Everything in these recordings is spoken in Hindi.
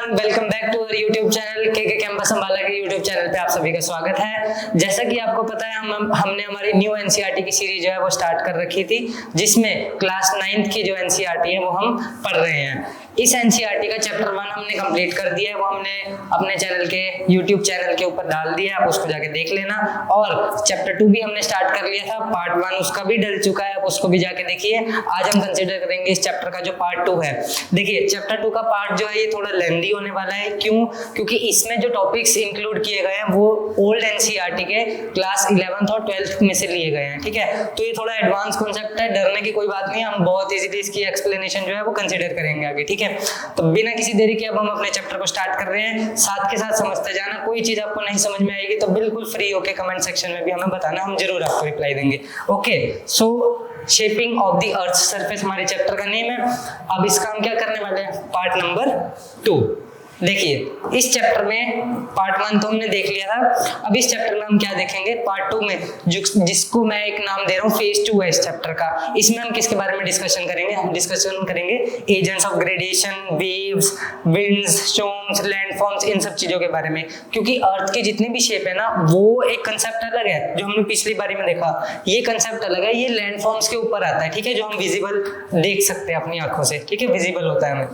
Welcome back to our YouTube channel के कैंपस अंबाला के यूट्यूब चैनल पे आप सभी का स्वागत है। जैसा कि आपको पता है हमने हमारी न्यू एनसीईआरटी की सीरीज जो है वो स्टार्ट कर रखी थी, जिसमें क्लास 9th की जो एनसीईआरटी है वो हम पढ़ रहे हैं। इस एनसीईआरटी का चैप्टर 1 हमने कंप्लीट कर दिया है, वो हमने अपने चैनल के यूट्यूब चैनल के ऊपर डाल दिया है, आप उसको जाके देख लेना। और चैप्टर 2 भी हमने स्टार्ट कर लिया था, पार्ट 1 उसका भी डल चुका है, आप उसको भी जाके देखिए। आज हम कंसीडर करेंगे इस चैप्टर का जो पार्ट 2 है। देखिए चैप्टर 2 का पार्ट जो है ये थोड़ा लेंथी होने वाला है। क्यों? क्योंकि इसमें जो टॉपिक्स इंक्लूड किए गए हैं वो ओल्ड एनसीईआरटी के क्लास 11th और 12th में से लिए गए हैं। ठीक है, तो ये थोड़ा एडवांस कॉन्सेप्ट है, डरने की कोई बात नहीं, हम बहुत इजीली इसकी एक्सप्लेनेशन जो है वो कंसीडर करेंगे आगे। ठीक है, तो बिना किसी देरी के अब हम अपने चैप्टर को स्टार्ट कर रहे हैं। साथ के साथ समझते जाना, कोई चीज आपको नहीं समझ में आएगी तो बिल्कुल फ्री होके कमेंट सेक्शन में भी हमें बताना, हम जरूर आपको रिप्लाई देंगे। Okay, so shaping of the earth surface हमारे चैप्टर का नेम है। अब इसका हम क्या करने वाले हैं, पार्ट नंबर 2। देखिए इस चैप्टर में पार्ट 1 तो हमने देख लिया था, अब इस चैप्टर में हम क्या देखेंगे पार्ट 2 में, जिसको मैं एक नाम दे रहा हूँ फेज 2 है इस चैप्टर का। इसमें हम किसके बारे में डिस्कशन करेंगे, हम डिस्कशन करेंगे agents of gradation, waves, winds, storms, landforms, इन सब चीजों के बारे में। क्योंकि अर्थ की जितनी भी शेप है ना वो एक कंसेप्ट अलग है, जो हमने पिछली बारी में देखा, ये कंसेप्ट अलग है, ये लैंडफॉर्म्स के ऊपर आता है। ठीक है, जो हम विजिबल देख सकते हैं अपनी आंखों से, ठीक है, विजिबल होता है हमें।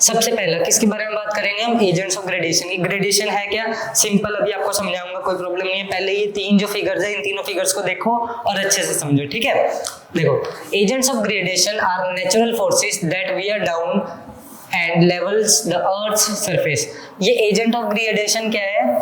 सबसे पहला किसके बारे में बात करेंगे हम, एजेंट्स ऑफ ग्रेडेशन। ये ग्रेडेशन है क्या, सिंपल अभी आपको समझाऊंगा, कोई प्रॉब्लम नहीं है। पहले ये 3 जो फिगर्स है इन तीनों फिगर्स को देखो और अच्छे से समझो। ठीक है, देखो agents of gradation are natural forces that wear down and levels the earth surface. ये एजेंट ऑफ ग्रेडेशन क्या है,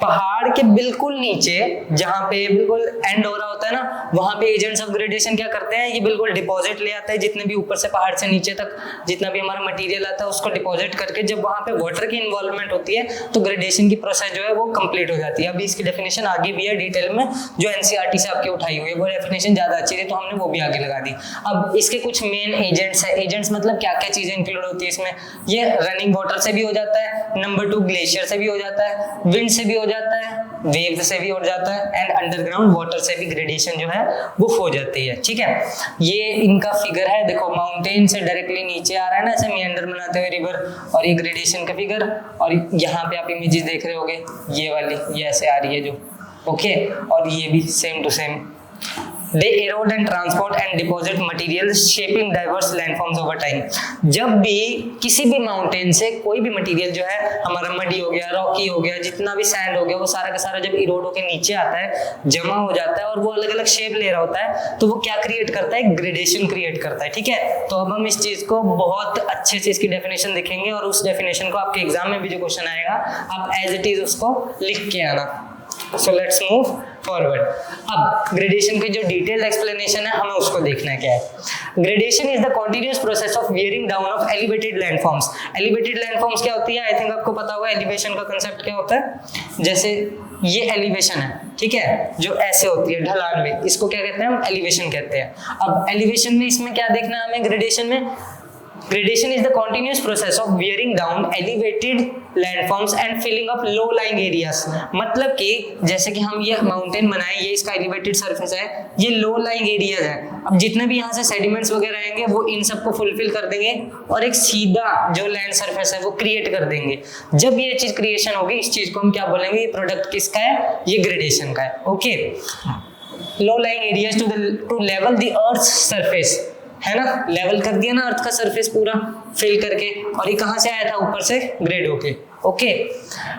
पहाड़ के बिल्कुल नीचे जहां पे बिल्कुल एंड हो रहा होता है ना, वहां पे एजेंट्स ऑफ ग्रेडेशन क्या करते हैं, ये बिल्कुल डिपॉजिट ले आते हैं, जितने भी ऊपर से पहाड़ से नीचे तक जितना भी हमारा मटेरियल आता है उसको डिपॉजिट करके, जब वहां पे वाटर की इन्वॉल्वमेंट होती है तो ग्रेडेशन की प्रोसेस जो है वो कंप्लीट हो जाती है। अभी इसकी डेफिनेशन आगे भी है डिटेल में, जो एनसीईआरटी से आपकी उठाई हुई है, वो डेफिनेशन ज्यादा अच्छी थी तो हमने वो भी आगे लगा दी। अब इसके कुछ मेन एजेंट्स है, एजेंट्स मतलब क्या क्या चीजें इंक्लूड होती है इसमें। ये रनिंग वाटर से भी हो जाता है, नंबर 2 ग्लेशियर से भी हो जाता है, विंड से भी हो जाता है, वेव से भी हो जाता है, एंड अंडरग्राउंड वाटर से भी ग्रेडेशन जो है वो हो जाती है। ठीक है, ये इनका फिगर है, देखो माउंटेन से डायरेक्टली नीचे आ रहा है ना ऐसे मेंडर बनाते हुए रिवर, और ये ग्रेडेशन का फिगर, और यहाँ पे आप इमेजेस देख रहे होगे ये वाली, ये ऐसे आ रही है जो, ओके, और ये भी same to same. They erode and transport and deposit materials shaping diverse landforms over time। जब भी किसी भी माउंटेन से कोई भी मटेरियल जो है, हमारा मडी हो गया, रॉकी हो गया, जितना भी सैंड हो गया, वो सारा का सारा जब इरोड होके नीचे आता है, जमा हो जाता है और वो अलग अलग शेप ले रहा होता है, तो वो क्या क्रिएट करता है, ग्रेडेशन क्रिएट करता है। ठीक है, तो अब हम इस चीज को बहुत अच्छे से इसकी डेफिनेशन देखेंगे, और उस डेफिनेशन को आपके एग्जाम में भी जो क्वेश्चन आएगा आप एज इट इज उसको लिख के आना। So let's move forward। अब ग्रेडेशन की जो डिटेल्ड एक्सप्लेनेशन है हमें उसको देखना है क्या है। Gradation is the continuous process of wearing down of elevated landforms. Elevated landforms क्या होती है, आई थिंक आपको पता होगा एलिवेशन का कांसेप्ट क्या होता है। जैसे ये एलिवेशन है, ठीक है, जो ऐसे होती है ढलान में, इसको क्या कहते हैं हम, एलिवेशन कहते हैं। अब एलिवेशन में इसमें क्या देखना है हमें, ग्रेडेशन में, Gradation is the continuous process of wearing down elevated landforms and filling up low-lying areas। मतलब कि जैसे कि हम ये माउंटेन बनाए, ये इसका एलिवेटेड सरफेस है, ये लो लाइंग एरियाज है। अब जितने भी यहाँ से सेडिमेंट्स वगैरह आएंगे वो इन सबको फुलफिल कर देंगे और एक सीधा जो लैंड सरफेस है वो क्रिएट कर देंगे। जब ये चीज क्रिएशन होगी, इस चीज को हम क्या बोलेंगे, ये प्रोडक्ट किसका है, ये ग्रेडेशन का है। Okay, low lying areas to level the earth surface, है ना, लेवल कर दिया ना अर्थ का सरफेस पूरा फिल करके, और ये कहां से आया था, ऊपर से ग्रेड होके। Okay,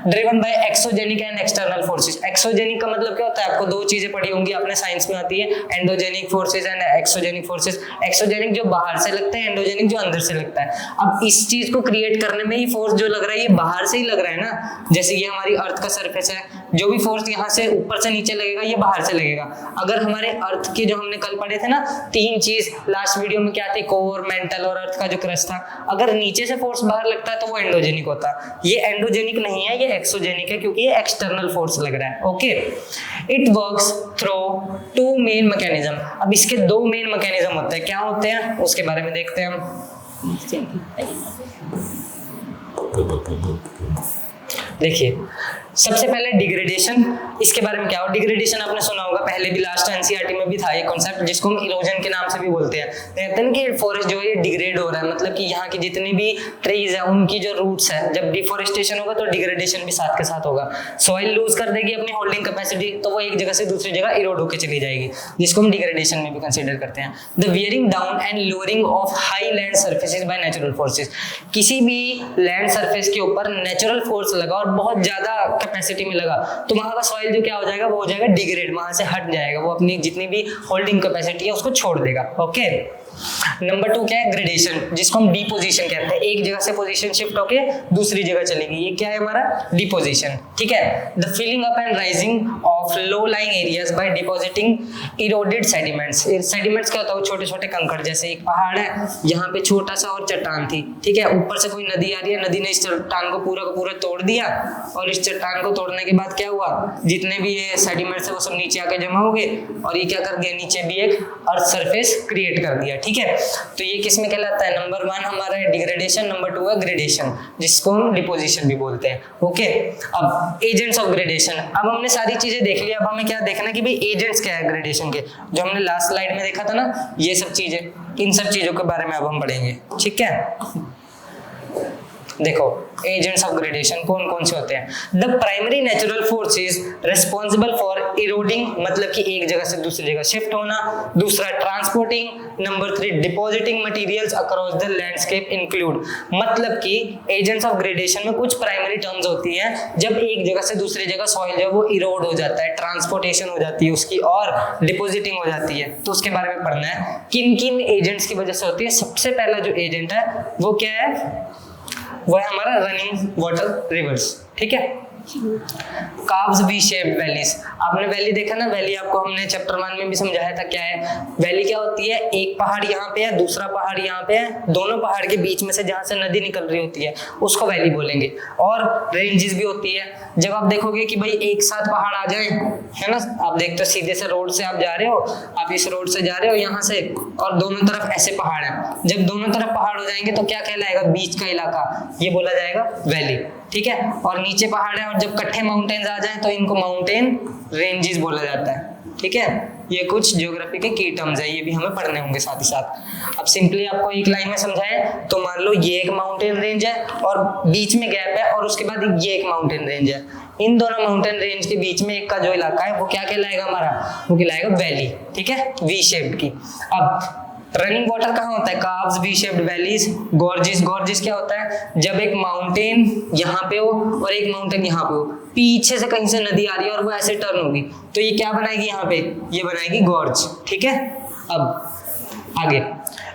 driven by exogenic and external forces. Exogenic का मतलब क्या होता है, आपको 2 चीजें पढ़ी होंगी आपने साइंस में आती है, endogenic forces and exogenic forces. Exogenic जो बाहर से लगता है, एंडोजेनिक जो अंदर से लगता है। अब इस चीज को क्रिएट करने में ही फोर्स जो लग रहा है ये बाहर से ही लग रहा है ना, जैसे ये हमारी अर्थ का सरफेस है, जो भी फोर्स यहाँ से ऊपर से नीचे लगेगा ये बाहर से लगेगा। अगर हमारे अर्थ के जो हमने कल पढ़े थे ना 3 चीज लास्ट वीडियो में, क्या थी, कोर, मेंटल और अर्थ का जो क्रस्ट था, अगर नीचे से फोर्स बाहर लगता है तो वो एंडोजेनिक होता, ये एंडोजेनिक नहीं है, ये एक्सोजेनिक है, क्योंकि ये एक्सटर्नल फोर्स लग रहा है। Okay, it works through 2 main mechanism. अब इसके 2 मेन मैकेनिज्म होते हैं, क्या होते हैं उसके बारे में देखते हैं हम। देखिए सबसे पहले डिग्रेडेशन, इसके बारे में क्या हो, डिग्रेडेशन आपने सुना होगा, पहले भी लास्ट एनसीईआरटी में भी था ये कॉन्सेप्ट, जिसको हम इरोजन के नाम से भी बोलते हैं। कहते हैं कि फॉरेस्ट जो है डिग्रेड हो रहा है, मतलब कि यहाँ की जितनी भी ट्रीज है उनकी जो रूट्स है, जब डिफोरेस्टेशन होगा तो डिग्रेडेशन भी साथ के साथ होगा। सॉइल लूज कर देगी अपनी होल्डिंग कैपेसिटी, तो वो एक जगह से दूसरी जगह इरोड होकर चली जाएगी, जिसको हम डिग्रेडेशन में भी कंसीडर करते हैं। The wearing down and lowering of high land surfaces by natural forces, किसी भी लैंड सर्फेस के ऊपर नेचुरल फोर्स लगा और बहुत ज्यादा कैपेसिटी में लगा, तो वहां का सॉइल जो क्या हो जाएगा, वो हो जाएगा डिग्रेड, वहां से हट जाएगा, वो अपनी जितनी भी होल्डिंग कैपेसिटी है उसको छोड़ देगा। ओके, नंबर 2 क्या है, ग्रेडेशन, जिसको हम डिपोजिशन कहते हैं, एक जगह से पोजीशन शिफ्ट होके दूसरी जगह चलेगी, ये क्या है हमारा डिपोजिशन। ठीक है, the filling up and rising of low lying areas by depositing eroded sediments. Sediments क्या होता है, वो छोटे छोटे कंकड़, जैसे एक पहाड़ है, यहाँ पे छोटा सा और चट्टान थी, ठीक है, ऊपर से कोई नदी आ रही है, नदी ने इस चट्टान को पूरा का पूरा तोड़ दिया, और इस चट्टान को तोड़ने के बाद क्या हुआ, जितने भी ये सेडिमेंट्स है वो सब नीचे आके जमा हो गए, और ये क्या कर दिया, नीचे भी एक अर्थ सरफेस क्रिएट कर दिया। ठीक है, तो ये किस में कहलाता है, नंबर 1 हमारा है डिग्रेडेशन, नंबर 2 है ग्रेडेशन, जिसको हम डिपोजिशन भी बोलते हैं। ओके, अब एजेंट्स ऑफ ग्रेडेशन, अब हमने सारी चीजें देख ली, अब हमें क्या देखना है कि भाई एजेंट्स क्या है ग्रेडेशन के, जो हमने लास्ट स्लाइड में देखा था ना, ये सब चीजें, इन सब चीजों के बारे में अब हम पढ़ेंगे। ठीक है, देखो एजेंट्स ऑफ ग्रेडेशन कौन कौन से होते हैं। The primary natural forces responsible for eroding, मतलब कि एक जगह से दूसरी जगह शिफ्ट होना, दूसरा transporting, number 3 depositing materials across the landscape include, मतलब कि एजेंट्स ऑफ ग्रेडेशन में कुछ प्राइमरी टर्म्स होती हैं, जब एक जगह से दूसरी जगह सॉइल जो है वो इरोड हो जाता है, ट्रांसपोर्टेशन हो जाती है उसकी, और डिपॉजिटिंग हो जाती है, तो उसके बारे में पढ़ना है किन किन एजेंट्स की वजह से होती है। सबसे पहला जो एजेंट है वो क्या है, वो है हमारा रनिंग वाटर रिवर्स। ठीक है, काव्स वी शेप्ड वैलीज, आपने वैली देखा ना, वैली आपको हमने चैप्टर 1 में भी समझाया था क्या है वैली, क्या होती है, एक पहाड़ यहाँ पे है, दूसरा पहाड़ यहाँ पे है, दोनों पहाड़ के बीच में से जहाँ से नदी निकल रही होती है उसको वैली बोलेंगे। और रेंजेस भी होती है, जब आप देखोगे कि भाई एक साथ पहाड़ आ जाए, है ना, आप देखते हो सीधे से रोड से आप जा रहे हो, आप इस रोड से जा रहे हो यहाँ से, और दोनों तरफ ऐसे पहाड़ है, जब दोनों तरफ पहाड़ हो जाएंगे तो क्या कहलाएगा, बीच का इलाका, ये बोला जाएगा वैली। ठीक है, और नीचे पहाड़ है, और जब कट्ठे माउंटेन्स आ जाएं तो इनको माउंटेन रेंजेस बोला जाता है। ठीक है, ये कुछ ज्योग्राफी के की टर्म्स है, ये भी हमें पढ़ने होंगे साथ ही साथ। अब सिंपली आपको एक लाइन में समझाएं तो मान लो ये एक माउंटेन रेंज है और बीच में गैप है, और उसके बाद ये एक माउंटेन रेंज है, इन दोनों माउंटेन रेंज के बीच में एक का जो इलाका है वो क्या कहलाएगा हमारा, वो कहलाएगा वैली। ठीक है, वी शेप्ड की। अब रनिंग वाटर कहाँ होता है, calves we shaped valleys, gorges, gorges क्या होता है, जब एक माउंटेन यहाँ पे हो और एक माउंटेन यहाँ पे हो, पीछे से कहीं से नदी आ रही है और वो ऐसे टर्न होगी, तो ये क्या बनाएगी यहाँ पे, ये बनाएगी गॉर्ज। ठीक है, अब आगे,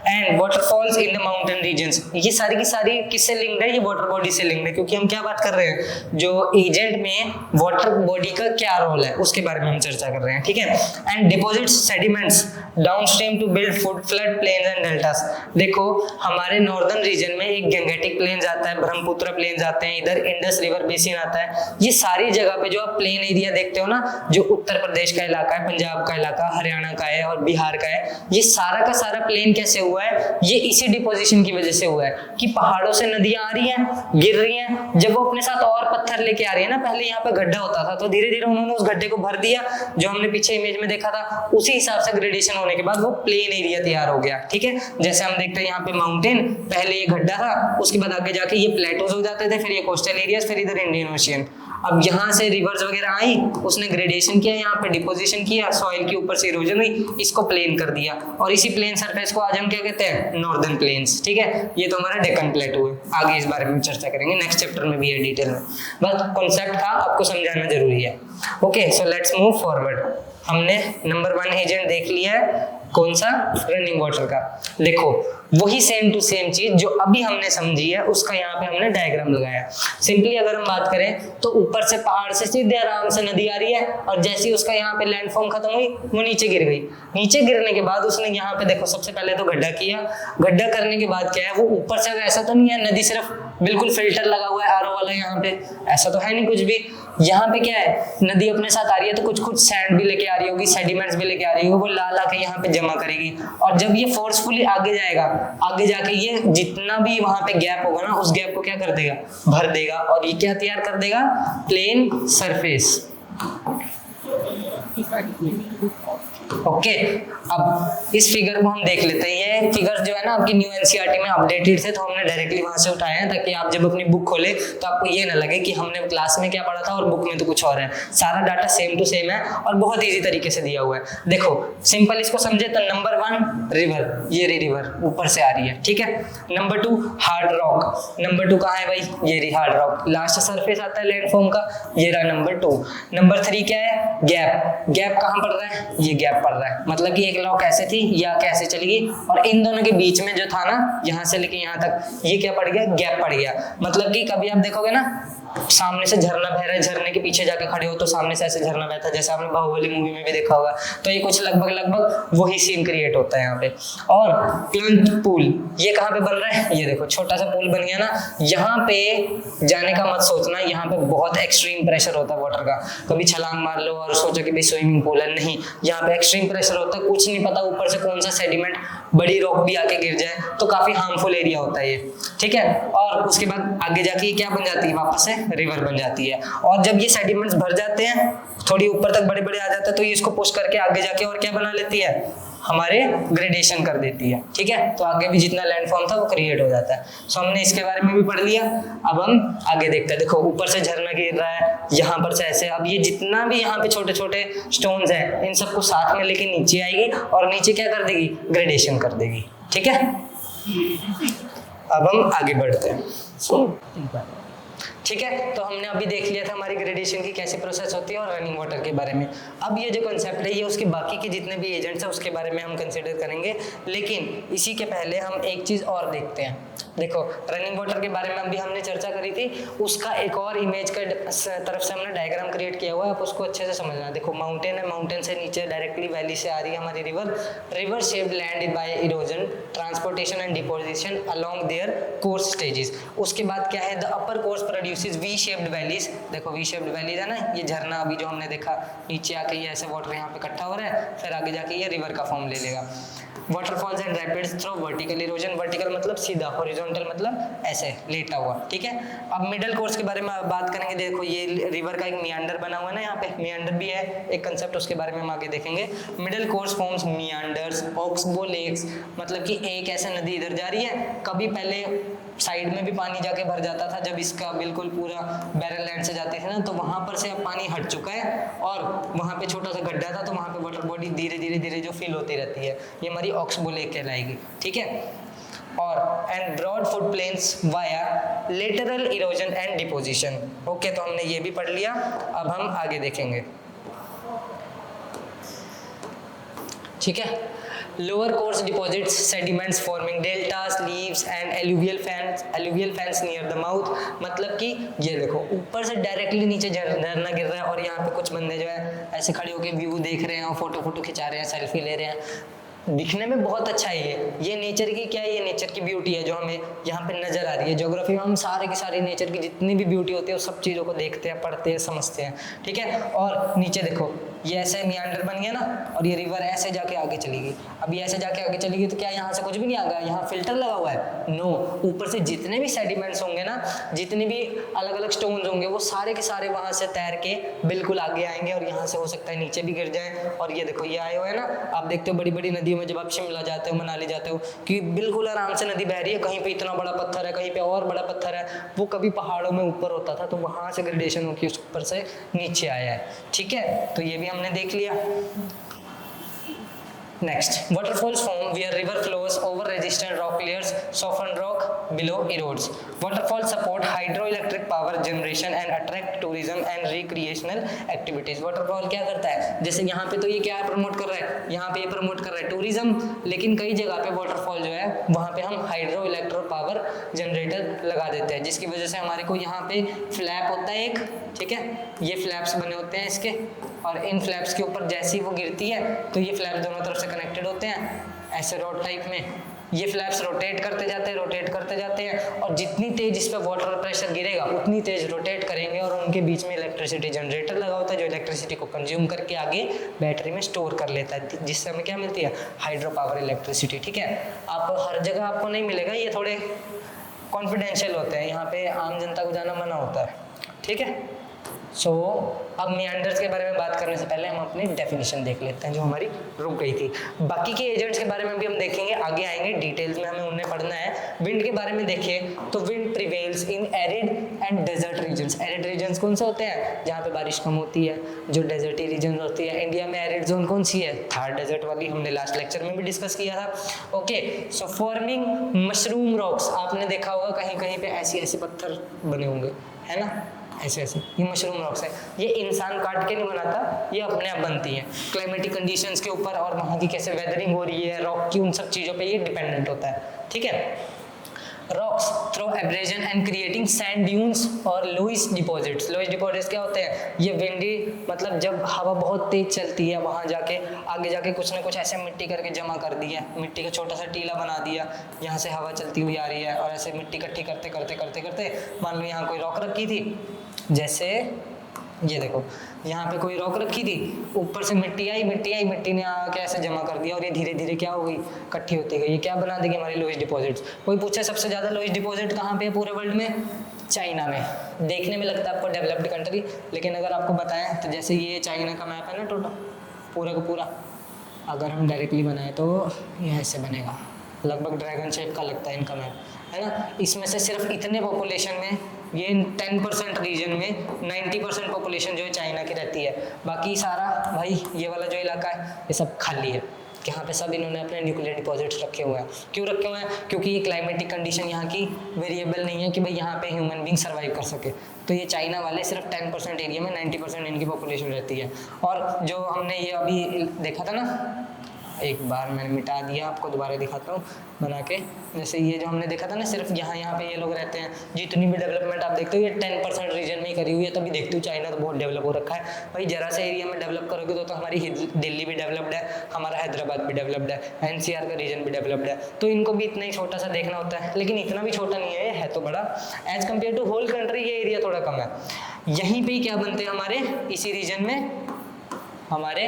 and waterfalls in the mountain regions, ये सारी की सारी किससे लिंक्ड है, ये वाटर बॉडी से लिंक्ड है, क्योंकि हम क्या बात कर रहे हैं, जो एजेंट में वाटर बॉडी का क्या रोल है उसके बारे में हम चर्चा कर रहे हैं। ठीक है, and deposit sediments downstream to build flood plains and deltas, देखो हमारे नॉर्दर्न रीजन में एक गंगेटिक प्लेन्स आता है, ब्रह्मपुत्र प्लेन्स आते हैं, इधर इंडस रिवर बेसिन आता है, ये सारी जगह पे जो आप प्लेन एरिया देखते हो ना, जो उत्तर प्रदेश का इलाका है, पंजाब का इलाका, हरियाणा का है और बिहार का है, ये सारा का सारा प्लेन कैसे हुआ है, ये इसी डिपोजिशन की वजह से हुआ है कि पहाड़ों से नदियां आ रही हैं, गिर रही हैं, जब वो अपने साथ और पत्थर लेके आ रही है ना, पहले यहाँ पे गड्ढा होता था तो धीरे धीरे उन्होंने उस गड्ढे को भर दिया, जो हमने पीछे इमेज में देखा था, उसी हिसाब से ग्रेडेशन होने के बाद वो प्लेन एरिया तैयार हो गया। ठीक है, जैसे हम देखते हैं यहाँ पे माउंटेन, पहले ये गड्ढा था, उसके बाद आगे जाके ये प्लेटोज हो जाते थे, फिर ये कोस्टल एरियाज, फिर इधर इंडियन ओशियन, अब यहाँ से रिवर्स वगैरह आई, उसने ग्रेडेशन किया, यहाँ पे डिपोजिशन किया, सॉइल के ऊपर से इरोजन हुई, इसको प्लेन कर दिया, और इसी प्लेन सरफेस को आज हम क्या कहते हैं, नॉर्दर्न प्लेन्स। ठीक है, ये तो हमारा डेक्कन प्लेटू है, आगे इस बारे में चर्चा करेंगे, नेक्स्ट चैप्टर में भी है डिटेल में, बस कॉन्सेप्ट था आपको समझाना जरूरी है। Okay, so let's move forward. हमने नंबर 1 एजेंट देख लिया है, कौन सा, रनिंग वाटर का। देखो वही सेम टू सेम चीज जो अभी हमने समझी है उसका यहाँ पे हमने डायग्राम लगाया। सिंपली अगर हम बात करें तो ऊपर से पहाड़ से सीधे आराम से नदी आ रही है, और जैसे ही उसका यहाँ पे लैंडफॉर्म खत्म हुई वो नीचे गिर गई। नीचे गिरने के बाद उसने यहाँ पे देखो सबसे पहले तो गड्ढा किया, गड्ढा करने के बाद क्या है, वो ऊपर से ऐसा तो नहीं है नदी सिर्फ बिल्कुल फिल्टर लगा हुआ है आरओ वाला यहाँ पे, ऐसा तो है नहीं कुछ भी। यहाँ पे क्या है, नदी अपने साथ आ रही है तो कुछ कुछ सैंड भी लेके आ रही होगी, सेडिमेंट्स भी लेके आ रही होगी, वो ला ला के यहाँ पे जमा करेगी। और जब ये फोर्सफुली आगे जाएगा, आगे जाके ये जितना भी वहां पे गैप होगा ना, उस गैप को क्या कर देगा, भर देगा, और ये क्या तैयार कर देगा, प्लेन सरफेस। ओके, अब इस फिगर को हम देख लेते हैं। ये फिगर जो है ना आपकी न्यू एनसीईआरटी में अपडेटेड थे, तो हमने डायरेक्टली वहां से उठाए हैं, ताकि आप जब अपनी बुक खोले तो आपको ये ना लगे कि हमने क्लास में क्या पढ़ा था और बुक में तो कुछ और है। सारा डाटा सेम टू सेम है और बहुत ईजी तरीके से दिया हुआ है। देखो सिंपल इसको समझे तो नंबर 1 रिवर, ये रिवर ऊपर से आ रही है, ठीक है। नंबर 2 हार्ड रॉक, नंबर 2 कहाँ है भाई, ये रही हार्ड रॉक, लास्ट सरफेस आता है लैंडफॉर्म का, ये रहा नंबर 2। नंबर 3 क्या है, गैप, गैप कहाँ पड़ रहा है, ये गैप पड़ रहा है, मतलब कि एक लॉक ऐसे थी या कैसे चली गई, और इन दोनों के बीच में जो था ना, यहाँ से लेके यहाँ तक ये क्या पड़ गया, गैप पड़ गया। मतलब कि कभी आप देखोगे ना सामने से झरना बह रहा है, झरने के पीछे जाके खड़े हो तो सामने से ऐसे झरना बहता है, जैसे आपने बाहुबली मूवी में भी देखा होगा, तो ये कुछ लगभग वही सीन क्रिएट होता है यहाँ पे। और प्लंज पूल, ये कहाँ पे बन रहा है, ये देखो छोटा सा पूल बन गया ना, यहाँ पे जाने का मत सोचना, यहाँ पे बहुत एक्सट्रीम प्रेशर होता है वाटर का। कभी छलांग मार लो और सोचो कि भाई स्विमिंग पूल है, नहीं, यहाँ पे एक्सट्रीम प्रेशर होता है, कुछ नहीं पता ऊपर से कौन सा सेडिमेंट, बड़ी रॉक भी आके गिर जाए तो काफी हार्मफुल एरिया होता है ये, ठीक है। और उसके बाद आगे जाके क्या बन जाती है, वापस से रिवर बन जाती है। और जब ये सेडिमेंट्स भर जाते हैं, थोड़ी ऊपर तक बड़े बड़े आ जाते हैं, तो ये इसको पुश करके आगे जाके और क्या बना लेती है, हमारे ग्रेडेशन कर देती है, ठीक है। तो आगे भी जितना लैंडफॉर्म था वो क्रिएट हो जाता है। सो हमने इसके बारे में भी पढ़ लिया। अब हम आगे देखते हैं। देखो ऊपर से झरना गिर रहा है, यहाँ पर से ऐसे, अब ये जितना भी यहाँ पे छोटे छोटे स्टोन्स हैं, इन सबको साथ में लेके नीचे आएगी और नीचे क्या कर देगी, ग्रेडेशन कर देगी, ठीक है। अब हम आगे बढ़ते हैं, ठीक है। तो हमने अभी देख लिया था हमारी ग्रेडेशन की कैसी प्रोसेस होती है और रनिंग वाटर के बारे में। अब ये जो कंसेप्ट है, ये उसके बाकी के जितने भी एजेंट्स हैं उसके बारे में हम कंसिडर करेंगे, लेकिन इसी के पहले हम एक चीज़ और देखते हैं। देखो रनिंग वाटर के बारे में अभी हमने चर्चा करी थी, उसका एक और इमेज का तरफ से हमने डायग्राम क्रिएट किया हुआ है, आप उसको अच्छे से समझना। देखो माउंटेन है, माउंटेन से नीचे डायरेक्टली वैली से आ रही है हमारी river. River shaped land by erosion, transportation and deposition along their course stages. उसके बाद क्या है, the upper course produces V shaped valleys. देखो वी शेप्ड वैलीज है ना, ये झरना अभी जो हमने देखा, नीचे आके ये ऐसे वाटर यहाँ पे इकट्ठा हो रहा है, फिर आगे जाके ये रिवर का फॉर्म ले लेगा। Waterfalls and rapids through vertical erosion, vertical मतलब सीधा, हॉरिजॉन्टल मतलब ऐसे लेटा हुआ, ठीक है। अब मिडल कोर्स के बारे में बात करेंगे। देखो ये रिवर का एक मियांडर बना हुआ है ना, यहाँ पे मियांडर भी है एक कंसेप्ट, उसके बारे में हम आगे देखेंगे। Middle course forms meanders, oxbow lakes, मतलब कि एक ऐसे नदी इधर जा रही है, कभी पहले साइड में भी पानी जाके भर जाता था जब इसका बिल्कुल पूरा बैरल लैंड से जाती थी ना, तो वहां पर से अब पानी हट चुका है और वहां पे छोटा सा गड्ढा था, तो वहां पे वाटर बॉडी धीरे धीरे धीरे जो फिल होती रहती है, ये हमारी ऑक्सबो लेक कहलाएगी, ठीक है। और and broad foot plains via lateral erosion and deposition. Okay, तो हमने ये भी पढ़ लिया। अब हम आगे देखेंगे, ठीक है। Lower course deposits sediments forming deltas, leaves and alluvial fans near the mouth. मतलब कि ये देखो ऊपर से डायरेक्टली नीचे झरना गिर रहा है और यहाँ पे कुछ बंदे जो है ऐसे खड़े होकर व्यू देख रहे हैं और फोटो खिंचा रहे हैं, सेल्फी ले रहे हैं। दिखने में बहुत अच्छा है ये नेचर की क्या है, ये नेचर की ब्यूटी है जो हमें यहाँ पे नजर आ रही है। ज्योग्राफी में हम सारे की सारी नेचर की जितनी भी ब्यूटी होती है उस सब चीज़ों को देखते हैं, पढ़ते हैं, समझते हैं, ठीक है। और नीचे देखो ये ऐसे मियांडर बन गया ना, और ये रिवर ऐसे जाके आगे चली गई। अब ये ऐसे जाके आगे चली गई तो क्या यहाँ से कुछ भी नहीं आ गया, यहाँ फिल्टर लगा हुआ है? नो, ऊपर से जितने भी सेडिमेंट्स होंगे ना, जितने भी अलग अलग स्टोन्स होंगे, वो सारे के सारे वहाँ से तैर के बिल्कुल आगे आएंगे और यहाँ से हो सकता है नीचे भी गिर जाए। और ये देखो ये आए हुए हैं ना, आप देखते हो बड़ी बड़ी नदियों में जब आप शिमला जाते हो, मनाली जाते हो, कि बिल्कुल आराम से नदी बह रही है, कहीं पे इतना बड़ा पत्थर है, कहीं पे और बड़ा पत्थर है, वो कभी पहाड़ों में ऊपर होता था, तो वहाँ से ग्रेडेशन होकर उस ऊपर से नीचे आया है, ठीक है। तो ये भी हमने देख लिया। Next, waterfalls form where river flows over resistant rock layers, softened rock below erodes. Waterfalls support hydroelectric power generation and attract tourism and recreational activities. Waterfall क्या करता है, जैसे यहाँ पे तो ये क्या प्रमोट कर रहा है, यहाँ पे ये प्रमोट कर रहा है टूरिज्म, लेकिन कई जगह पे वाटरफॉल जो है वहाँ पे हम हाइड्रो इलेक्ट्रिक पावर जनरेटर लगा देते हैं, जिसकी वजह से हमारे को यहाँ पे फ्लैप होता है एक, ठीक है, ये फ्लैप्स बने होते हैं इसके, और इन फ्लैप्स के ऊपर जैसे ही वो गिरती है तो ये फ्लैप्स दोनों तरफ से कनेक्टेड होते हैं ऐसे रॉड टाइप में, ये फ्लैप्स रोटेट करते जाते हैं और जितनी तेज इस पर वाटर प्रेशर गिरेगा उतनी तेज रोटेट करेंगे और उनके बीच में इलेक्ट्रिसिटी जनरेटर लगा होता है जो इलेक्ट्रिसिटी को कंज्यूम करके आगे बैटरी में स्टोर कर लेता है, जिससे हमें क्या मिलती है, हाइड्रो पावर इलेक्ट्रिसिटी। ठीक है, आप हर जगह आपको नहीं मिलेगा, ये थोड़े कॉन्फिडेंशियल होते हैं, यहाँ पे आम जनता को जाना मना होता है। ठीक है, सो अब मेंडर्स के बारे में बात करने से पहले हम अपनी डेफिनेशन देख लेते हैं जो हमारी रुक गई थी। बाकी के एजेंट्स के बारे में भी हम देखेंगे, आगे आएंगे डिटेल्स में, हमें उन्हें पढ़ना है। विंड के बारे में देखिए तो wind prevails in arid and desert regions. Arid regions कौन से होते हैं, जहाँ पे बारिश कम होती है, जो डेजर्टी रीजन होती है। इंडिया में एरिड जोन कौन सी है, थार डेजर्ट वाली, हमने लास्ट लेक्चर में भी डिस्कस किया था। ओके, सो फॉर्मिंग मशरूम रॉक्स, आपने देखा होगा कहीं कहीं पे ऐसे ऐसे पत्थर बने होंगे, है ना, ऐसे ऐसे, ये मशरूम रॉक्स है। ये इंसान काट के नहीं बनाता, ये अपने आप बनती है। क्लाइमेटिक कंडीशंस के ऊपर और वहाँ की कैसे वेदरिंग हो रही है, रॉक की, उन सब चीज़ों पे ये डिपेंडेंट होता है। ठीक है, rocks through abrasion and creating sand dunes और लुइस डिपॉजिट्स। लुइस डिपॉजिट्स क्या होते हैं, ये विंडी, मतलब जब हवा बहुत तेज चलती है वहाँ जाके आगे जाके कुछ ना कुछ ऐसे मिट्टी करके जमा कर दिया, मिट्टी का छोटा सा टीला बना दिया, यहाँ से हवा चलती हुई आ रही है और ऐसे मिट्टी इकट्ठी करते करते करते करते मान लो यहाँ कोई रॉक रखी थी, जैसे ये देखो यहाँ पे कोई रॉक रखी थी, ऊपर से मिट्टी आई, मिट्टी ने आके ऐसे जमा कर दिया और ये धीरे धीरे क्या हो गई, इकट्ठी होती गई। ये क्या बना देगी, हमारी लुइस डिपॉजिट्स। कोई पूछे सबसे ज़्यादा लुइस डिपॉजिट कहाँ पे है पूरे वर्ल्ड में, चाइना में। देखने में लगता है आपको डेवलप्ड कंट्री, लेकिन अगर आपको बताएं तो जैसे ये चाइना का मैप है ना टोटल पूरा का पूरा, अगर हम डायरेक्टली बनाएं तो ये ऐसे बनेगा, लगभग ड्रैगन शेप का लगता है इनका मैप, है ना। इसमें से सिर्फ इतने पॉपुलेशन में, ये 10% रीजन में 90% पॉपुलेशन जो है चाइना की रहती है, बाकी सारा भाई ये वाला जो इलाका है ये सब खाली है, यहाँ पे सब इन्होंने अपने न्यूक्लियर डिपॉजिट्स रखे हुए हैं। क्यों रखे हुए हैं, क्योंकि ये क्लाइमेटिक कंडीशन यहाँ की वेरिएबल नहीं है कि भाई यहाँ पे ह्यूमन बींग सर्वाइव कर सके। तो ये चाइना वाले सिर्फ 10% एरिया में 90% इनकी पॉपुलेशन रहती है। और जो हमने ये अभी देखा था ना, एक बार मैंने मिटा दिया, आपको दोबारा दिखाता हूँ बना के। जैसे ये जो हमने देखा था ना, सिर्फ यहाँ पे ये लोग रहते हैं। जितनी भी डेवलपमेंट आप देखते हो ये 10% रीजन में ही करी हुई है, तभी देखते हो चाइना तो बहुत डेवलप हो रखा है। भाई जरा से एरिया में डेवलप करोगे तो हमारी दिल्ली भी डेवलप्ड है, हमारा हैदराबाद भी डेवलप्ड है, NCR का रीजन भी डेवलप्ड है, तो इनको भी इतना ही छोटा सा देखना होता है। लेकिन इतना भी छोटा नहीं है तो बड़ा, as compare to whole country ये एरिया थोड़ा कम है। यहीं पर क्या बनते हैं हमारे इसी रीजन में, हमारे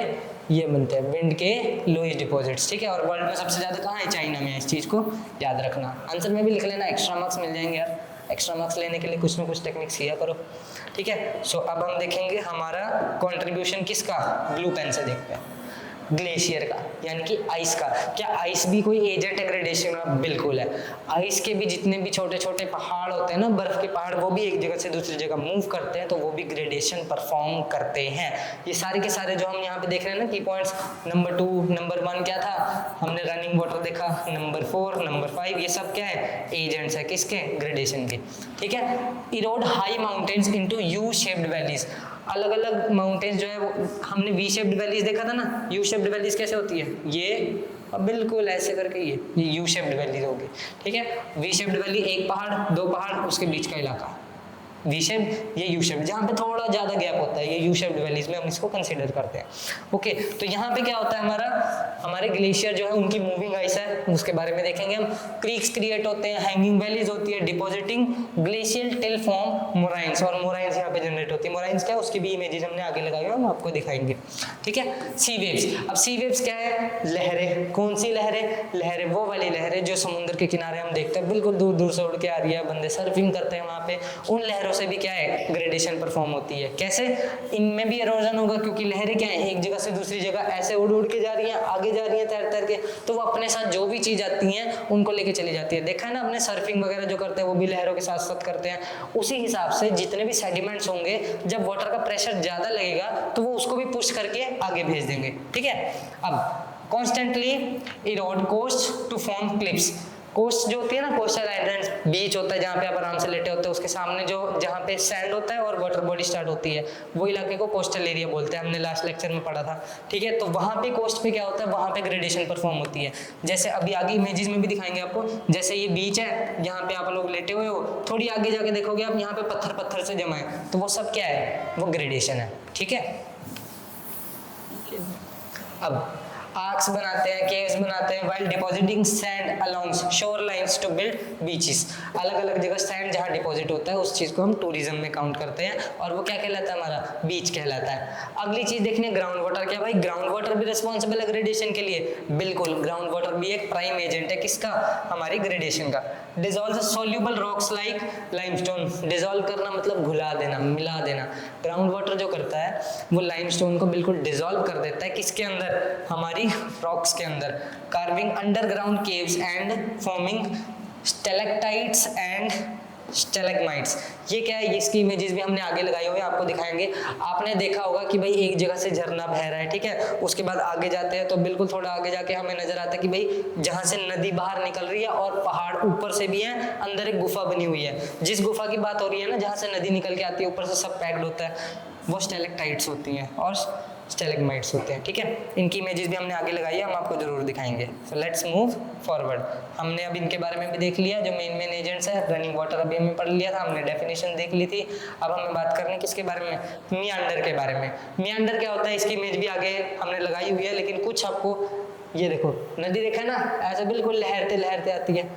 ये बनते हैं विंड के लुइस डिपॉजिट्स। ठीक है, और वर्ल्ड में सबसे ज़्यादा कहाँ है, चाइना में है। इस चीज़ को याद रखना, आंसर में भी लिख लेना, एक्स्ट्रा मार्क्स मिल जाएंगे यार। एक्स्ट्रा मार्क्स लेने के लिए कुछ ना कुछ टेक्निक्स किया करो। ठीक है, सो अब हम देखेंगे हमारा कंट्रीब्यूशन किसका, ब्लू पेन से देखते हैं, ग्लेशियर का, यानी कि आइस का। क्या आइस भी कोई एजेंट है ग्रेडेशन में? बिल्कुल है। आइस के भी जितने भी छोटे छोटे पहाड़ होते हैं ना, बर्फ के पहाड़, वो भी एक जगह से दूसरी जगह मूव करते हैं, तो वो भी ग्रेडेशन परफॉर्म करते हैं। ये सारे के सारे जो हम यहाँ पे देख रहे हैं ना की पॉइंट्स, नंबर 2, नंबर 1 क्या था, हमने रनिंग वाटर देखा, नंबर 4, नंबर 5, ये सब क्या है, एजेंट्स है किसके, ग्रेडेशन के। ठीक है, Erode high mountains into you shaped valleys. अलग अलग माउंटेन्स जो है वो, हमने वी शेप्ड वैलीज देखा था ना, यू शेप्ड वैलीज कैसे होती है, ये बिल्कुल ऐसे करके ये यू शेप्ड वैलीज होगी। ठीक है, वी शेप्ड वैली एक पहाड़, 2 पहाड़, उसके बीच का इलाका, वी शेप, ये यू शेप, जहाँ पे थोड़ा ज़्यादा गैप होता है, ये यू शेप्ड वैलीज में हम इसको कंसीडर करते हैं। ओके, तो यहाँ पे क्या होता है हमारे ग्लेशियर जो है उनकी मूविंग आइस है, उसके बारे में देखेंगे हम। क्रीक्स क्रिएट होते हैं, हैंगिंग वैलीज होती है, डिपॉजिटिंग ग्लेशियल टिल फॉर्म मोराइंस, और मोराइंस यहाँ पे जनरेट होती है। मोराइंस क्या है, उसकी भी इमेजेस हमने आगे लगाई है, हम आपको दिखाएंगे। ठीक है, सी वेव्स। अब सी वेव्स क्या है, लहरें। कौन सी लहरें, लहरें वो वाली लहरें जो समुद्र के किनारे हम देखते हैं, बिल्कुल दूर दूर से उड़ के आ रही है, बंदे सर्फिंग करते हैं वहाँ पे, उन लहरों से भी क्या है, ग्रेडेशन परफॉर्म होती है। कैसे, इनमें भी इरोजन होगा, क्योंकि लहरें क्या है, एक जगह से दूसरी जगह ऐसे उड़ उड़ के जा रही हैं, आगे जा रही हैं तैर तैर के, तो वो अपने साथ जो भी चीज आती हैं उनको लेके चली जाती है। देखा है ना, अपने सर्फिंग वगैरह जो करते हैं वो भी लहरों के साथ साथ करते हैं। उसी हिसाब से जितने भी सेडिमेंट्स होंगे, जब वाटर का प्रेशर ज्यादा लगेगा तो वो उसको भी पुश करके आगे भेज देंगे। ठीक है, अब constantly erode coast to form cliffs. Coast जो होती है ना, कोस्टल आइलैंड्स, बीच होता है जहाँ पे आप आराम से लेटे होते हैं, उसके सामने जो जहाँ पे सैंड होता है और वाटर बॉडी स्टार्ट होती है, वो इलाके को कोस्टल एरिया बोलते हैं, हमने लास्ट लेक्चर में पढ़ा था। ठीक है, तो वहाँ पे कोस्ट पे क्या होता है, वहाँ पे ग्रेडेशन परफॉर्म होती है। जैसे अभी आगे इमेजेस में भी दिखाएंगे आपको, जैसे ये बीच है जहाँ पे आप लोग लेटे हुए हो, थोड़ी आगे जाके देखोगे आप, यहाँ पे पत्थर पत्थर से जमा है, तो वो सब क्या है, वो ग्रेडेशन है। ठीक है, अब आर्क्स बनाते हैं, केव्स बनाते हैं, व्हाइल डिपॉजिटिंग सैंड अलोंग शोर लाइंस टू बिल्ड बीचेस। अलग अलग जगह सैंड जहाँ डिपॉजिट होता है उस चीज को हम टूरिज्म में काउंट करते हैं और वो क्या कहलाता है, हमारा बीच कहलाता है। अगली चीज देखनी है ग्राउंड वाटर। क्या भाई ग्राउंड वाटर भी रिस्पॉन्सिबल है ग्रेडेशन के लिए? बिल्कुल, ग्राउंड वाटर भी एक प्राइम एजेंट है किसका, हमारी ग्रेडेशन का। Dissolve soluble rocks like limestone. Dissolve करना मतलब घुला देना, मिला देना। ग्राउंड वाटर जो करता है वो लाइमस्टोन को बिल्कुल डिसॉल्व कर देता है किसके अंदर, हमारी रॉक्स के अंदर। Carving underground caves and forming stalactites and stalagmites. ये क्या है, इसकी इमेजेस भी हमने आगे लगाई हुई है, आपको दिखाएंगे। आपने देखा होगा कि भाई एक जगह से झरना बह रहा है, ठीक है, उसके बाद आगे जाते हैं तो बिल्कुल थोड़ा आगे जाके हमें नजर आता है कि भाई जहां से नदी बाहर निकल रही है और पहाड़ ऊपर से भी है, अंदर एक गुफा बनी हुई है। जिस गुफा की बात हो रही है ना, जहां से नदी निकल के आती है, ऊपर से सब पैक्ड होता है, वो स्टेलेक्टाइट्स होती हैं और स्टेलेग्माइट्स होते हैं, ठीक है। इनकी इमेजेस भी हमने आगे लगाई है, हम आपको जरूर दिखाएंगे। So let's move forward. हमने अब इनके बारे में भी देख लिया, जो मेन मेन एजेंट्स है। रनिंग वाटर अभी हमने पढ़ लिया था, हमने डेफिनेशन देख ली थी। अब हमें बात करनी है किसके बारे में, मियांडर के बारे में। मियांडर क्या होता है, इसकी इमेज भी आगे हमने लगाई हुई है, लेकिन कुछ आपको, ये देखो नदी देखा है ना, ऐसे बिल्कुल लहरते लहरते आती है,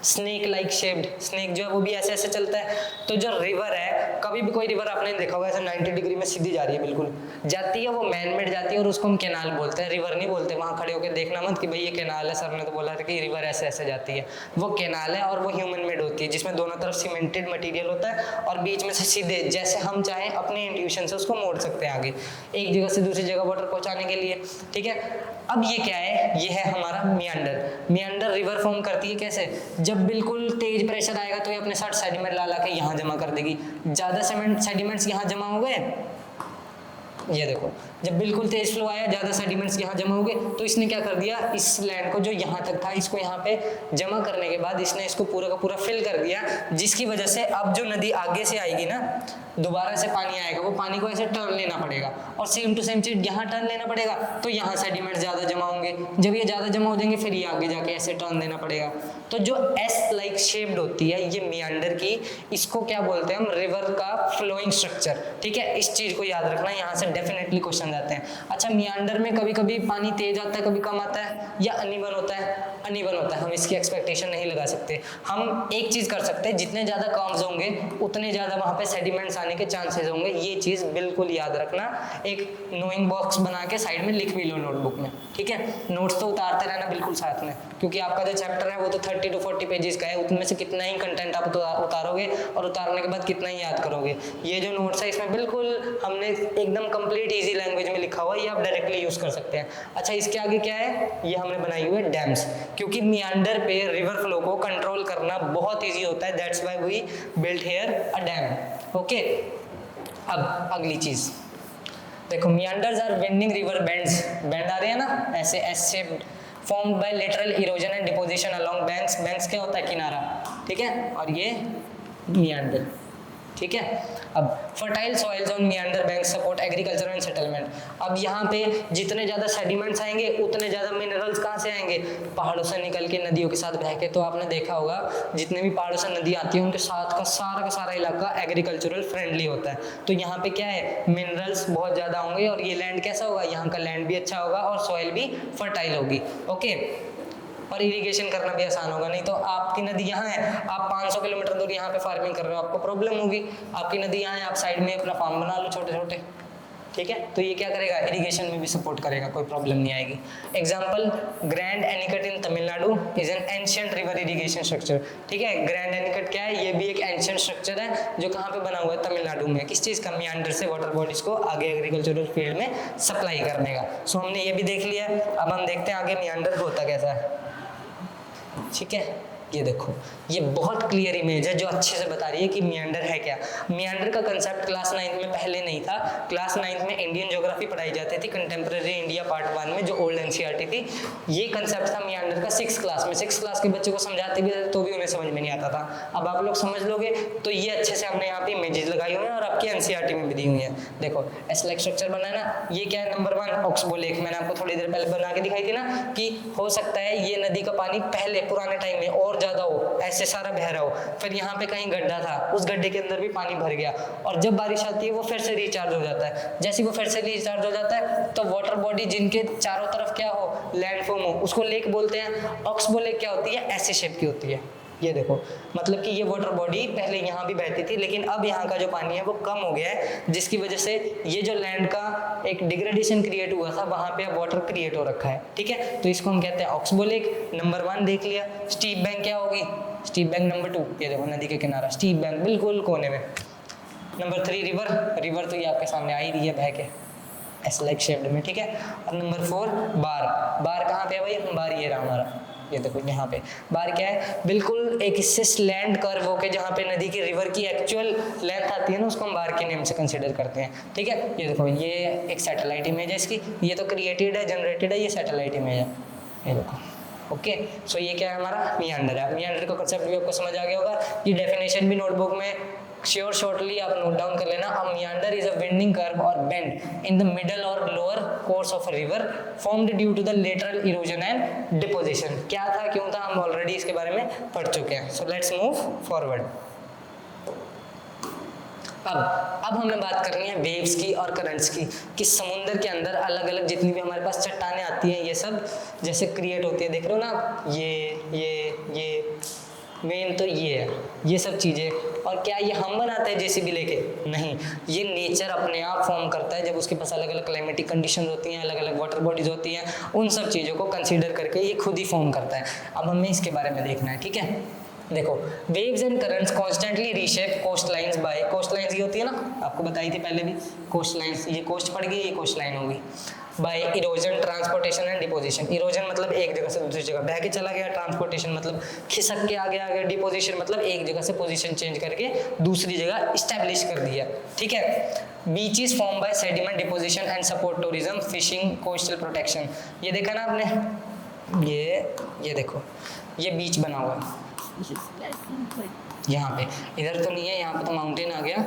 स्नेक लाइक शेप्ड। स्नेक जो है वो भी ऐसे ऐसे चलता है। तो जो रिवर है, कभी भी कोई रिवर आपने देखा होगा ऐसे 90 डिग्री में सीधी जा रही है, बिल्कुल जाती है, वो मैन मेड जाती है और उसको हम कैनाल बोलते हैं, रिवर नहीं बोलते। वहां खड़े होकर देखना मत कि भाई ये कैनाल है, सर ने तो बोला था कि रिवर ऐसे ऐसे जाती है। वो कैनाल है और वो ह्यूमन मेड होती है, जिसमें दोनों तरफ सीमेंटेड मटेरियल होता है और बीच में से सीधे जैसे हम चाहें अपने इंट्यूशन से उसको मोड़ सकते हैं आगे, एक जगह से दूसरी जगह वाटर पहुंचाने के लिए, ठीक है। अब ये क्या है, ये है हमारा मियांडर। मियांडर रिवर फॉर्म करती है कैसे, जब बिल्कुल तेज प्रेशर आएगा तो ये अपने साथ सेडिमेंट ला के यहाँ जमा कर देगी। ज्यादा सेडिमेंट्स यहाँ जमा हो गए, ये देखो जब बिल्कुल तेज फ्लो आया, ज्यादा सेडिमेंट्स यहाँ जमा हो गए, तो इसने क्या कर दिया, इस लैंड को जो यहाँ तक था इसको यहाँ पे जमा करने के बाद इसने इसको पूरा का पूरा फिल कर दिया, जिसकी वजह से अब जो नदी आगे से आएगी ना, दोबारा से पानी आएगा, वो पानी को ऐसे टर्न लेना पड़ेगा और सेम टू सेम चीज यहाँ टर्न लेना पड़ेगा, तो यहाँ सेडिमेंट ज्यादा जमा होंगे। जब ये ज्यादा जमा हो जाएंगे फिर ये आगे जाके ऐसे टर्न देना पड़ेगा। तो जो एस लाइक शेप्ड होती है ये मियांडर की, इसको क्या बोलते हैं हम, रिवर का फ्लोइंग स्ट्रक्चर, ठीक है। इस चीज को याद रखना, यहाँ से डेफिनेटली क्वेश्चन जाते हैं। अच्छा, मियांडर में कभी कभी पानी तेज आता है, कभी कम आता है, या अनइवन होता है? अनइवन होता है, हम इसकी एक्सपेक्टेशन नहीं लगा सकते। हम एक चीज कर सकते हैं, जितने ज्यादा कर्व्स होंगे उतने ज्यादा वहां पे सेडिमेंट्स आने के चांसेस होंगे। ये चीज बिल्कुल याद रखना, एक नोइंग बॉक्स बना के साइड में लिख भी लो नोटबुक में, ठीक है। नोट्स तो उतारते रहना बिल्कुल साथ में, क्योंकि आपका जो चैप्टर है वो तो 30 to 40 पेजेस का है, उनमें से कितना ही कंटेंट आप उतारोगे और उतारने के बाद कितना ही याद करोगे। ये जो नोट्स है इसमें बिल्कुल हमने एकदम कंप्लीट इजी लैंग्वेज में लिखा हुआ है, ये आप डायरेक्टली यूज कर सकते हैं। अच्छा, इसके आगे क्या है, ये हमने बनाई हुई है डैम्स, क्योंकि मियांडर पे रिवर फ्लो को कंट्रोल करना बहुत ईजी होता है, that's why we built here a dam, okay. अब अगली चीज देखो, meanders are winding river bends. Bend आ रहे हैं ना ऐसे S shaped, formed by lateral erosion and deposition along banks. Banks क्या होता है, किनारा, ठीक है, और ये मियांडर, ठीक है। अब fertile soils on मियांडर bank support agriculture and settlement. अब यहाँ पे जितने ज्यादा सेडिमेंट्स आएंगे उतने ज्यादा मिनरल्स कहाँ से आएंगे, पहाड़ों से निकल के नदियों के साथ बह के। तो आपने देखा होगा जितने भी पहाड़ों से नदी आती है उनके साथ का सारा इलाका एग्रीकल्चरल फ्रेंडली होता है। तो यहाँ पे क्या है, मिनरल्स बहुत ज्यादा होंगे और ये लैंड कैसा होगा, यहाँ का लैंड भी अच्छा होगा और सॉइल भी फर्टाइल होगी, ओके। और इरिगेशन करना भी आसान होगा, नहीं तो आपकी नदी यहाँ है, आप 500 किलोमीटर दूर यहाँ पे फार्मिंग कर रहे हो, आपको प्रॉब्लम होगी। आपकी नदी यहाँ है, आप साइड में अपना फार्म बना लो छोटे छोटे, ठीक है। तो ये क्या करेगा, इरिगेशन में भी सपोर्ट करेगा, कोई प्रॉब्लम नहीं आएगी। Example, grand anicut in Tamil Nadu is an ancient river irrigation structure, ठीक है। ग्रैंड एनिकट क्या है, ये भी एक एंशिएंट स्ट्रक्चर है जो कहाँ पे बना हुआ है, तमिलनाडु में। किस चीज़ का, मियांडर से वाटर बॉडीज को आगे एग्रीकल्चरल फील्ड में सप्लाई करने का। सो हमने ये भी देख लिया, अब हम देखते हैं आगे मियांडर होता कैसा है, ठीक है। ये देखो, ये बहुत क्लियर इमेज है जो अच्छे से बता रही है कि मियांडर है क्या। मियांडर का कंसेप्ट क्लास 9 में पहले नहीं था। क्लास 9 में इंडियन ज्योग्राफी पढ़ाई जाती थी, कंटेम्प्रेरी इंडिया पार्ट 1 में, जो ओल्ड एनसीईआरटी थी। ये कंसेप्ट था मियांडर का 6th क्लास में। 6th क्लास के बच्चों को समझाते भी थे तो भी उन्हें समझ में नहीं आता था। अब आप लोग समझ लोगे तो ये अच्छे से हमने यहाँ पे इमेजेस लगाई हुई हैं और आपकी एनसीईआरटी में भी दी हुई है। देखो एस लाइक स्ट्रक्चर बना है ना, ये क्या है, नंबर 1 ऑक्सबो लेक। मैंने आपको थोड़ी देर पहले बना के दिखाई थी ना कि हो सकता है ये नदी का पानी पहले पुराने टाइम में और ज्यादा हो, ऐसे सारा बह रहा हो, फिर यहाँ पे कहीं गड्ढा था, उस गड्ढे के अंदर भी पानी भर गया, और जब बारिश आती है वो फिर से रिचार्ज हो जाता है। जैसे वो फिर से रिचार्ज हो जाता है तो वाटर बॉडी जिनके चारों तरफ क्या हो, लैंडफॉर्म हो, उसको लेक बोलते हैं। ऑक्सबो लेक क्या होती है, ऐसे शेप की होती है। ये देखो, मतलब कि ये वाटर बॉडी पहले यहाँ भी बहती थी, लेकिन अब यहाँ का जो पानी है वो कम हो गया है, जिसकी वजह से ये जो लैंड का एक डिग्रेडेशन क्रिएट हुआ था, वहाँ पे अब वाटर क्रिएट हो रखा है। ठीक है, तो इसको हम कहते हैं ऑक्सबो लेक। नंबर 1 देख लिया। स्टीप बैंक क्या होगी, स्टीप बैंक नंबर 2, ये देखो नदी के किनारा स्टीप बैंक बिल्कुल कोने में। नंबर 3 रिवर, रिवर तो ये आपके सामने आ ही रही है बह के ऐसे लाइक शेप्ड में। ठीक है, और नंबर 4 बार, बार कहाँ पे है भाई, बार ये रहा हमारा, ये देखो यहाँ पे बार क्या है, बिल्कुल एक इससे स्लैंट कर्व होके जहाँ पे नदी की रिवर की एक्चुअल लेंथ आती है ना, उसको हम बार के नेम से कंसीडर करते हैं। ठीक है, ये देखो ये एक सैटेलाइट इमेज है इसकी, ये तो क्रिएटेड है, जनरेटेड है, ये सैटेलाइट इमेज है, ये देखो। ओके, सो ये क्या है हमारा मियांडर है। मियांडर का कंसेप्ट भी आपको समझ आ गया होगा, ये डेफिनेशन भी नोटबुक में शॉर्टली आप नोट डाउन कर लेना। A meander is a winding curve or bend in the middle or lower course of a river formed due to the lateral erosion and deposition. क्या था, क्यों था, हम ऑलरेडी इसके बारे में पढ़ चुके हैं। So let's move forward. अब हमें बात करनी है वेव्स की और करंट्स की, कि समुद्र के अंदर अलग अलग जितनी भी हमारे पास चट्टानें आती हैं, ये सब जैसे क्रिएट होती है, देख रहे हो ना, ये मेन तो ये है, ये सब चीज़ें। और क्या ये हम बनाते हैं जेसीबी लेके, नहीं, ये नेचर अपने आप फॉर्म करता है। जब उसके पास अलग अलग क्लाइमेटिक कंडीशन होती हैं, अलग अलग वाटर बॉडीज होती हैं, उन सब चीज़ों को कंसीडर करके ये खुद ही फॉर्म करता है। अब हमें इसके बारे में देखना है। ठीक है, देखो, waves and currents constantly reshape coast lines by, coast lines ये होती है ना, आपको बताई थी पहले भी, कोस्ट लाइन्स, ये कोस्ट पड़ गई, ये कोस्ट लाइन होगी, by erosion, transportation and deposition. Erosion मतलब एक जगह से दूसरी जगह बह के चला गया, ट्रांसपोर्टेशन मतलब खिसक के आगे आ गया, डिपोजिशन मतलब एक जगह से पोजीशन चेंज करके दूसरी जगह इस्टेब्लिश कर दिया। ठीक है, beaches form by sediment deposition and support tourism, fishing, coastal protection. ये देखा ना आपने, ये देखो, ये बीच बना हुआ है यहाँ पे, इधर तो नहीं है, यहाँ पे तो माउंटेन आ गया,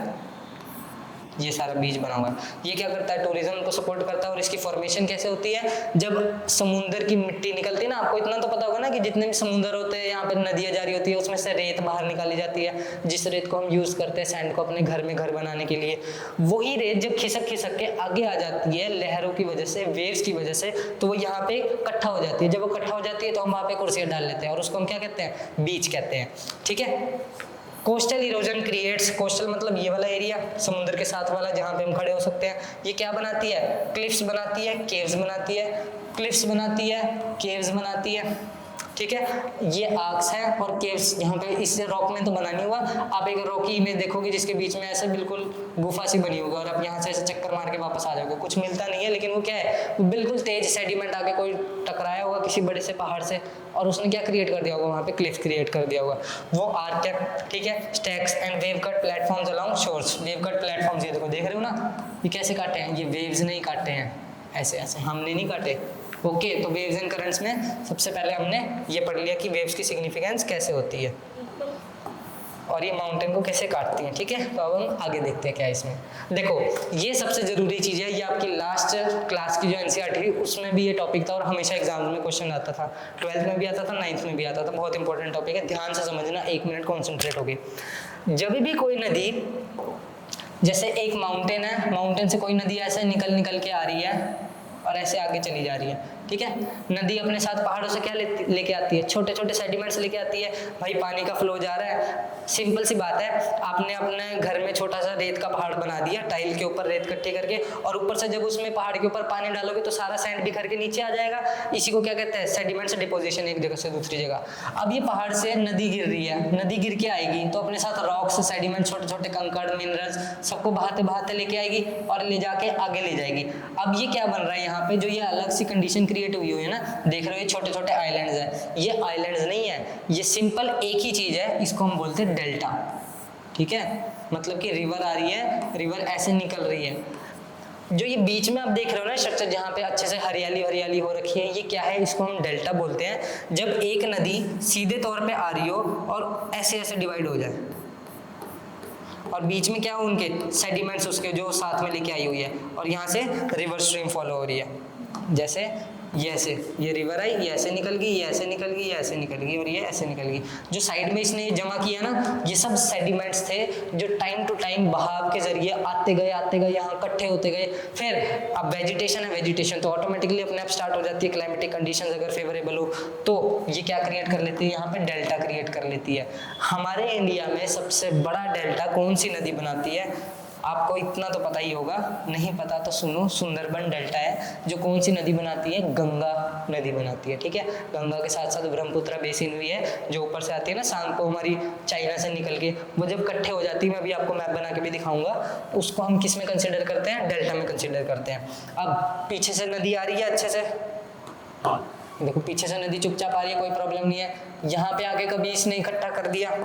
ये सारा बीच बना हुआ है। ये क्या करता है, टूरिज्म को सपोर्ट करता है। और इसकी फॉर्मेशन कैसे होती है, जब समुद्र की मिट्टी निकलती है ना, आपको इतना तो पता होगा ना कि जितने भी समुद्र होते हैं, यहाँ पे नदियाँ जारी होती है, उसमें से रेत बाहर निकाली जाती है, जिस रेत को हम यूज़ करते हैं सैंड को अपने घर में घर बनाने के लिए। वही रेत जब खिसक के आगे आ जाती है लहरों की वजह से, वेव्स की वजह से, तो वो यहाँ पे इकट्ठा हो जाती है। जब वो इकट्ठा हो जाती है तो हम वहाँ पे कुर्सियाँ डाल लेते हैं, और उसको हम क्या कहते हैं, बीच कहते हैं। ठीक है, कोस्टल इरोजन क्रिएट्स, कोस्टल मतलब ये वाला एरिया समुद्र के साथ वाला जहाँ पे हम खड़े हो सकते हैं। ये क्या बनाती है, क्लिफ्स बनाती है, केव्स बनाती है, क्लिफ्स बनाती है, केव्स बनाती है। ठीक है, ये आर्क्स है और केव्स, यहाँ पे इससे रॉक में तो बना नहीं हुआ। आप एक रॉकी इमेज देखोगे जिसके बीच में ऐसे बिल्कुल गुफा सी बनी होगी, और आप यहाँ से ऐसे चक्कर मार के वापस आ जाओगे, कुछ मिलता नहीं है, लेकिन वो क्या है, वो बिल्कुल तेज सेडिमेंट आके कोई टकराया होगा किसी बड़े से पहाड़ से, और उसने क्या क्रिएट कर दिया होगा, वहाँ पे क्लिफ क्रिएट कर दिया होगा, वो आर्क है। ठीक है, stacks and wave cut platforms along shores, wave cut platforms, ये देखो, देख रहे हो ना, ये कैसे काटे हैं, ये वेव्स नहीं काटे हैं, ऐसे ऐसे हमने नहीं काटे। ओके, तो वेव्स एंड करंट्स में सबसे पहले हमने ये पढ़ लिया कि वेव्स की सिग्निफिकेंस कैसे होती है और ये माउंटेन को कैसे काटती हैं। ठीक है, तो अब हम आगे देखते हैं क्या है इसमें। देखो, ये सबसे ज़रूरी चीज़ है, ये आपकी लास्ट क्लास की जो एनसीईआरटी थी उसमें भी ये टॉपिक था, और हमेशा एग्जाम में क्वेश्चन आता था, 12th में भी आता था, 9th में भी आता था। बहुत इंपॉर्टेंट टॉपिक है, ध्यान से समझना, 1 मिनट कॉन्सेंट्रेट होगी। जब भी कोई नदी, जैसे एक माउंटेन है, माउंटेन से कोई नदी ऐसे निकल के आ रही है और ऐसे आगे चली जा रही है। ठीक है, नदी अपने साथ पहाड़ों से क्या लेके आती है, छोटे छोटे सेडिमेंट्स लेके आती है। भाई पानी का फ्लो जा रहा है, सिंपल सी बात है, आपने अपने घर में छोटा सा रेत का पहाड़ बना दिया, टाइल के ऊपर रेत इकट्ठी करके, और ऊपर से जब उसमें पहाड़ के ऊपर पानी डालोगे तो सारा सैंड बिखर के नीचे आ जाएगा। इसी को क्या कहते हैं, सेडिमेंट्स डिपोजिशन, एक जगह से दूसरी जगह। अब ये पहाड़ से नदी गिर रही है, नदी गिर के आएगी तो अपने साथ रॉक्स, सेडिमेंट, छोटे छोटे कंकड़, मिनरल्स, सबको बहाते बहाते लेके आएगी और ले जाके आगे ले जाएगी। अब ये क्या बन रहा है यहाँ पे, जो ये अलग सी कंडीशन क्रिएट हुई है ना, देख रहे हो, ये छोटे छोटे आइलैंड्स हैं। ये आइलैंड्स नहीं है, ये सिंपल एक ही चीज है, इसको हम बोलते हैं डेल्टा। ठीक है, मतलब कि रिवर आ रही है, रिवर ऐसे निकल रही है। जो ये बीच में आप देख रहे हो ना स्ट्रक्चर, जहाँ पे अच्छे से हरियाली हरियाली हो रखी है, ये क्या है, इसको हम डेल्टा बोलते हैं। जब एक नदी सीधे तौर पे आ रही हो और ऐसे ऐसे डिवाइड हो जाए, और बीच में क्या हो, उनके सेडिमेंट्स उसके जो साथ में लेके आई हुई है, और यहाँ से रिवर स्ट्रीम फॉलो हो रही है। जैसे ये ऐसे, ये रिवर आई, ये ऐसे निकल गई, ये ऐसे निकल गई, ये ऐसे निकल गई और ये ऐसे निकल गई। जो साइड में इसने जमा किया ना, ये सब सेडिमेंट्स थे जो टाइम टू टाइम बहाव के जरिए आते गए यहाँ इकट्ठे होते गए। फिर अब वेजिटेशन है, वेजिटेशन तो ऑटोमेटिकली अपने आप स्टार्ट हो जाती है। क्लाइमेटिक कंडीशंस अगर फेवरेबल हो तो ये क्या क्रिएट कर लेती है, यहाँ पे डेल्टा क्रिएट कर लेती है। हमारे इंडिया में सबसे बड़ा डेल्टा कौन सी नदी बनाती है? आपको इतना तो पता ही होगा, नहीं पता तो सुनो, सुंदरबन डेल्टा है। जो कौन सी नदी बनाती है? गंगा नदी बनाती है, ठीक है। गंगा के साथ साथ ब्रह्मपुत्र बेसिन भी है जो ऊपर से आती है ना शाम को हमारी चाइना से निकल के, वो जब इकट्ठे हो जाती है, मैं अभी आपको मैप बना के भी दिखाऊंगा, उसको हम किस में कंसिडर करते हैं? डेल्टा में कंसिडर करते हैं। अब पीछे से नदी आ रही है अच्छे से, देखो पीछे से नदी चुपचाप आ रही है, कोई प्रॉब्लम नहीं है। यहाँ पे आके कभी इसने इकट्ठा कर दिया,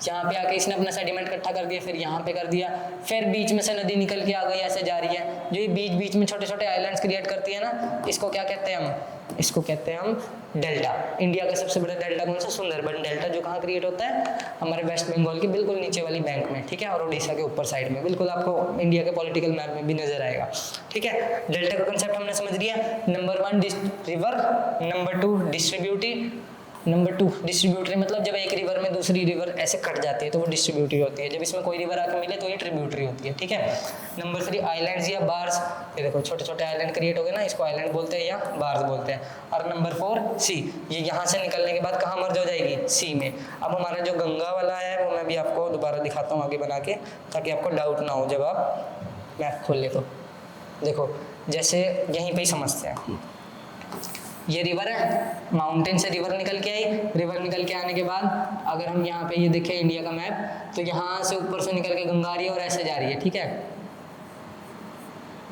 यहाँ पे आके इसने अपना सेडिमेंट इकट्ठा कर दिया, फिर यहाँ पे कर दिया, फिर बीच में से नदी निकल के आ गई, ऐसे जा रही है। जो ये बीच बीच में छोटे छोटे आइलैंड्स क्रिएट करती है ना, इसको क्या कहते हैं हम? इसको कहते हैं हम डेल्टा। इंडिया का सबसे बड़ा डेल्टा कौन सा? सुंदरबन डेल्टा, जो कहाँ क्रिएट होता है? हमारे वेस्ट बंगाल के बिल्कुल नीचे वाली बैंक में, ठीक है, और उड़ीसा के ऊपर साइड में, बिल्कुल आपको इंडिया के पॉलिटिकल मैप में भी नजर आएगा, ठीक है। डेल्टा का कंसेप्ट हमने समझ लिया। Number 1 river, number 2 distributive, number 2 distributary मतलब जब एक रिवर में दूसरी रिवर ऐसे कट जाती है तो वो डिस्ट्रीब्यूटरी होती है। जब इसमें कोई रिवर आके मिले तो ये ट्रिब्यूटरी होती है, ठीक है। नंबर 3 आइलैंड्स या बार्स, ये देखो छोटे छोटे आइलैंड क्रिएट हो गए ना, इसको आइलैंड बोलते हैं या बार्स बोलते हैं। और नंबर 4 सी, ये यहाँ से निकलने के बाद कहाँ मर्ज हो जाएगी? सी में। अब हमारा जो गंगा वाला है वो मैं भी आपको दोबारा दिखाता हूँ आगे बना के, ताकि आपको डाउट ना हो जब आप मैप खोल ले। तो देखो जैसे यहीं पर ही समझते हैं, ये रिवर है, माउंटेन से रिवर निकल के आई, रिवर निकल के आने के बाद अगर हम यहाँ पे ये देखें इंडिया का मैप, तो यहाँ से ऊपर से निकल के गंगा आ रही है और ऐसे जा रही है, ठीक है।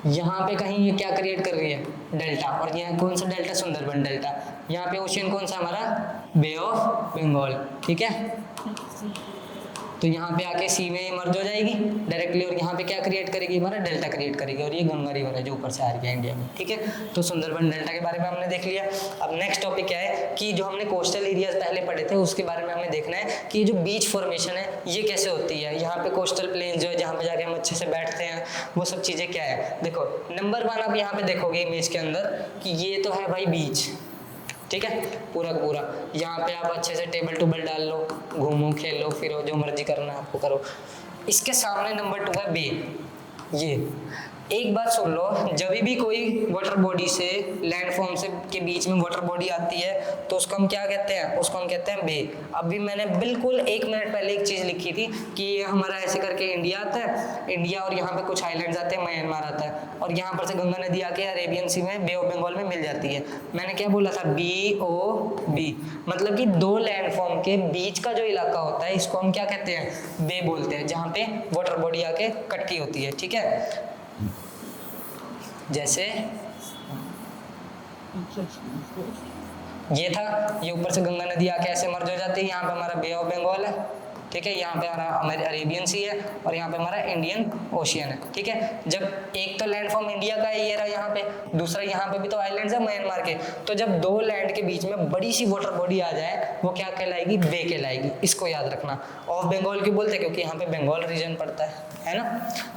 यहाँ पे कहीं ये क्या क्रिएट कर रही है? डेल्टा। और यहाँ कौन सा डेल्टा? सुंदरबन डेल्टा। यहाँ पे ओशियन कौन सा हमारा? बे ऑफ बंगाल, ठीक है। तो यहाँ पे आके सी में मर्ज हो जाएगी डायरेक्टली, और यहाँ पे क्या क्रिएट करेगी? हमारा डेल्टा क्रिएट करेगी, और ये गंगा रिवर है जो ऊपर से आ रही है इंडिया में, ठीक है। तो सुंदरबन डेल्टा के बारे में हमने देख लिया। अब नेक्स्ट टॉपिक क्या है कि जो हमने कोस्टल एरियाज पहले पढ़े थे उसके बारे में हमें देखना है कि जो बीच फॉर्मेशन है ये कैसे होती है। यहाँ पे कोस्टल प्लेन जो है जहाँ पे जाके हम अच्छे से बैठते हैं, वो सब चीज़ें क्या है। देखो नंबर 1 आप यहाँ पे देखोगे इमेज के अंदर कि ये तो है भाई बीच, ठीक है, पूरा का पूरा। यहाँ पे आप अच्छे से टेबल टूबल डाल लो, घूमो खेलो फिरो, जो मर्जी करना है आपको करो। इसके सामने नंबर 2 है बे। ये एक बात सुन लो, जब भी कोई वाटर बॉडी से लैंडफॉर्म से के बीच में वाटर बॉडी आती है तो उसको हम क्या कहते हैं? उसको हम कहते हैं बे। अभी मैंने बिल्कुल 1 मिनट पहले एक चीज़ लिखी थी कि ये हमारा ऐसे करके इंडिया आता है, इंडिया और यहाँ पे कुछ आइलैंड्स आते हैं, म्यांमार आता है, और यहाँ पर से गंगा नदी आके अरेबियन सी में बे ऑफ बंगाल में मिल जाती है। मैंने क्या बोला था? BOB, मतलब कि 2 लैंडफॉर्म के बीच का जो इलाका होता है इसको हम क्या कहते हैं? बे बोलते हैं, जहाँ पे वाटर बॉडी आके इकट्ठी होती है, ठीक है। जैसे ये था, ये ऊपर से गंगा नदी आके ऐसे मर्ज हो जाती है, यहाँ पे हमारा बे ऑफ बंगाल है, ठीक है, यहाँ पे हमारा अरेबियन सी है और यहाँ पे हमारा इंडियन ओशियन है, ठीक है। जब एक तो लैंडफॉर्म इंडिया का है ये रहा यहाँ पे, दूसरा यहाँ पे भी तो आइलैंड्स है म्यांमार के, तो जब 2 लैंड के बीच में बड़ी सी वाटर बॉडी आ जाए वो क्या कहलाएगी? बे कहलाएगी। इसको याद रखना। ऑफ बंगाल क्यों बोलते हैं? क्योंकि यहाँ पे बंगाल रीजन पड़ता है ना।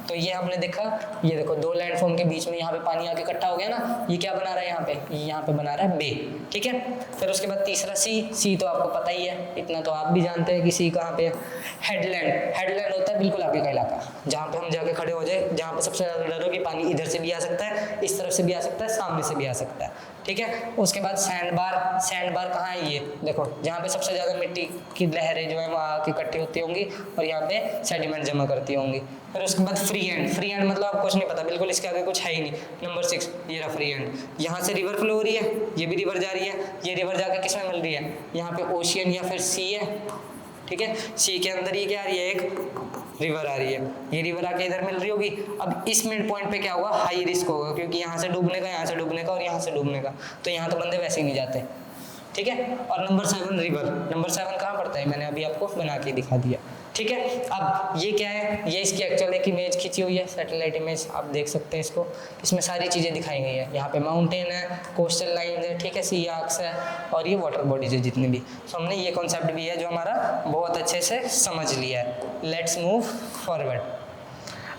तो ये हमने देखा, ये देखो 2 लैंडफॉर्म के बीच में यहाँ पे पानी आके इकट्ठा हो गया ना, ये क्या बना रहा है यहाँ पे? यहाँ पे बना रहा है बे, ठीक है। फिर उसके बाद तीसरा सी तो आपको पता ही है, इतना तो आप भी जानते हैं कि सी कहाँ पे है। हेडलैंड होता है बिल्कुल आगे का इलाका, जहाँ पे हम जाके खड़े हो जाए, जहाँ पे सबसे ज्यादा डर हो कि पानी इधर से भी आ सकता है, इस तरफ से भी आ सकता है, सामने से भी आ सकता है, ठीक है। उसके बाद सैंड बार कहाँ है? ये देखो, जहाँ पे सबसे ज्यादा मिट्टी की लहरें जो है वहाँ आके इकट्ठी होती होंगी और यहाँ पे सेडिमेंट जमा करती होंगी। फिर उसके बाद फ्री हैंड मतलब आपको कुछ नहीं पता, बिल्कुल इसके आगे कुछ है ही नहीं। नंबर 6 ये रहा फ्री हैंड। यहाँ से रिवर फ्लो हो रही है, ये भी रिवर जा रही है, ये रिवर जाकर किस में मिल रही है? यहाँ पे ओशियन या फिर सी है, ठीक है। सी के अंदर ये क्या आ रही है? एक रिवर आ रही है, ये रिवर आके इधर मिल रही होगी। अब इस मिड पॉइंट पे क्या होगा? हाई रिस्क होगा, क्योंकि यहाँ से डूबने का, यहाँ से डूबने का और यहाँ से डूबने का, तो यहाँ तो बंदे वैसे ही नहीं जाते, ठीक है। और नंबर 7 रिवर। नंबर 7 कहाँ पड़ता है? मैंने अभी आपको बना के दिखा दिया, ठीक है। अब ये क्या है? ये इसकी एक्चुअल एक इमेज खींची हुई है, सैटेलाइट इमेज, आप देख सकते हैं इसको। इसमें सारी चीज़ें दिखाई गई है, यहाँ पे माउंटेन है, कोस्टल लाइन है, ठीक है, सी आर्क्स है, और ये वाटर बॉडीज है जितनी भी। सो हमने ये कॉन्सेप्ट भी है जो हमारा बहुत अच्छे से समझ लिया है। Let's move forward.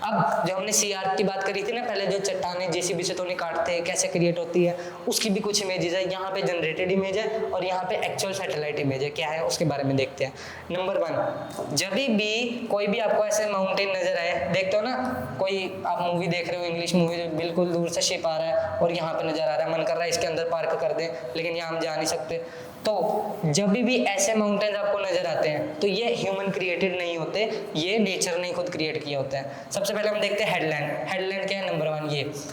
अब जो हमने सी आर्क की बात करी थी ना पहले, जो चट्टाने जेसीबी से तो नहीं काटते, कैसे क्रिएट होती है, उसकी भी कुछ इमेजेस है। यहाँ पे जनरेटेड इमेज है और यहाँ पे एक्चुअल सैटेलाइट इमेज है। क्या है उसके बारे में देखते हैं। नंबर 1, जब भी कोई भी आपको ऐसे माउंटेन नजर आए, देखते हो ना, कोई आप मूवी देख रहे हो, इंग्लिश मूवी, बिल्कुल दूर से शिप आ रहा है और यहाँ पे नजर आ रहा है, मन कर रहा है इसके अंदर पार्क कर दें, लेकिन यहाँ हम जा नहीं सकते। तो जब भी ऐसे माउंटेन्स आपको नजर आते हैं तो ये ह्यूमन क्रिएटेड नहीं होते, ये नेचर ने खुद क्रिएट किया होता है। सबसे पहले हम देखते हैं हेडलैंड। हेडलैंड क्या है? नंबर 1,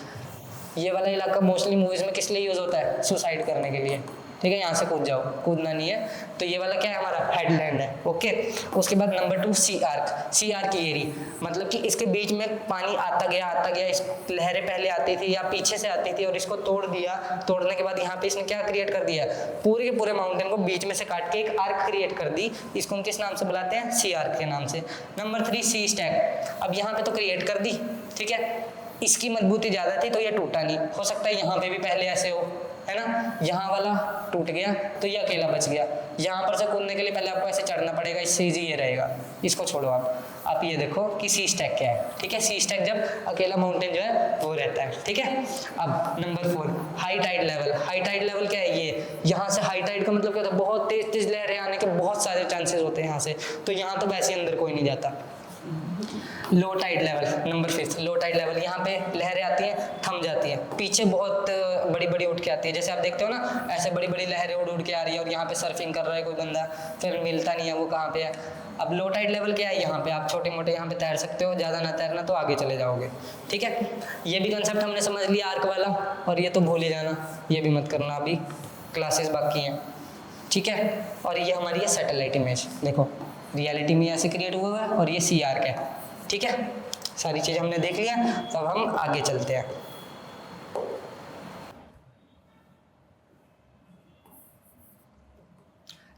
ये वाला इलाका मोस्टली मूवीज में किस लिए यूज होता है? सुसाइड करने के लिए, ठीक है, यहाँ से कूद जाओ, कूदना नहीं है। तो ये वाला क्या है? हमारा हेडलैंड है। ओके, उसके बाद नंबर 2 सी आर्क। सी आर्क एरी मतलब कि इसके बीच में पानी आता गया, इस लहरें पहले आती थी या पीछे से आती थी और इसको तोड़ दिया। तोड़ने के बाद यहाँ पे इसने क्या क्रिएट कर दिया? पूरे के पूरे माउंटेन को बीच में से काट के एक आर्क क्रिएट कर दी। इसको हम किस नाम से बुलाते हैं? सी आर्क के नाम से। नंबर 3 सी स्टैक। अब यहाँ पे तो क्रिएट कर दी, ठीक है, इसकी मजबूती ज्यादा थी तो ये टूटा नहीं। हो सकता है यहाँ पे भी पहले ऐसे हो, है ना, यहाँ वाला टूट गया तो ये अकेला बच गया। यहाँ पर से कूदने के लिए पहले आपको ऐसे चढ़ना पड़ेगा, इससे इजी ये रहेगा। इसको छोड़ो आप ये देखो कि सी स्टैक क्या है, ठीक है। सी स्टैक जब अकेला माउंटेन जो है वो रहता है, ठीक है। अब number 4 high tide level. High tide level क्या है? ये यहाँ से हाई टाइड का मतलब क्या होता है? बहुत तेज तेज लहरें आने के बहुत सारे चांसेस होते हैं यहाँ से, तो यहाँ तो वैसे अंदर कोई नहीं जाता। Low tide level, number 5 low tide level. यहाँ पे लहरें आती हैं, थम जाती हैं, पीछे बहुत बड़ी बड़ी उठ के आती है। जैसे आप देखते हो ना, ऐसे बड़ी बड़ी लहरें उड़ के आ रही है और यहाँ पे सर्फिंग कर रहा है कोई बंदा, फिर मिलता नहीं है वो कहाँ पे है। अब लो टाइड लेवल क्या है? यहाँ पे आप छोटे मोटे यहाँ पे तैर सकते हो, ज़्यादा ना तैरना तो आगे चले जाओगे, ठीक है। ये भी कंसेप्ट हमने समझ लिया आर्क वाला, और ये तो भूल ही जाना, ये भी मत करना, अभी क्लासेस बाकी हैं, ठीक है। और ये हमारी है सैटेलाइट इमेज। देखो रियलिटी में ऐसे क्रिएट हुआ है और ये सी आर्क है, ठीक है। सारी चीज़ हमने देख लिया, तो अब हम आगे चलते हैं।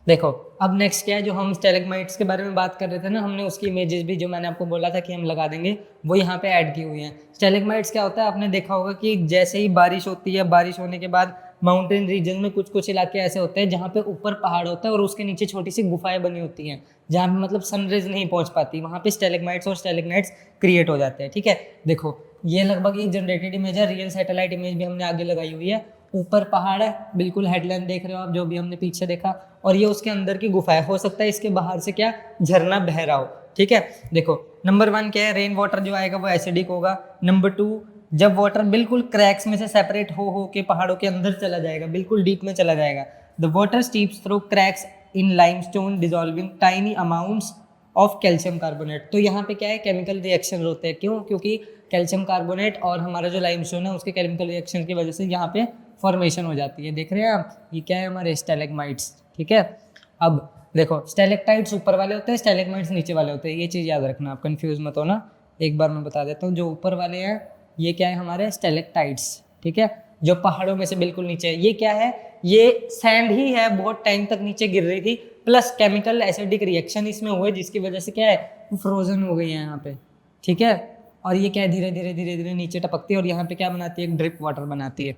देखो अब नेक्स्ट क्या है, जो हम स्टैलेग्माइट्स के बारे में बात कर रहे थे ना, हमने उसकी इमेजेस भी जो मैंने आपको बोला था कि हम लगा देंगे, वो यहाँ पे ऐड की हुई हैं। स्टैलेग्माइट्स क्या होता है? आपने देखा होगा कि जैसे ही बारिश होती है, बारिश होने के बाद माउंटेन रीजन में कुछ कुछ इलाके ऐसे होते हैं जहाँ पे ऊपर पहाड़ होता है और उसके नीचे छोटी सी गुफाएं बनी होती हैं, जहाँ पे मतलब सनरेज नहीं पहुँच पाती, वहाँ पे स्टैलेग्माइट्स और स्टैलेग्नाइट्स क्रिएट हो जाते हैं, ठीक है। देखो ये लगभग एक जनरेटेड इमेज है, रियल सैटेलाइट इमेज भी हमने आगे लगाई हुई है। ऊपर पहाड़ है, बिल्कुल हेडलाइन देख रहे हो आप, जो भी हमने पीछे देखा, और ये उसके अंदर की गुफा है। हो सकता है इसके बाहर से क्या झरना बह रहा हो, ठीक है। देखो नंबर 1 क्या है? रेन वाटर जो आएगा वो एसिडिक होगा। नंबर 2, जब वाटर बिल्कुल क्रैक्स में से सेपरेट हो के पहाड़ों के अंदर चला जाएगा, बिल्कुल डीप में चला जाएगा, the water steeps through cracks in limestone dissolving tiny amounts of calcium carbonate. तो यहाँ पे क्या है? केमिकल रिएक्शन होते हैं। क्यों? क्योंकि कैल्शियम कार्बोनेट और हमारा जो लाइमस्टोन है उसके केमिकल रिएक्शन की वजह से यहाँ पे फॉर्मेशन हो जाती है। देख रहे हैं आप, ये क्या है? हमारे स्टैलेग्माइट्स, ठीक है। अब देखो स्टैलेक्टाइट्स ऊपर वाले होते हैं, स्टैलेग्माइट्स नीचे वाले होते हैं, ये चीज़ याद रखना, आप कंफ्यूज मत होना। एक बार मैं बता देता हूँ, जो ऊपर वाले हैं ये क्या है? हमारे स्टैलेक्टाइट्स, ठीक है, जो पहाड़ों में से बिल्कुल नीचे है। ये क्या है? ये सैंड ही है, बहुत टाइम तक नीचे गिर रही थी, प्लस केमिकल एसिडिक रिएक्शन इसमें हुए जिसकी वजह से क्या है? फ्रोजन हो गई है यहाँ पे, ठीक है। और ये क्या है? धीरे धीरे धीरे धीरे नीचे टपकती है और यहाँ पे क्या बनाती है? एक ड्रिप वाटर बनाती है।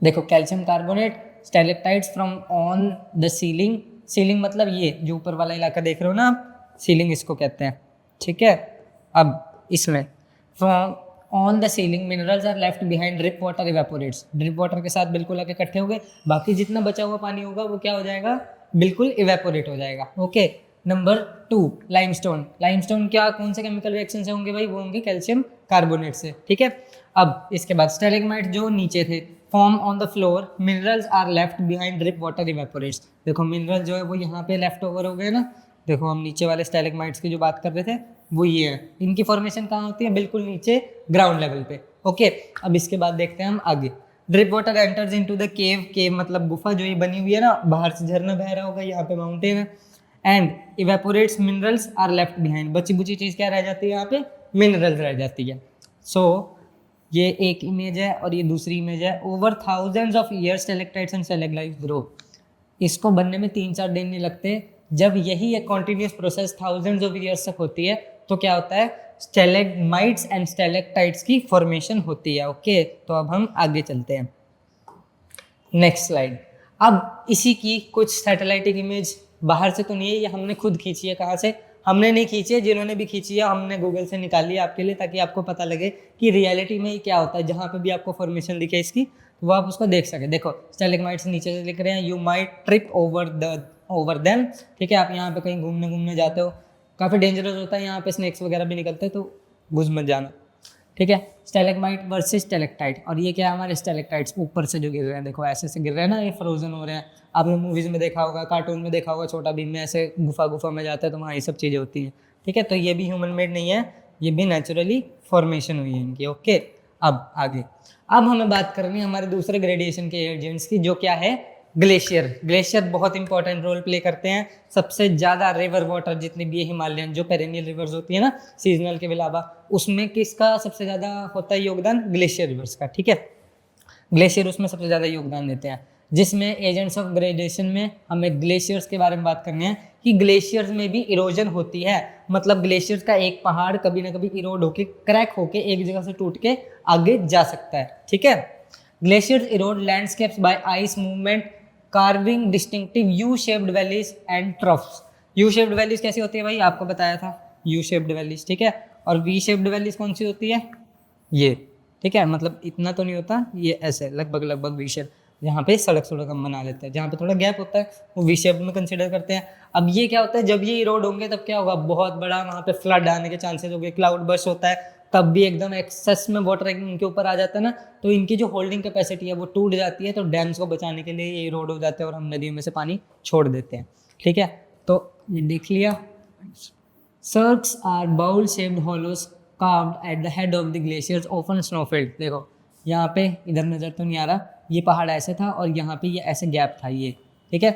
देखो calcium carbonate stalactites from on the ceiling. Ceiling मतलब ये जो ऊपर वाला इलाका देख रहे हो ना आप, सीलिंग इसको कहते हैं, ठीक है। अब इसमें from on the ceiling minerals are left behind, drip water evaporates. Drip water के साथ बिल्कुल आके इकट्ठे हो गए, बाकी जितना बचा हुआ पानी होगा वो क्या हो जाएगा? बिल्कुल इवेपोरेट हो जाएगा, ओके। Number 2 limestone. लाइमस्टोन क्या, कौन से केमिकल रिएक्शन से होंगे भाई? वो होंगे कैल्शियम कार्बोनेट से, ठीक है। अब इसके बाद स्टैलेग्माइट जो नीचे थे, form on the floor, minerals are left behind, drip water evaporates. देखो मिनरल जो है वो यहाँ पे लेफ्ट ओवर हो गए ना। देखो हम नीचे वाले स्टैलेग्माइट्स की जो बात कर रहे थे वो ये है, इनकी फॉर्मेशन कहाँ होती है? बिल्कुल नीचे ग्राउंड लेवल पे, ओके। अब इसके बाद देखते हैं हम आगे। Drip water enters into the cave. Cave मतलब गुफा जो ये बनी हुई है ना, बाहर से झरना बह रहा होगा, यहाँ पे माउंटेन है। And evaporates, minerals are left behind. बची बुची चीज़ क्या रह जाती है? यहाँ पे मिनरल्स रह जाती है। सो ये एक इमेज है और ये दूसरी इमेज है। Over thousands of years stalactites and stalagmites grow. इसको बनने में 3-4 दिन नहीं लगते। जब यही एक continuous process thousands of years तक होती है तो क्या होता है? स्टैलेग्माइट्स एंड स्टैलेक्टाइट्स की फॉर्मेशन होती है, ओके। तो अब हम आगे चलते हैं, नेक्स्ट स्लाइड। अब इसी की कुछ सैटेलाइटिक इमेज बाहर से तो नहीं है, ये हमने खुद खींची है। कहाँ से? हमने नहीं खींची है, जिन्होंने भी खींची है हमने गूगल से निकाल लिया आपके लिए, ताकि आपको पता लगे कि रियलिटी में क्या होता है। जहाँ पे भी आपको फॉर्मेशन दिखे इसकी, तो वो आप उसको देख सके। देखो स्टैलेग्माइट्स नीचे से लिख रहे हैं, you might trip over them. ठीक है, आप यहाँ पे कहीं घूमने जाते हो, काफ़ी डेंजरस होता है, यहाँ पे स्नेक्स वगैरह भी निकलते हैं, तो घुस मत जाना। ठीक है, स्टैलेग्माइट वर्सेस स्टैलेक्टाइट। और ये क्या है, हमारे स्टैलेक्टाइट्स ऊपर से जो गिर रहे हैं, देखो ऐसे से गिर रहे हैं ना, ये फ्रोजन हो रहे हैं। आपने मूवीज़ में देखा होगा, कार्टून में देखा होगा, छोटा भीम में ऐसे गुफा में जाता है, तो वहाँ ये सब चीज़ें होती हैं। ठीक है, तो ये भी ह्यूमन मेड नहीं है, ये भी नेचुरली फॉर्मेशन हुई है इनकी। ओके, अब आगे, अब हमें बात करनी है हमारे दूसरे ग्रेडिएशन के एजेंट्स की, जो क्या है, ग्लेशियर। ग्लेशियर बहुत इंपॉर्टेंट रोल प्ले करते हैं। सबसे ज़्यादा रिवर वाटर जितनी भी है हिमालयन, जो पेरेनियल रिवर्स होती है ना सीजनल के अलावा, उसमें किसका सबसे ज़्यादा होता है योगदान, ग्लेशियर रिवर्स का। ठीक है, ग्लेशियर उसमें सबसे ज़्यादा योगदान देते हैं। जिसमें एजेंट्स ऑफ ग्रेडेशन में हमें ग्लेशियर्स के बारे में बात करनी है कि ग्लेशियर्स में भी इरोजन होती है। मतलब ग्लेशियर्स का एक पहाड़ कभी ना कभी इरोड होके, क्रैक होके, एक जगह से टूट के आगे जा सकता है। ठीक है, glaciers erode landscapes by ice movement, carving distinctive U shaped valleys and troughs. U shaped valleys कैसी होती है भाई, आपको बताया था, यू शेप्ड वैलीज। ठीक है, और वी शेप्ड वैलीज कौन सी होती है, ये। ठीक है, मतलब इतना तो नहीं होता, ये ऐसे लगभग वी शेप, जहाँ पे सड़क हम बना लेते हैं, जहाँ पे थोड़ा गैप होता है वो वी शेप में कंसिडर करते हैं। अब ये क्या होता है, जब ये इरोड होंगे तब क्या होगा, बहुत बड़ा वहाँ पे फ्लड आने के चांसेस हो गए, क्लाउड बर्स्ट होता है, तब भी एकदम एक्सेस में वाटर इनके ऊपर आ जाता है ना, तो इनकी जो होल्डिंग कैपेसिटी है वो टूट जाती है। तो डैम्स को बचाने के लिए ये इरोड हो जाते हैं और हम नदियों में से पानी छोड़ देते हैं। ठीक है, तो ये देख लिया। Cirques are bowl shaped hollows carved at the head of the glaciers, often snowfield। देखो यहाँ पे, इधर नज़र तो नहीं आ रहा, ये पहाड़ ऐसे था और यहाँ पे ये ऐसे गैप था ये। ठीक है,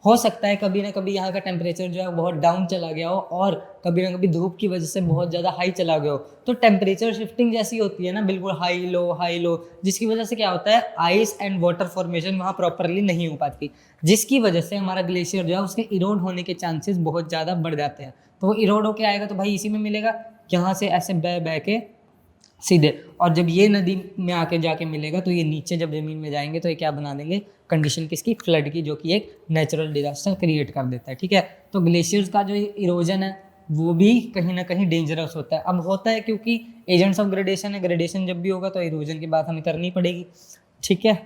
हो सकता है कभी ना कभी यहाँ का टेम्परेचर जो है बहुत डाउन चला गया हो, और कभी ना कभी धूप की वजह से बहुत ज़्यादा हाई चला गया हो, तो टेम्परेचर शिफ्टिंग जैसी होती है ना, बिल्कुल हाई लो, जिसकी वजह से क्या होता है, आइस एंड वाटर फॉर्मेशन वहाँ प्रॉपरली नहीं हो पाती, जिसकी वजह से हमारा ग्लेशियर जो है उसके इरोड होने के चांसेस बहुत ज़्यादा बढ़ जाते हैं। तो वो इरोड होके आएगा तो भाई इसी में मिलेगा, यहाँ से ऐसे बह के सीधे, और जब ये नदी में आके जाके मिलेगा तो ये नीचे जब जमीन में जाएंगे तो ये क्या बना देंगे, कंडीशन किसकी, फ्लड की, जो कि एक नेचुरल डिजास्टर क्रिएट कर देता है। ठीक है, तो ग्लेशियर्स का जो इरोजन है वो भी कहीं ना कहीं डेंजरस होता है। अब होता है क्योंकि एजेंट्स ऑफ ग्रेडेशन है, ग्रेडेशन जब भी होगा तो इरोजन की बात हमें करनी पड़ेगी। ठीक है,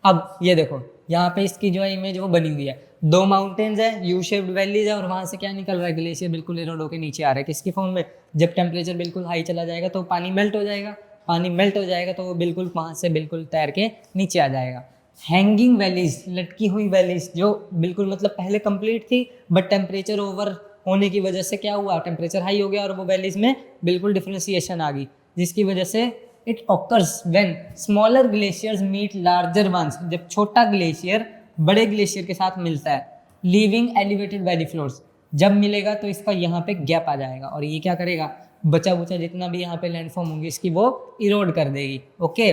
अब ये देखो यहाँ पे इसकी जो है इमेज वो बनी हुई है, दो माउंटेन्स है, यू शेप्ड वैलीज है, और वहाँ से क्या निकल रहा है, ग्लेशियर बिल्कुल इरोड होकर नीचे आ रहा है। किसकी फॉर्म में, जब टेम्परेचर बिल्कुल हाई चला जाएगा तो पानी मेल्ट हो जाएगा, पानी मेल्ट हो जाएगा तो वो बिल्कुल वहाँ से बिल्कुल तैर के नीचे आ जाएगा। हैंगिंग वैलीज, लटकी हुई वैलीज, जो बिल्कुल मतलब पहले कंप्लीट थी, बट टेम्परेचर ओवर होने की वजह से क्या हुआ, टेम्परेचर हाई हो गया और वो वैलीज में बिल्कुल डिफ्रेंसिएशन आ गई, जिसकी वजह से it occurs when smaller glaciers meet larger ones. जब छोटा ग्लेशियर बड़े ग्लेशियर के साथ मिलता है, लीविंग एलिवेटेड वैली फ्लोर्स, जब मिलेगा तो इसका यहाँ पे गैप आ जाएगा, और ये क्या करेगा, बचा बुचा जितना भी यहाँ पे लैंडफॉर्म होंगी इसकी वो इरोड कर देगी। ओके,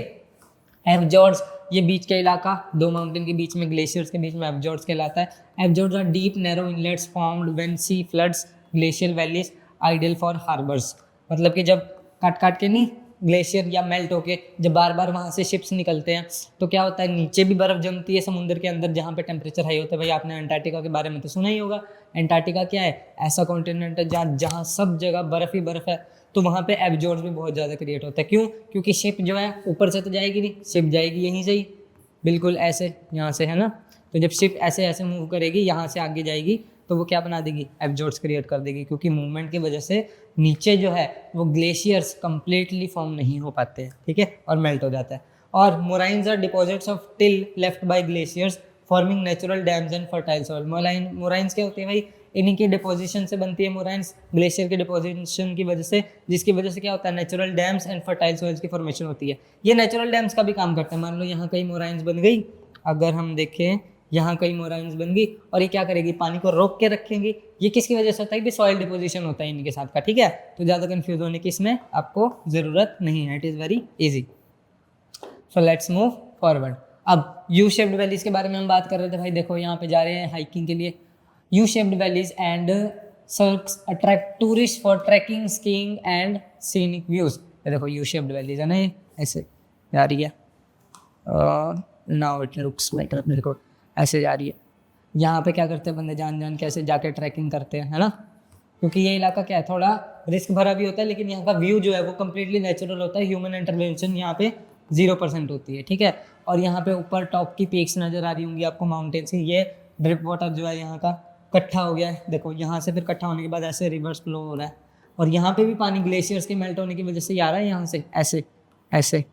एब्जॉर्ड्स, ये बीच का इलाका, दो माउंटेन के बीच में, ग्लेशियर्स के बीच में एब्जॉर्ड्स कहलाता है। Fjords are deep narrow inlets formed when sea floods glacier valleys, ideal for harbours. मतलब कि जब काट के नहीं, ग्लेशियर या मेल्ट होके जब बार बार वहाँ से शिप्स निकलते हैं तो क्या होता है, नीचे भी बर्फ़ जमती है समुद्र के अंदर जहाँ पे टेम्परेचर हाई होता है। भाई आपने अंटार्कटिका के बारे में तो सुना ही होगा। अंटार्कटिका क्या है, ऐसा कॉन्टिनेंट है जहाँ सब जगह बर्फ़ ही बर्फ़ है, तो वहाँ पे एब्जॉर्ड्स भी बहुत ज़्यादा क्रिएट होता है। क्यों, क्योंकि शिप जो है ऊपर से तो जाएगी नहीं, शिप जाएगी यहीं से ही, बिल्कुल ऐसे यहाँ से, है ना। तो जब शिप ऐसे ऐसे मूव करेगी, यहाँ से आगे जाएगी, तो वो क्या बना देगी, एब्जॉर्ड्स क्रिएट कर देगी, क्योंकि मूवमेंट की वजह से नीचे जो है वो ग्लेशियर्स कंप्लीटली फॉर्म नहीं हो पाते हैं। ठीक है, और मेल्ट हो जाता है। और moraines are deposits of till left by glaciers forming natural dams and fertile soil. Moraines क्या होती है भाई, इन्हीं की डिपोजिशन से बनती है मोराइंस, ग्लेशियर के डिपोजिशन की वजह से, जिसकी वजह से क्या होता है, natural dams and fertile soils की फॉर्मेशन होती है। ये नेचुरल डैम्स का भी काम करते हैं। मान लो यहाँ कहीं मोराइंस बन गई, अगर हम देखें यहाँ कहीं मोराइंस बन गई, और ये क्या करेगी, पानी को रोक के रखेंगी। ये किसकी वजह से होता है, भी सॉइल डिपोजिशन होता है इनके साथ का। ठीक है, तो ज़्यादा कंफ्यूज होने की इसमें आपको ज़रूरत नहीं है, it is very easy. So let's move forward. अब यू शेप्ड वैलीज के बारे में हम बात कर रहे थे भाई। देखो यहाँ पे जा रहे हैं हाइकिंग के लिए। U shaped valleys and cirques attract tourist for trekking, skiing and scenic views. देखो यू शेप्ड वैलीज है ना, ये ऐसे जा रही है, नाउ इट लुक्स लाइक, देखो ऐसे जा रही है। यहाँ पे क्या करते हैं बंदे जान जान कैसे जाके ट्रैकिंग करते हैं, है ना, क्योंकि ये इलाका क्या है थोड़ा रिस्क भरा भी होता है, लेकिन यहाँ का व्यू जो है वो कम्प्लीटली नेचुरल होता है, ह्यूमन इंटरवेंशन यहाँ पे 0% होती है, ठीक है। और यहाँ पे ऊपर टॉप की पीक्स नज़र आ रही होंगी आपको माउंटेन से, ये ड्रिप वाटर जो है यहाँ का इकट्ठा हो गया है, देखो यहाँ से फिर इकट्ठा होने के बाद ऐसे रिवर्स फ्लो हो रहा है, और यहाँ पे भी पानी ग्लेशियर्स के मेल्ट होने की वजह से ही आ रहा है यहाँ से ऐसे ऐसे,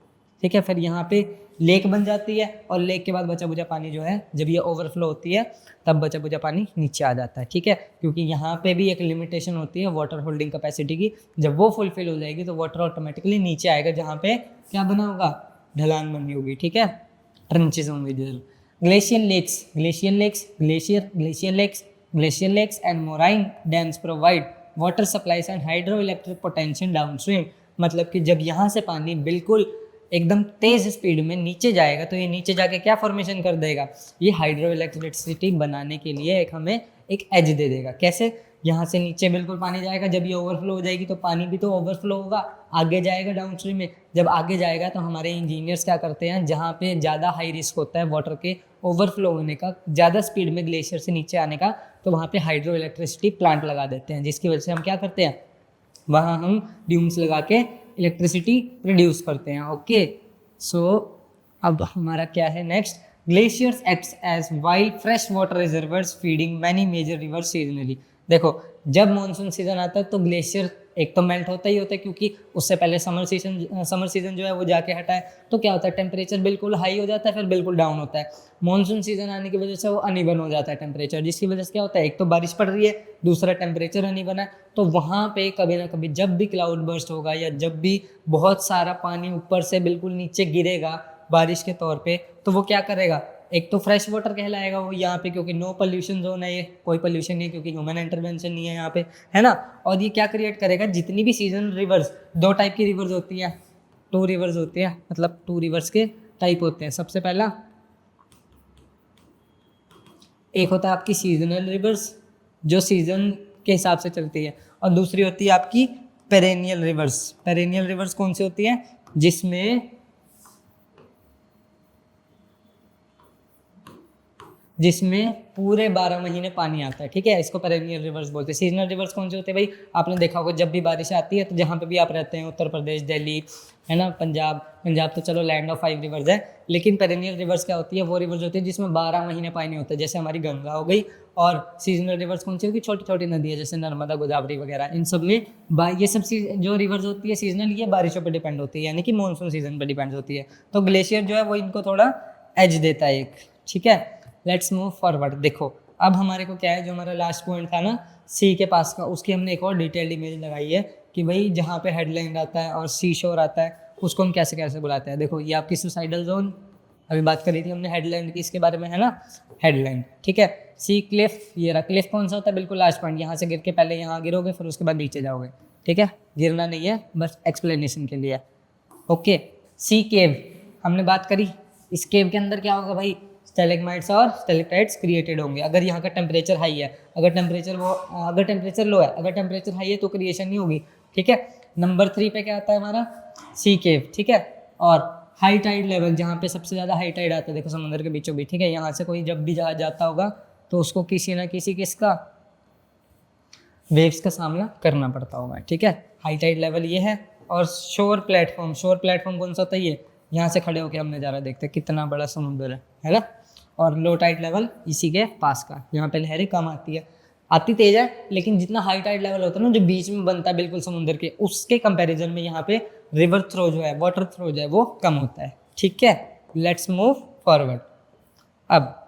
ठीक है। फिर यहाँ पे लेक बन जाती है, और लेक के बाद बचा बुचा पानी जो है जब ये ओवरफ्लो होती है तब बचा बुचा पानी नीचे आ जाता है, ठीक है, क्योंकि यहाँ पे भी एक लिमिटेशन होती है वाटर होल्डिंग कैपेसिटी की, जब वो फुलफिल हो जाएगी तो वाटर ऑटोमेटिकली नीचे आएगा, जहाँ पे क्या बना होगा, ढलान बनी होगी, ठीक है, ट्रंचेस होंगे जो। Glacier lakes, glacier lakes, glacier lakes, glacier lakes and moraine dams provide water supplies and hydro electric potential downstream, मतलब कि जब यहाँ से पानी बिल्कुल एकदम तेज स्पीड में नीचे जाएगा तो ये नीचे जाके क्या फॉर्मेशन कर देगा, ये हाइड्रो इलेक्ट्रिसिटी बनाने के लिए एक हमें एक एज दे देगा। कैसे, यहाँ से नीचे बिल्कुल पानी जाएगा, जब ये ओवरफ्लो हो जाएगी तो पानी भी तो ओवरफ्लो होगा, आगे जाएगा डाउनस्ट्रीम में, जब आगे जाएगा तो हमारे इंजीनियर्स क्या करते हैं, जहाँ पे ज़्यादा हाई रिस्क होता है वाटर के ओवरफ्लो होने का, ज़्यादा स्पीड में ग्लेशियर से नीचे आने का, तो वहाँ पे हाइड्रो इलेक्ट्रिसिटी प्लांट लगा देते हैं, जिसकी वजह से हम क्या करते हैं, वहाँ हम ड्यूम्स लगा के इलेक्ट्रिसिटी प्रोड्यूस करते हैं। ओके, सो अब हमारा क्या है next, glaciers acts as wild fresh water reservoirs feeding many major rivers seasonally. देखो जब मानसून सीजन आता है तो ग्लेशियर एक तो मेल्ट होता ही होता है, क्योंकि उससे पहले समर सीजन जो है वो जाके हटा है, तो क्या होता है टेम्परेचर बिल्कुल हाई हो जाता है, फिर बिल्कुल डाउन होता है। मानसून सीजन आने की वजह से वो अनइवन हो जाता है टेम्परेचर, जिसकी वजह से क्या होता है, एक तो बारिश पड़ रही है, दूसरा टेम्परेचर अनइवन है, तो वहाँ पे कभी ना कभी जब भी क्लाउड बर्स्ट होगा या जब भी बहुत सारा पानी ऊपर से बिल्कुल नीचे गिरेगा बारिश के तौर पे, तो वो क्या करेगा, एक तो फ्रेश वाटर कहलाएगा वो यहाँ पे, क्योंकि नो पोल्यूशन जोन है, ये कोई पोल्यूशन नहीं है क्योंकि ह्यूमन इंटरवेंशन नहीं है यहाँ पे, है ना। और ये क्या क्रिएट करेगा, जितनी भी सीजनल रिवर्स, दो टाइप की रिवर्स होती है, टू रिवर्स होती है, मतलब टू रिवर्स के टाइप होते हैं। सबसे पहला एक होता है आपकी सीजनल रिवर्स जो सीजन के हिसाब से चलती है, और दूसरी होती है आपकी पेरेनियल रिवर्स। पेरेनियल रिवर्स कौन सी होती है, जिसमें पूरे 12 महीने पानी आता है, ठीक है, इसको पेरेनियल रिवर्स बोलते हैं। सीजनल रिवर्स कौन से होते हैं भाई, आपने देखा होगा जब भी बारिश आती है तो जहाँ पे भी आप रहते हैं, उत्तर प्रदेश, दिल्ली, है ना, पंजाब तो चलो लैंड ऑफ 5 रिवर्स है, लेकिन पेरेनियल रिवर्स क्या होती है, वो रिवर्स होती है जिसमें 12 महीने पानी होता है, जैसे हमारी गंगा हो गई। और सीजनल रिवर्स कौन सी होगी, छोटी छोटी नदी है जैसे नर्मदा, गोदावरी वगैरह, इन सब में ये सब जो रिवर्स होती है सीजनल, ये बारिशों पर डिपेंड होती है, यानी कि मानसून सीजन पर डिपेंड होती है। तो ग्लेशियर जो है वो इनको थोड़ा एज देता है एक, ठीक है। Let's move forward. देखो अब हमारे को क्या है, जो हमारा लास्ट पॉइंट था ना सी के पास का, उसकी हमने एक और डिटेल्ड इमेज लगाई है कि भाई जहाँ पे हेडलैंड आता है और सी शोर आता है उसको हम कैसे कैसे बुलाते हैं। देखो ये आपकी सुसाइडल जोन, अभी बात करी थी हमने हेडलैंड की, इसके बारे में, है ना, हेडलैंड, ठीक है। सी क्लिफ, ये रहा क्लिफ कौन सा होता है, बिल्कुल लास्ट पॉइंट, यहाँ से गिर के पहले यहाँ गिरोगे फिर उसके बाद नीचे जाओगे, ठीक है, गिरना नहीं है, बस एक्सप्लेनेशन के लिए। ओके, सी केव हमने बात करी, इस केव के अंदर क्या होगा भाई, स्टेलेग्माइट्स और स्टेलेक्टाइट्स क्रिएटेड होंगे अगर यहाँ का टेम्परेचर हाई है, अगर टेम्परेचर लो है, अगर टेम्परेचर हाई है तो क्रिएशन नहीं होगी, ठीक है। नंबर 3 पे क्या आता है हमारा, सी केव, ठीक है। और हाई टाइड लेवल, जहाँ पे सबसे ज़्यादा हाई टाइड आता है, देखो समुद्र के बीचों बीच, ठीक है, यहाँ से कोई जब भी जहाज जाता होगा तो उसको किसी ना किसी किसका वेव्स का सामना करना पड़ता होगा, ठीक है। हाई टाइड लेवल ये है। और शोर प्लेटफॉर्म कौन सा होता है, ये यहाँ से खड़े होकर हम नज़ारा देखते हैं कितना बड़ा समुद्र है ना। और लो टाइड लेवल इसी के पास का, यहाँ पे लहरें कम आती तेज है, लेकिन जितना हाई टाइड लेवल होता है ना, जो बीच में बनता है बिल्कुल समुद्र के, उसके कंपैरिजन में यहाँ पे रिवर थ्रो जो है, वाटर थ्रो जो है वो कम होता है, ठीक है। Let's move forward. अब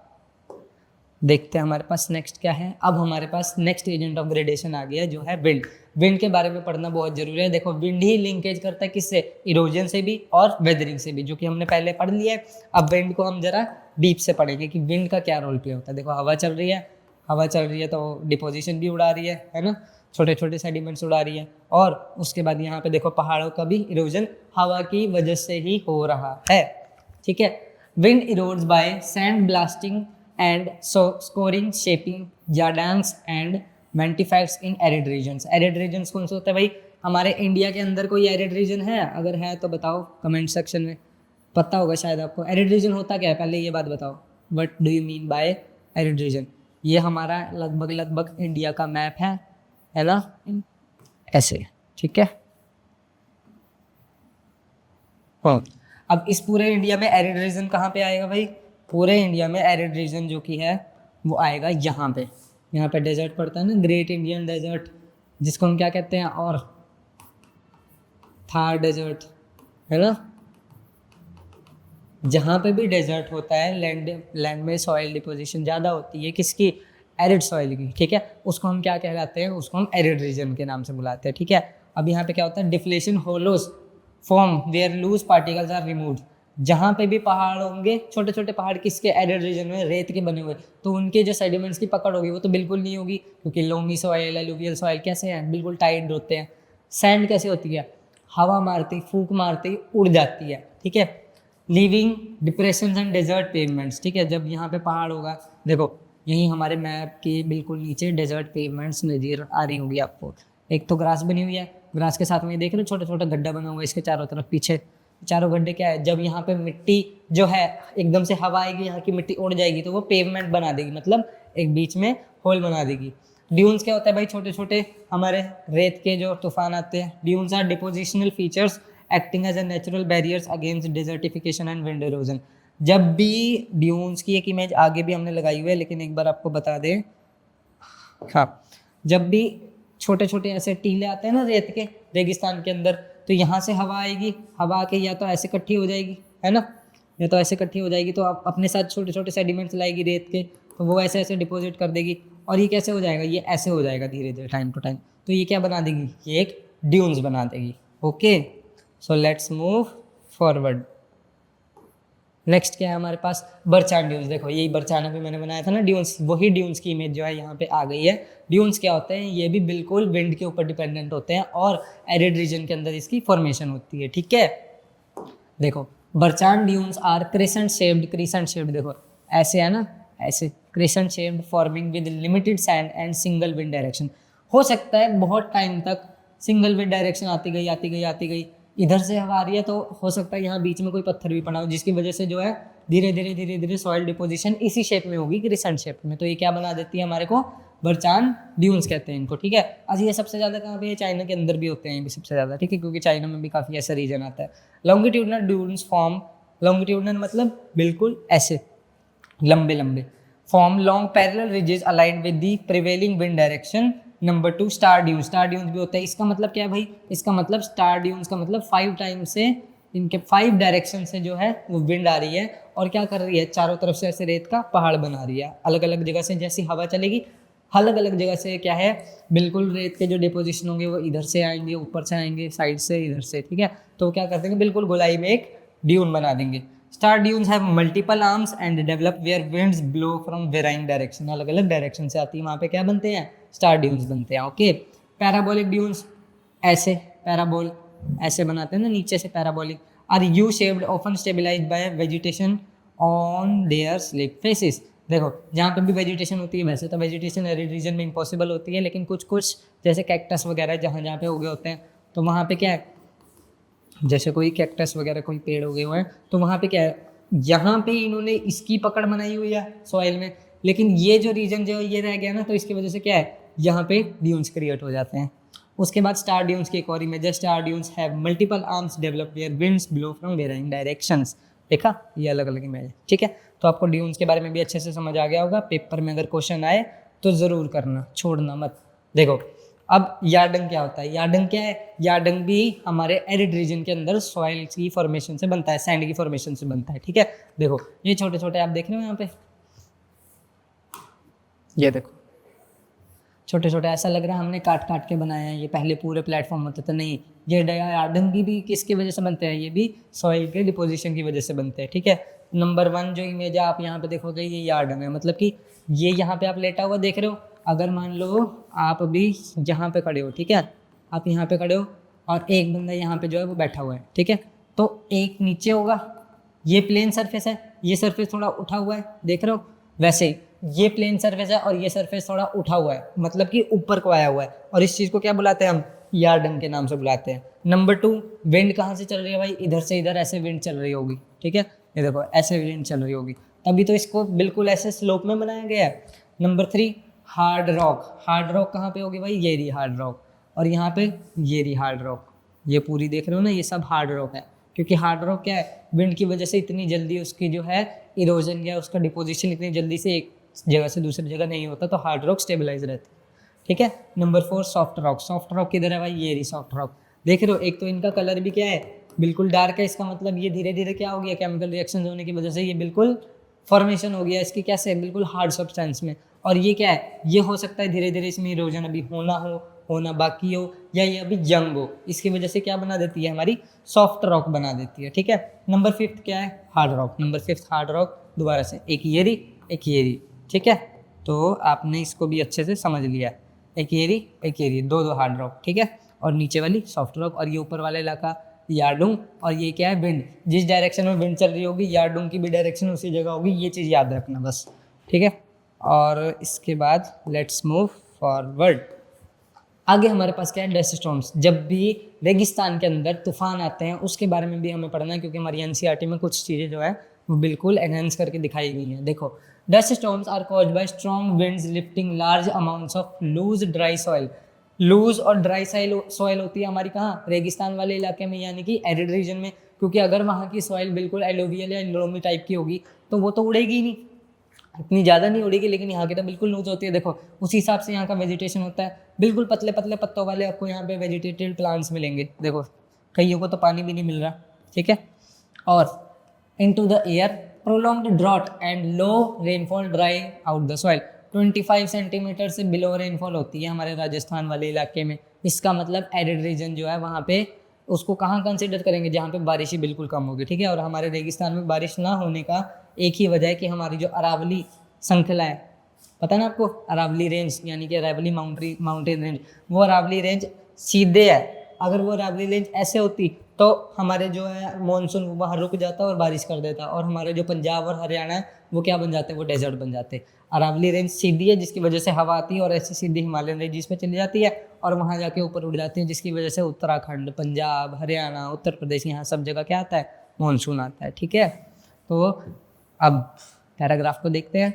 देखते हैं हमारे पास नेक्स्ट क्या है। अब हमारे पास नेक्स्ट एजेंट ऑफ ग्रेडेशन आ गया जो है विंड। विंड के बारे में पढ़ना बहुत जरूरी है। देखो विंड ही लिंकेज करता है किससे, इरोजन से भी और वेदरिंग से भी, जो कि हमने पहले पढ़ लिया है। अब विंड को हम जरा डीप से पढ़ेंगे कि विंड का क्या रोल प्ले होता है। देखो हवा चल रही है तो डिपोजिशन भी उड़ा रही है ना, छोटे छोटे सेडिमेंट्स उड़ा रही है। और उसके बाद यहाँ पे देखो पहाड़ों का भी इरोजन हवा की वजह से ही हो रहा है, ठीक है। Wind erodes by sand blasting and scouring shaping yardangs and ventifacts in arid regions. Arid regions कौन से होते हैं भाई, हमारे इंडिया के अंदर कोई एरिड रीजन है, अगर है तो बताओ कमेंट सेक्शन में, पता होगा शायद आपको। एरिड रीजन होता क्या है, पहले ये बात बताओ, what do you mean by arid region. ये हमारा लगभग लगभग इंडिया का मैप है ना, ऐसे, ठीक है। हाँ, अब इस पूरे इंडिया में एरिड रीजन कहाँ पे आएगा भाई? पूरे इंडिया में एरिड रीजन जो कि है वो आएगा यहाँ पे। यहाँ पे डेजर्ट पड़ता है ना, ग्रेट इंडियन डेजर्ट, जिसको हम क्या कहते हैं, और थार डेजर्ट, है ना। जहाँ पे भी डेजर्ट होता है, लैंड में सॉइल डिपोजिशन ज़्यादा होती है, किसकी? एरिड सॉइल की, ठीक है। उसको हम क्या कहलाते हैं? उसको हम एरिड रीजन के नाम से बुलाते हैं, ठीक है। अब यहाँ पे क्या होता है? Deflation hollows form where loose particles are removed. जहाँ पे भी पहाड़ होंगे, छोटे छोटे पहाड़, किसके? एरिड रीजन में, रेत के बने हुए, तो उनके जो सेडिमेंट्स की पकड़ होगी वो तो बिल्कुल नहीं होगी, क्योंकि लोमी सॉइल, एलुवियल सॉइल कैसे हैं? बिल्कुल टाइट होते हैं। सैंड कैसे होती है? हवा मारती, फूंक मारती उड़ जाती है, ठीक है। Living depression and desert pavements, ठीक है। जब यहाँ पे पहाड़ होगा, देखो यहीं हमारे मैप के बिल्कुल नीचे डेजर्ट पेवमेंट्स नजर आ रही होगी आपको। एक तो ग्रास बनी हुई है, ग्रास के साथ में देख रहे हो छोटा छोटा गड्ढा बना हुआ है इसके चारों तरफ, पीछे चारों गड्ढे क्या है? जब यहाँ पे मिट्टी जो है एकदम से हवा आएगी, यहाँ की मिट्टी उड़ जाएगी तो वो पेवमेंट बना देगी, मतलब एक बीच में होल बना देगी। ड्यून्स क्या होता है भाई? छोटे छोटे हमारे रेत के जो तूफान आते हैं। Dunes are depositional features acting as a natural barriers against desertification and wind erosion. जब भी ड्यून्स की एक इमेज आगे भी हमने लगाई हुई है, लेकिन एक बार आपको बता दें, हाँ, जब भी छोटे छोटे ऐसे टीले आते हैं ना रेत के, रेगिस्तान के अंदर, तो यहाँ से हवा आएगी, हवा आके या तो ऐसे इकट्ठी हो जाएगी, है ना, या तो ऐसे इकट्ठी हो जाएगी, तो आप अपने साथ छोटे छोटे सेडिमेंट्स लाएगी रेत के, तो वो ऐसे ऐसे डिपॉजिट कर देगी, और ये कैसे हो जाएगा? ये ऐसे हो जाएगा धीरे धीरे, टाइम टू टाइम, तो ये क्या बना देगी? ये एक ड्यून्स बना देगी। Okay, so let's move forward. Next क्या है हमारे पास? बरचान ड्यून्स। देखो यही बरचाना भी मैंने बनाया था ना ड्यून्स, वही ड्यून्स की इमेज जो है यहाँ पे आ गई है। ड्यून्स क्या होते हैं? ये भी बिल्कुल विंड के ऊपर डिपेंडेंट होते हैं और एरिड रीजन के अंदर इसकी फॉर्मेशन होती है, ठीक है। देखो बरचान ड्यून्स आर क्रिसेंट शेप्ड, देखो ऐसे है ना, ऐसे crescent shaped forming with limited sand and single wind direction. हो सकता है बहुत टाइम तक सिंगल विंड डायरेक्शन आती गई, इधर से हवा आ रही है, तो हो सकता है यहाँ बीच में कोई पत्थर भी पड़ा हो, जिसकी वजह से जो है धीरे धीरे सॉइल डिपोजिशन इसी शेप में होगी, क्रिसेंट शेप में, तो ये क्या बना देती है हमारे को? बरचान ड्यून्स कहते हैं इनको, ठीक है। आज ये सबसे ज़्यादा कहाँ पे है? चाइना के अंदर भी होते हैं भी सबसे ज़्यादा, ठीक है, क्योंकि चाइना में भी काफ़ी ऐसा रीजन आता है। लॉन्गिट्यूडनल ड्यून्स फॉर्म, लॉन्गिट्यूडनल मतलब बिल्कुल ऐसे लंबे लंबे, form long parallel ridges aligned with the prevailing wind direction. Number 2 star dunes भी होता है। इसका मतलब क्या है भाई? इसका मतलब स्टार ड्यून्स का मतलब 5 टाइम से, इनके 5 डायरेक्शन से जो है वो विंड आ रही है और क्या कर रही है? चारों तरफ से ऐसे रेत का पहाड़ बना रही है, अलग अलग जगह से जैसी हवा चलेगी, अलग अलग जगह से क्या है, बिल्कुल रेत के जो डिपोजिशन होंगे वो इधर से आएंगे, ऊपर से आएंगे, साइड से, इधर से, ठीक है। तो क्या कर देंगे? बिल्कुल गोलाई में एक ड्यून बना देंगे। Star dunes have multiple arms and develop where winds blow from varying direction, अलग अलग डायरेक्शन से आती है, वहाँ पे क्या बनते हैं? स्टार ड्यून्स बनते हैं। ओके, पैराबोलिक ड्यून्स ऐसे, पैराबोल ऐसे बनाते हैं ना नीचे से, parabolic are U shaped often stabilized by vegetation on their slip faces. देखो जहाँ पे भी वेजिटेशन होती है, वैसे तो वेजिटेशन एरिड रीजन में इम्पॉसिबल होती है, लेकिन कुछ कुछ जैसे कैक्टस वगैरह जहाँ जहाँ पे उगे होते हैं, तो वहाँ पे क्या है, जैसे कोई कैक्टस वगैरह कोई पेड़ उगे हुए हैं, तो वहाँ पे क्या है, यहाँ पे इन्होंने इसकी पकड़ बनाई हुई है सॉइल में, लेकिन ये जो रीजन जो ये रह गया ना, तो इसकी वजह से क्या है, यहाँ पे ड्यून्स क्रिएट हो जाते हैं। उसके बाद स्टार ड्यून्स की एक और इमेज है। Star dunes have multiple arms develop where winds blow from varying directions. देखा, ये अलग अलग इमेज है, ठीक है। तो आपको ड्यून्स के बारे में भी अच्छे से समझ आ गया होगा। पेपर में अगर क्वेश्चन आए तो ज़रूर करना, छोड़ना मत। देखो अब यार्डंग क्या होता है? यार्डंग क्या है? यार्डंग भी हमारे एरिड रीजन के अंदर सॉइल की फॉर्मेशन से बनता है, सैंड की फॉर्मेशन से बनता है, ठीक है। देखो ये छोटे छोटे आप देख रहे हो यहाँ पे, ये देखो छोटे छोटे, ऐसा लग रहा है हमने काट काट के बनाया है, ये पहले पूरे प्लेटफॉर्म होते थे, नहीं। ये यार्डंग भी किसकी वजह से बनते हैं? ये भी सॉइल के डिपोजिशन की वजह से बनते हैं, ठीक है। नंबर 1 जो इमेज है आप यहाँ पे देखोगे, ये यार्डंग है, मतलब कि ये यहाँ पे आप लेटा हुआ देख रहे हो। अगर मान लो आप अभी यहाँ पे खड़े हो, ठीक है, आप यहाँ पे खड़े हो और एक बंदा यहाँ पे जो है वो बैठा हुआ है, ठीक है, तो एक नीचे होगा, ये प्लेन सरफेस है, ये सरफेस थोड़ा उठा हुआ है, देख रहे हो, वैसे ही ये प्लेन सरफेस है और ये सरफेस थोड़ा उठा हुआ है, मतलब कि ऊपर को आया हुआ है, और इस चीज़ को क्या बुलाते हैं हम? यार्डंग के नाम से बुलाते हैं। नंबर 2 विंड कहाँ से चल रही है भाई? इधर से इधर ऐसे विंड चल रही होगी, ठीक है, ये देखो ऐसे विंड चल रही होगी, तभी तो इसको बिल्कुल ऐसे स्लोप में बनाया गया है। Number 3 hard rock. Hard rock कहाँ पे होगी भाई, ये रही हार्ड रॉक, और यहाँ पे ये रही हार्ड रॉक। ये पूरी देख रहे हो ना, ये सब हार्ड रॉक है, क्योंकि हार्ड रॉक क्या है, विंड की वजह से इतनी जल्दी उसकी जो है इरोजन या उसका डिपोजिशन इतनी जल्दी से एक जगह से दूसरी जगह नहीं होता, तो हार्ड रॉक स्टेबलाइज रहती है। ठीक है। Number 4 soft rock. Soft rock किधर है भाई, ये रही सॉफ्ट रॉक। देख रहे हो, एक तो इनका कलर भी क्या है, बिल्कुल डार्क है, इसका मतलब ये धीरे धीरे क्या हो गया, केमिकल रिएक्शन होने की वजह से ये बिल्कुल फॉर्मेशन हो गया इसकी कैसे, बिल्कुल हार्ड सब्सटेंस में। और ये क्या है, ये हो सकता है धीरे धीरे इसमें इरोजन अभी होना बाकी हो, या ये अभी जंग हो, इसकी वजह से क्या बना देती है, हमारी सॉफ्ट रॉक बना देती है। ठीक है। नंबर 5 क्या है, hard rock. Number 5 hard rock, दोबारा से एक ये रही एक ये रही। ठीक है, तो आपने इसको भी अच्छे से समझ लिया, एक ये रही, दो हार्ड रॉक। ठीक है, और नीचे वाली सॉफ्ट रॉक, और ये ऊपर वाला इलाका यार्डुंग, और ये क्या है, विंड। जिस डायरेक्शन में विंड चल रही होगी, यार्डुंग की भी डायरेक्शन उसी जगह होगी, ये चीज़ याद रखना बस। ठीक है, और इसके बाद लेट्स मूव फॉरवर्ड। आगे हमारे पास क्या है, डस्ट स्टॉर्म्स। जब भी रेगिस्तान के अंदर तूफान आते हैं उसके बारे में भी हमें पढ़ना है, क्योंकि हमारी एनसीईआरटी में कुछ चीज़ें जो है वो बिल्कुल एनहेंस करके दिखाई गई हैं। देखो, dust storms are caused by strong winds lifting large amounts of loose dry soil. Loose और ड्राई सॉइल होती है हमारी कहाँ, रेगिस्तान वाले इलाके में, यानी कि एरिड रीजन में, क्योंकि अगर वहाँ की सॉइल बिल्कुल एलोवियल या लोमी टाइप की होगी तो वो तो उड़ेगी ही नहीं, इतनी ज़्यादा नहीं उड़ेगी, लेकिन यहाँ की तो बिल्कुल लूज होती है। देखो, उसी हिसाब से यहाँ का वेजिटेशन होता है, बिल्कुल पतले पतले पत्तों वाले आपको यहाँ पे वेजिटेटेड प्लांट्स मिलेंगे। देखो, कईयों को तो पानी भी नहीं मिल रहा। ठीक है, और into the air prolonged drought and low rainfall dry out the soil। 25 centimetre से बिलो रेनफॉल होती है हमारे राजस्थान वाले इलाके में। इसका मतलब एरिड रीजन जो है वहाँ पे उसको कहाँ कंसिडर करेंगे, जहाँ पे बारिश ही बिल्कुल कम होगी। ठीक है, और हमारे रेगिस्तान में बारिश ना होने का एक ही वजह है कि हमारी जो अरावली श्रृंखला है, पता है ना आपको, अरावली रेंज यानी कि अरावली माउंटेन रेंज, वो अरावली रेंज सीधे है। अगर वो अरावली रेंज ऐसे होती तो हमारे जो है मानसून वहाँ रुक जाता और बारिश कर देता, और हमारे जो पंजाब और हरियाणा है वो क्या बन जाते हैं, वो डेजर्ट बन जाते। अरावली रेंज सीधी है जिसकी वजह से हवा आती है और ऐसी सीधी हिमालयन रेंज पे चली जाती है और वहाँ जाके ऊपर उड़ जाती है, जिसकी वजह से उत्तराखंड, पंजाब, हरियाणा, उत्तर प्रदेश, यहाँ सब जगह क्या आता है, मानसून आता है। ठीक है, तो अब पैराग्राफ को देखते हैं।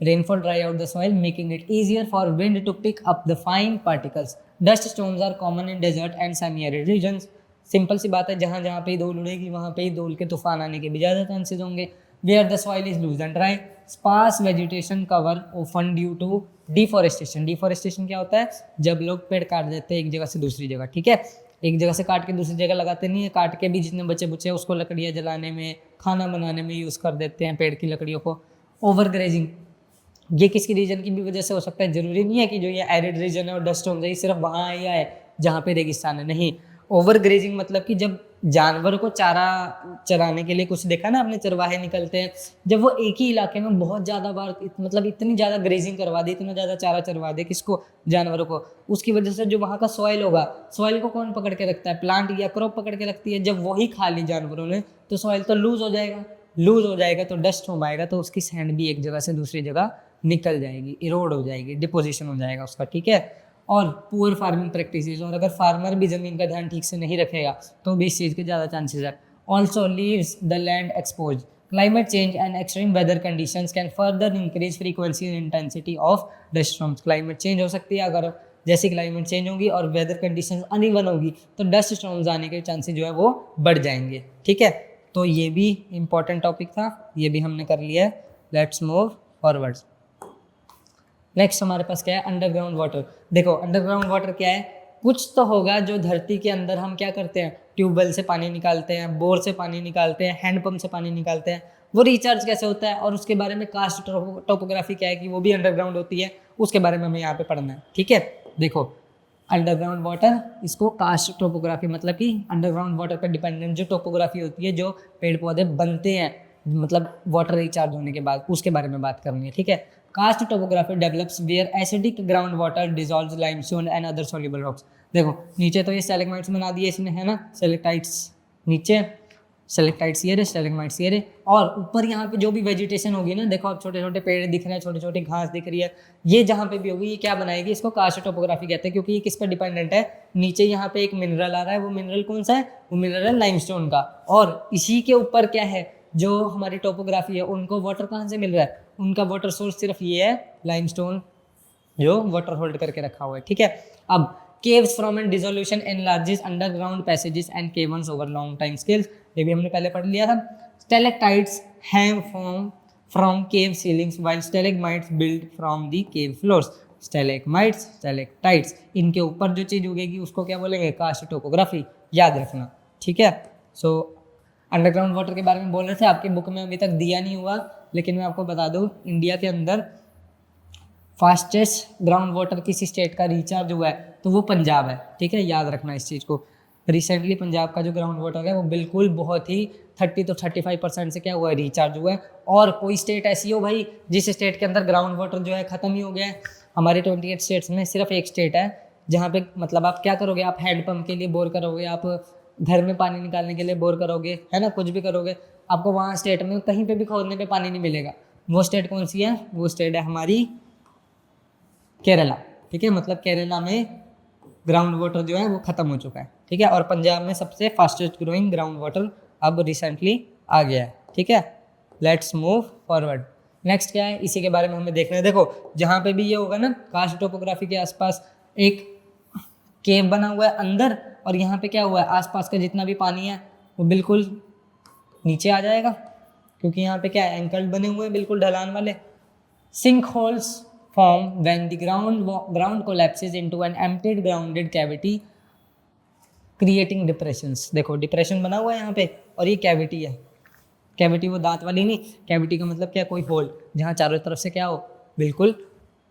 Rainfall dry out the soil making it easier for wind to pick up the fine particles. Dust storms are common in desert and semi arid regions. Simple सी बात है, जहाँ जहाँ पे धूल उड़ेगी वहाँ पे ही धूल के तूफान आने के भी ज़्यादा चांसेस होंगे। Where the soil is loose and dry, sparse vegetation cover often due to deforestation. Deforestation क्या होता है, जब लोग पेड़ काट देते हैं एक जगह से दूसरी जगह। ठीक है, एक जगह से काट के दूसरी जगह लगाते नहीं है, काट के भी जितने बचे बुचे उसको लकड़ियाँ जलाने में, खाना बनाने में यूज़ कर देते हैं पेड़ की लकड़ियों को। ओवर ग्रेजिंग, ये किसकी रीजन की भी वजह से हो सकता है, जरूरी नहीं है कि जो ये एरिड रीजन है और डस्ट स्टॉर्म है सिर्फ वहाँ आया है जहाँ पे रेगिस्तान है, नहीं। ओवर ग्रेजिंग मतलब कि जब जानवर को चारा चराने के लिए, कुछ देखा ना आपने, चरवाहे निकलते हैं, जब वो एक ही इलाके में बहुत ज़्यादा बार मतलब इतनी ज़्यादा ग्रेजिंग करवा दे, इतना ज़्यादा चारा चरवा दे किसको, जानवरों को, उसकी वजह से जो वहाँ का सॉइल होगा, सॉइल को कौन पकड़ के रखता है, प्लांट या क्रॉप पकड़ के रखती है। जब वही खा ली जानवरों ने तो सॉइल तो लूज हो जाएगा, लूज हो जाएगा तो डस्ट हो पाएगा, तो उसकी सैंड भी एक जगह से दूसरी जगह निकल जाएगी, इरोड हो जाएगी, डिपोजिशन हो जाएगा उसका। ठीक है, और पुअर फार्मिंग प्रैक्टिसेस, और अगर फार्मर भी ज़मीन का ध्यान ठीक से नहीं रखेगा तो भी इस चीज़ के ज़्यादा चांसेस है। Also leaves the land expose. Climate change and extreme weather conditions can further increase frequency and intensity of dust storms. Climate change हो सकती है, अगर जैसे क्लाइमेट चेंज होगी और वेदर कंडीशंस अनइवन होगी तो डस्ट स्टॉर्म्स आने के चांसेस जो है वो बढ़ जाएंगे। ठीक है, तो ये भी इंपॉर्टेंट टॉपिक था, ये भी हमने कर लिया है। Let's move forward. नेक्स्ट हमारे पास क्या है, अंडरग्राउंड वाटर। देखो, अंडरग्राउंड वाटर क्या है, कुछ तो होगा जो धरती के अंदर हम क्या करते हैं, ट्यूबवेल से पानी निकालते हैं, बोर से पानी निकालते हैं, हैंडपम्प से पानी निकालते हैं, वो रिचार्ज कैसे होता है, और उसके बारे में कास्ट टोपोग्राफी क्या है कि वो भी अंडरग्राउंड होती है, उसके बारे में हमें यहाँ पे पढ़ना है। ठीक है, देखो अंडरग्राउंड वाटर, इसको कास्ट टोपोग्राफी मतलब कि अंडरग्राउंड वाटर पर डिपेंडेंट जो टोपोग्राफी होती है, जो पेड़ पौधे बनते हैं मतलब वाटर रिचार्ज होने के बाद, उसके बारे में बात करनी है। ठीक है, karst topography develops where acidic ground water dissolves limestone and other soluble rocks. देखो नीचे तो ये स्टैलेग्माइट्स बना दिए इसने, है ना, स्टैलेक्टाइट्स नीचे, स्टैलेक्टाइट्स ये रहे, स्टैलेग्माइट्स ये रहे, और ऊपर यहाँ पे जो भी वेजिटेशन होगी ना, देखो अब छोटे छोटे पेड़ दिख रहे हैं, छोटे छोटे घास दिख रही है, ये जहाँ पे भी होगी ये क्या बनाएगी, इसको कास्ट टोपोग्राफी कहते हैं, क्योंकि ये किस पर डिपेंडेंट है, नीचे यहाँ पे एक मिनरल आ रहा है, वो मिनरल कौन सा है, वो मिनरल है लाइमस्टोन का, और इसी के ऊपर क्या है, जो हमारी टोपोग्राफी है उनको वाटर कहाँ से मिल रहा है, उनका वाटर सोर्स सिर्फ ये है लाइमस्टोन जो वाटर होल्ड करके रखा हुआ है, ठीक है। अब caves from and dissolution enlarges underground passages and caverns over long time scales, ये भी हमने पहले पढ़ लिया था। stalactites have formed from cave ceilings while stalagmites built from the cave floors। stalagmites stalactites इनके ऊपर जो चीज़ उगेगी उसको क्या बोलेंगे, कास्ट टोपोग्राफी, याद रखना, ठीक है। सो अंडरग्राउंड वाटर के बारे में बोल रहे थे, आपकी बुक में अभी तक दिया नहीं हुआ, लेकिन मैं आपको बता दूं इंडिया के अंदर फास्टेस्ट ग्राउंड वाटर किसी स्टेट का रिचार्ज हुआ है तो वो पंजाब है, ठीक है, याद रखना इस चीज़ को। रिसेंटली पंजाब का जो ग्राउंड वाटर है वो बिल्कुल बहुत ही 30 to 35% से क्या हुआ है, रिचार्ज हुआ है। और कोई स्टेट ऐसी हो भाई जिस स्टेट के अंदर ग्राउंड वाटर जो है ख़त्म ही हो गया है। हमारे 28 स्टेट्स में सिर्फ एक स्टेट है जहाँ पे मतलब आप क्या करोगे, आप हैंडपम्प के लिए बोर करोगे, आप घर में पानी निकालने के लिए बोर करोगे, है ना, कुछ भी करोगे, आपको वहाँ स्टेट में कहीं पे भी खोदने पे पानी नहीं मिलेगा। वो स्टेट कौन सी है, वो स्टेट है हमारी केरला, ठीक है। मतलब केरला में ग्राउंड वाटर जो है वो ख़त्म हो चुका है, ठीक है। और पंजाब में सबसे फास्टेस्ट ग्रोइंग ग्राउंड वाटर अब रिसेंटली आ गया है, ठीक है। Let's move forward. नेक्स्ट क्या है, इसी के बारे में हमें देखना है। देखो जहाँ पे भी ये होगा ना, कास्ट टोपोग्राफी के आसपास एक केव बना हुआ है अंदर, और यहाँ पे क्या हुआ है, आसपास का जितना भी पानी है वो बिल्कुल नीचे आ जाएगा, क्योंकि यहाँ पे क्या है, एंकल्ड बने हुए हैं बिल्कुल ढलान वाले। Sink holes form when the ground collapses into an emptied grounded cavity creating depressions। देखो डिप्रेशन बना हुआ है यहाँ पे, और ये कैविटी है। कैविटी वो दांत वाली नहीं, कैविटी का मतलब क्या, कोई होल जहाँ चारों तरफ से क्या हो, बिल्कुल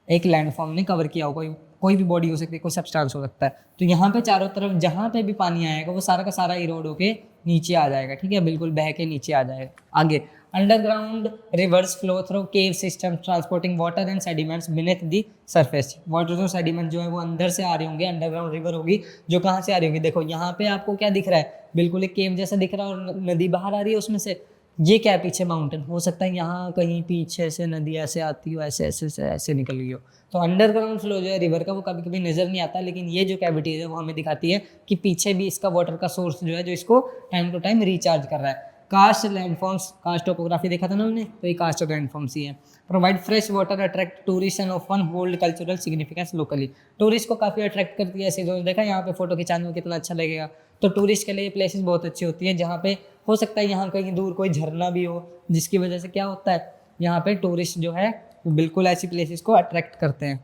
एक लैंडफॉर्म ने कवर किया हो, कोई भी बॉडी हो सकती है, कोई सब्सटेंस हो सकता है। तो यहाँ पे चारों तरफ जहाँ पे भी पानी आएगा वो सारा का सारा इरोड होके नीचे आ जाएगा, ठीक है, बिल्कुल बह के नीचे आ जाएगा। आगे underground reverse flow through cave system transporting water and sediments beneath the surface. Water और सेडिमेंट जो है वो अंदर से आ रहे होंगे, अंडरग्राउंड रिवर होगी जो कहाँ से आ रही होगी। देखो यहाँ पे आपको क्या दिख रहा है, बिल्कुल एक केव जैसा दिख रहा है और नदी बाहर आ रही है उसमें से। ये क्या है, पीछे माउंटेन हो सकता है, यहाँ कहीं पीछे से नदी ऐसे आती हो, ऐसे ऐसे से ऐसे निकल गई हो। तो अंडरग्राउंड फ्लो जो है रिवर का वो कभी कभी नज़र नहीं आता, लेकिन ये जो कैविटी है वो हमें दिखाती है कि पीछे भी इसका वाटर का सोर्स जो है जो इसको टाइम टू टाइम रिचार्ज कर रहा है। कास्ट लैंडफॉर्म्स, कास्ट टोपोग्राफी देखा था ना हमने, तो ये कास्ट लैंडफॉर्म्स ही है। Provide fresh water, attract tourist and often hold cultural significance locally. Tourist को काफ़ी अट्रैक्ट करती है ऐसी, जो देखा यहाँ पे फोटो खिंचाने में कितना अच्छा लगेगा। तो टूरिस्ट के लिए प्लेसेस बहुत अच्छी होती है, जहाँ पे हो सकता है यहाँ कहीं दूर कोई झरना भी हो, जिसकी वजह से क्या होता है, यहाँ पे टूरिस्ट जो है वो बिल्कुल ऐसी प्लेसेस को अट्रैक्ट करते हैं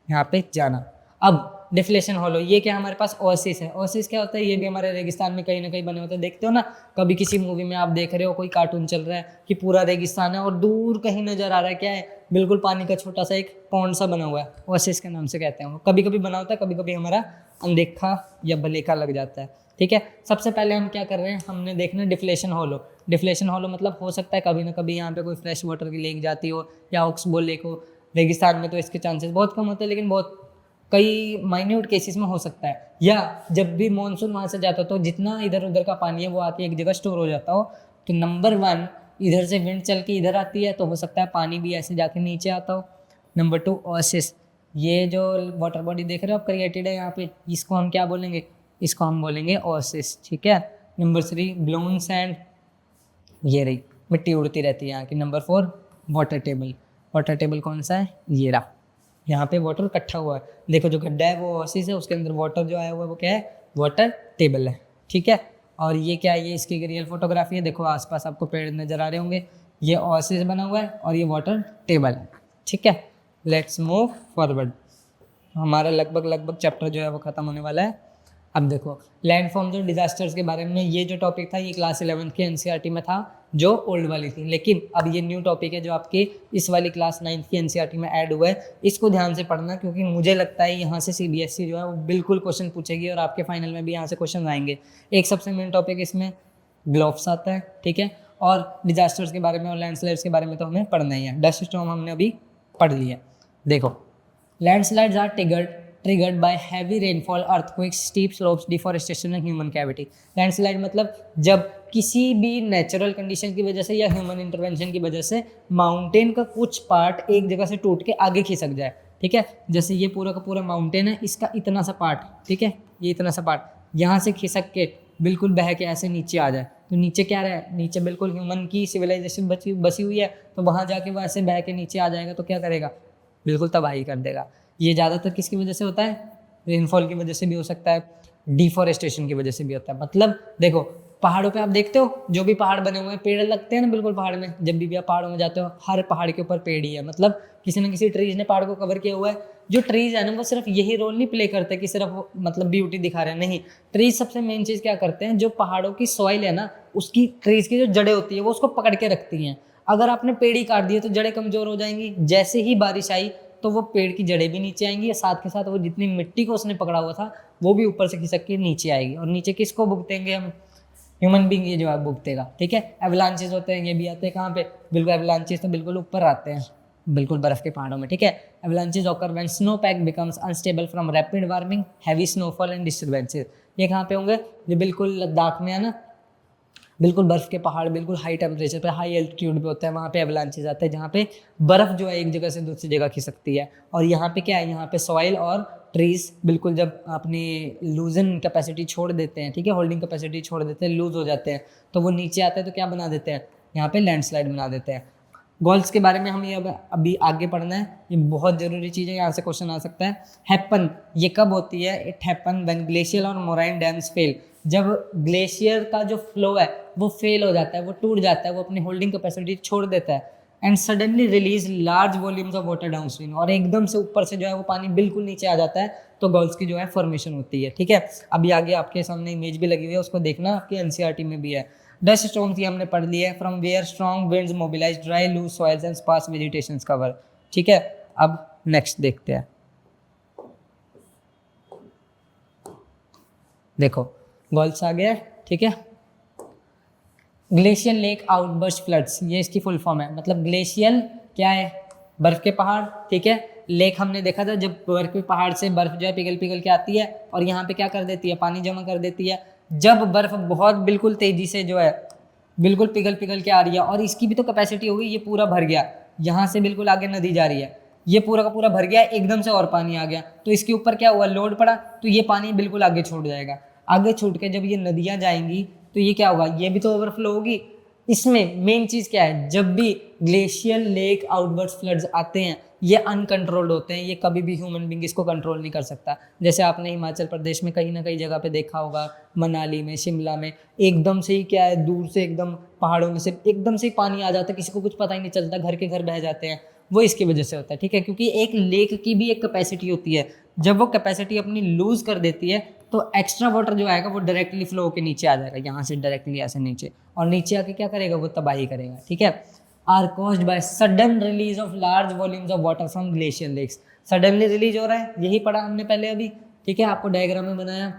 यहाँ पे जाना। अब डिफ्लेशन हॉलो, ये क्या हमारे पास ओएसिस है। ओएसिस क्या होता है, ये भी हमारे रेगिस्तान में कहीं ना कहीं बने होते हैं। देखते हो ना, कभी किसी मूवी में आप देख रहे हो, कोई कार्टून चल रहा है कि पूरा रेगिस्तान है और दूर कहीं नजर आ रहा है क्या है, बिल्कुल पानी का छोटा सा एक पॉन्ड सा बना हुआ है, ओएसिस के नाम से कहते हैं। कभी कभी बना होता है, कभी कभी हमारा अनदेखा या भलेखा लग जाता है, ठीक है। सबसे पहले हम क्या कर रहे हैं, हमने देखना डिफ्लेशन हॉलो। डिफ्लेशन हॉलो मतलब हो सकता है कभी ना कभी यहाँ पे कोई फ्रेश वाटर की लेक जाती हो या ऑक्सबो लेक हो। रेगिस्तान में तो इसके चांसेस बहुत कम होते हैं, लेकिन बहुत कई माइन्यूट केसेस में हो सकता है। या जब भी मानसून वहाँ से जाता हो तो जितना इधर उधर का पानी है वो आके एक जगह स्टोर हो जाता हो। तो नंबर 1, इधर से विंड चल के इधर आती है तो हो सकता है पानी भी ऐसे जाके नीचे आता हो। नंबर 2 ओएसिस, ये जो वाटर बॉडी देख रहे हो आप क्रिएटेड है यहाँ पे, इसको हम क्या बोलेंगे, इसको हम बोलेंगे ओएसिस, ठीक है। नंबर 3 ब्लोन सैंड, ये रही मिट्टी उड़ती रहती है यहाँ की। Number 4 water table. Water table कौन सा है, ये रहा, यहाँ पे वाटर इकट्ठा हुआ है। देखो जो गड्ढा है वो ओएसिस है, उसके अंदर वाटर जो आया हुआ है वो क्या है, वाटर टेबल है, ठीक है। और ये क्या है, ये इसकी रियल फोटोग्राफी है। देखो आसपास आपको पेड़ नजर आ रहे होंगे, ये ओएसिस बना हुआ है और ये वाटर टेबल है, ठीक है। Let's move forward. हमारा लगभग चैप्टर जो है वो खत्म होने वाला है। अब देखो लैंडफॉर्म्स और डिजास्टर्स के बारे में, ये जो टॉपिक था ये क्लास 11 के एनसीईआरटी में था जो ओल्ड वाली थी, लेकिन अब ये न्यू टॉपिक है जो आपके इस वाली क्लास 9 की एनसीईआरटी में ऐड हुआ है। इसको ध्यान से पढ़ना, क्योंकि मुझे लगता है यहाँ से सीबीएसई जो है वो बिल्कुल क्वेश्चन पूछेगी और आपके फाइनल में भी यहाँ से क्वेश्चन आएंगे। एक सबसे मेन टॉपिक इसमें ग्लोब्स आता है, ठीक है, और डिजास्टर्स के बारे में और लैंडस्लाइड्स के बारे में तो हमें पढ़ना ही है। डस्ट स्टॉर्म हमने अभी पढ़ लिया। देखो landslides are triggered by heavy rainfall, earthquakes, steep slopes, deforestation and human cavity. Landslide मतलब जब किसी भी नेचुरल कंडीशन की वजह से या ह्यूमन इंटरवेंशन की वजह से माउंटेन का कुछ पार्ट एक जगह से टूट के आगे खिसक जाए, ठीक है। जैसे ये पूरा का पूरा माउंटेन है, इसका इतना सा पार्ट, ठीक है, ये इतना सा पार्ट यहाँ से खिसक के बिल्कुल बह के ऐसे नीचे आ जाए, तो नीचे क्या रहा है, नीचे बिल्कुल ह्यूमन की सिविलाइजेशन बसी हुई है, तो वहाँ जाके वो ऐसे बह के नीचे आ जाएगा तो क्या करेगा, बिल्कुल तबाही कर देगा। ये ज़्यादातर किसकी वजह से होता है, रेनफॉल की वजह से भी हो सकता है, डिफॉरेस्टेशन की वजह से भी होता है। मतलब देखो पहाड़ों पे आप देखते हो जो भी पहाड़ बने हुए हैं, पेड़ लगते हैं ना बिल्कुल पहाड़ में, जब भी आप पहाड़ों में जाते हो हर पहाड़ के ऊपर पेड़ ही है, मतलब किसी न किसी ट्रीज ने पहाड़ को कवर किया हुआ है। जो ट्रीज है ना वो सिर्फ यही रोल नहीं प्ले करते कि सिर्फ वो मतलब ब्यूटी दिखा रहे हैं, नहीं, ट्रीज सबसे मेन चीज़ क्या करते हैं, जो पहाड़ों की सॉइल है ना उसकी, ट्रीज की जो जड़ें होती है वो उसको पकड़ के रखती हैं। अगर आपने पेड़ ही काट दिए तो जड़ें कमजोर हो जाएंगी, जैसे ही बारिश आई तो वो पेड़ की जड़ें भी नीचे आएंगी, साथ के साथ वो जितनी मिट्टी को उसने पकड़ा हुआ था वो भी ऊपर से खिसक के नीचे आएगी, और नीचे किसको भुगतेंगे हम, ह्यूमन बींग ये जवाब भुगतेगा। ठीक है, एवलांचेस होते हैं, ये भी आते हैं कहाँ पे, बिल्कुल एवलांचेस तो बिल्कुल ऊपर आते हैं, बिल्कुल बर्फ के पहाड़ों में। ठीक है, avalanches occur when snow pack becomes unstable from rapid warming, heavy snowfall and disturbances. ये कहाँ पे होंगे, जो बिल्कुल लद्दाख में है ना, बिल्कुल बर्फ के पहाड़ बिल्कुल हाई टेम्परेचर पे, हाई एल्टीट्यूड पे होता है, वहाँ पे एवलांचेस आते हैं, जहाँ पे बर्फ जो है एक जगह से दूसरी जगह खिसकती है। और यहाँ पे क्या है, यहाँ पे सॉइल और ट्रीज बिल्कुल जब अपनी लूजन कैपेसिटी छोड़ देते हैं, ठीक है, होल्डिंग कैपेसिटी छोड़ देते हैं, लूज हो जाते हैं, तो वो नीचे आते हैं, तो क्या बना देते हैं, यहाँ पे लैंडस्लाइड बना देते हैं। गोल्स के बारे में हम ये अभी आगे पढ़ना है, ये बहुत ज़रूरी चीज़ है, यहाँ से क्वेश्चन आ सकता है। हैपन, ये कब होती है, इट हैपन व्हेन ग्लेशियर और मोराइन डैम्स फेल, जब ग्लेशियर का जो फ्लो है वो फेल हो जाता है, वो टूट जाता है, वो अपनी होल्डिंग कैपेसिटी छोड़ देता है, and suddenly release large volumes of water downstream, और एकदम से ऊपर से जो है वो पानी बिल्कुल नीचे आ जाता है, तो गॉल्स की जो है फॉर्मेशन होती है। ठीक है, अभी आगे आपके सामने इमेज भी लगी हुई है, उसको देखना, आपकी एनसीईआरटी में भी है। डस्ट स्टॉर्म्स ये हमने पढ़ लिया है, from where strong winds mobilize dry loose soils and sparse vegetation cover. ठीक है, अब नेक्स्ट देखते हैं। देखो गॉल्स आ गया, ठीक है। ग्लेशियल लेक आउटबर्स्ट फ्लड्स, ये इसकी फुल फॉर्म है, मतलब ग्लेशियल क्या है, बर्फ के पहाड़, ठीक है। लेक हमने देखा था, जब बर्फ के पहाड़ से बर्फ जो है पिघल पिघल के आती है और यहाँ पे क्या कर देती है, पानी जमा कर देती है। जब बर्फ बहुत बिल्कुल तेजी से जो है बिल्कुल पिघल पिघल के आ रही है, और इसकी भी तो कैपेसिटी होगी, ये पूरा भर गया, यहाँ से बिल्कुल आगे नदी जा रही है, ये पूरा का पूरा भर गया, एकदम से और पानी आ गया, तो इसके ऊपर क्या हुआ, लोड पड़ा, तो ये पानी बिल्कुल आगे छूट जाएगा। आगे छूट के जब ये नदियाँ जाएंगी तो ये क्या होगा, ये भी तो ओवरफ्लो होगी। इसमें मेन चीज़ क्या है, जब भी ग्लेशियल लेक आउटवर्ड्स फ्लड्स आते हैं ये अनकंट्रोल्ड होते हैं, ये कभी भी ह्यूमन बींग इसको कंट्रोल नहीं कर सकता। जैसे आपने हिमाचल प्रदेश में कहीं ना कहीं जगह पे देखा होगा, मनाली में, शिमला में, एकदम से ही क्या है, दूर से एकदम पहाड़ों में से एकदम से ही पानी आ जाता है, किसी को कुछ पता ही नहीं चलता, घर के घर बह जाते हैं, वो इसकी वजह से होता है। ठीक है, क्योंकि एक लेक की भी एक कैपेसिटी होती है, जब वो कैपेसिटी अपनी लूज कर देती है तो एक्स्ट्रा वाटर जो आएगा वो डायरेक्टली फ्लो होकर नीचे आ जाएगा, यहाँ से डायरेक्टली ऐसे नीचे, और नीचे आके क्या करेगा, वो तबाही करेगा। ठीक है, are caused by sudden release of large volumes of water from glacier lakes. Suddenly release हो रहा है, यही पढ़ा हमने पहले अभी। ठीक है, आपको डायग्राम में बनाया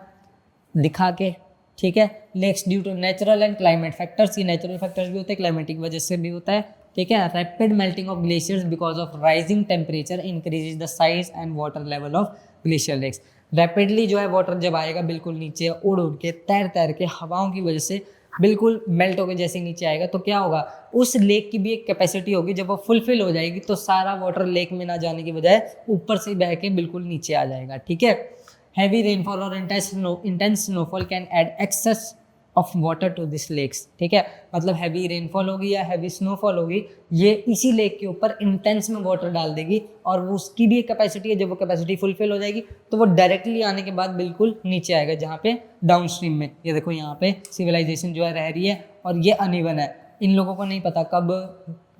दिखा के। ठीक है, lakes due to natural and climate factors, ये नेचुरल फैक्टर्स भी होते हैं, क्लाइमेटिक वजह से भी होता है। ठीक है, rapid melting of glaciers because of rising temperature increases the size and water level of glacier lakes. Rapidly जो है वाटर जब आएगा बिल्कुल नीचे, उड़ उड़ के, तैर तैर के, हवाओं की वजह से बिल्कुल मेल्ट होकर जैसे नीचे आएगा, तो क्या होगा, उस लेक की भी एक कैपेसिटी होगी, जब वो फुलफिल हो जाएगी तो सारा वाटर लेक में ना जाने की बजाय ऊपर से बह के बिल्कुल नीचे आ जाएगा। ठीक है, हैवी रेनफॉल और intense snowfall can add excess of water to this lakes. ठीक है, मतलब हैवी रेनफॉल होगी या हैवी स्नोफॉल होगी, ये इसी लेक के ऊपर इंटेंस में वाटर डाल देगी, और वो उसकी भी एक कैपेसिटी है, जब वो कैपेसिटी फुलफिल हो जाएगी तो वो डायरेक्टली आने के बाद बिल्कुल नीचे आएगा, जहाँ पे डाउन स्ट्रीम में, ये देखो यहाँ पे सिविलाइजेशन जो है रह रही है, और ये अनइवन है, इन लोगों को नहीं पता कब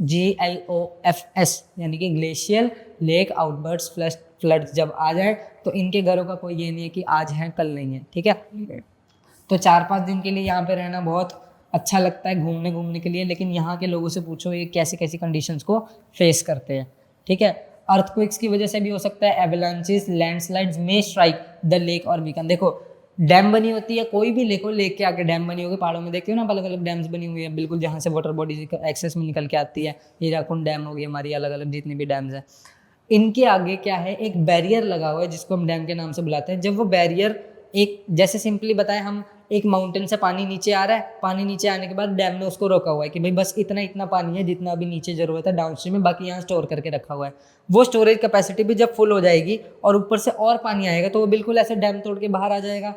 GLOFS यानी कि ग्लेशियल लेक आउटबर्ड्स फ्लड जब आ जाए, तो इनके घरों का कोई ये नहीं है कि आज है कल नहीं है। ठीक है, तो 4-5 दिन के लिए यहाँ पे रहना बहुत अच्छा लगता है घूमने के लिए, लेकिन यहाँ के लोगों से पूछो ये कैसी कैसी कंडीशंस को फेस करते हैं। ठीक है, अर्थक्वेक्स की वजह से भी हो सकता है, एवलांचेस, लैंडस्लाइड्स में स्ट्राइक द लेक और वीकन। देखो डैम बनी होती है, कोई भी लेक हो, लेक के आगे डैम बनी होगी, पहाड़ों में देखते हो ना अलग अलग डैम्स बनी हुई है, बिल्कुल जहाँ से वाटर बॉडी एक्सेस में निकल के आती है, हीराकुंड डैम होगी हमारी, अलग अलग जितनी भी डैम्स हैं, इनके आगे क्या है, एक बैरियर लगा हुआ है जिसको हम डैम के नाम से बुलाते हैं। जब वो बैरियर एक, जैसे सिंपली बताएं हम, एक माउंटेन से पानी नीचे आ रहा है, पानी नीचे आने के बाद डैम ने उसको रोका हुआ है कि भाई बस इतना इतना पानी है जितना अभी नीचे जरूरत है डाउनस्ट्रीम में, बाकी यहाँ स्टोर करके रखा हुआ है। वो स्टोरेज कैपेसिटी भी जब फुल हो जाएगी और ऊपर से और पानी आएगा तो वो बिल्कुल ऐसे डैम तोड़ के बाहर आ जाएगा।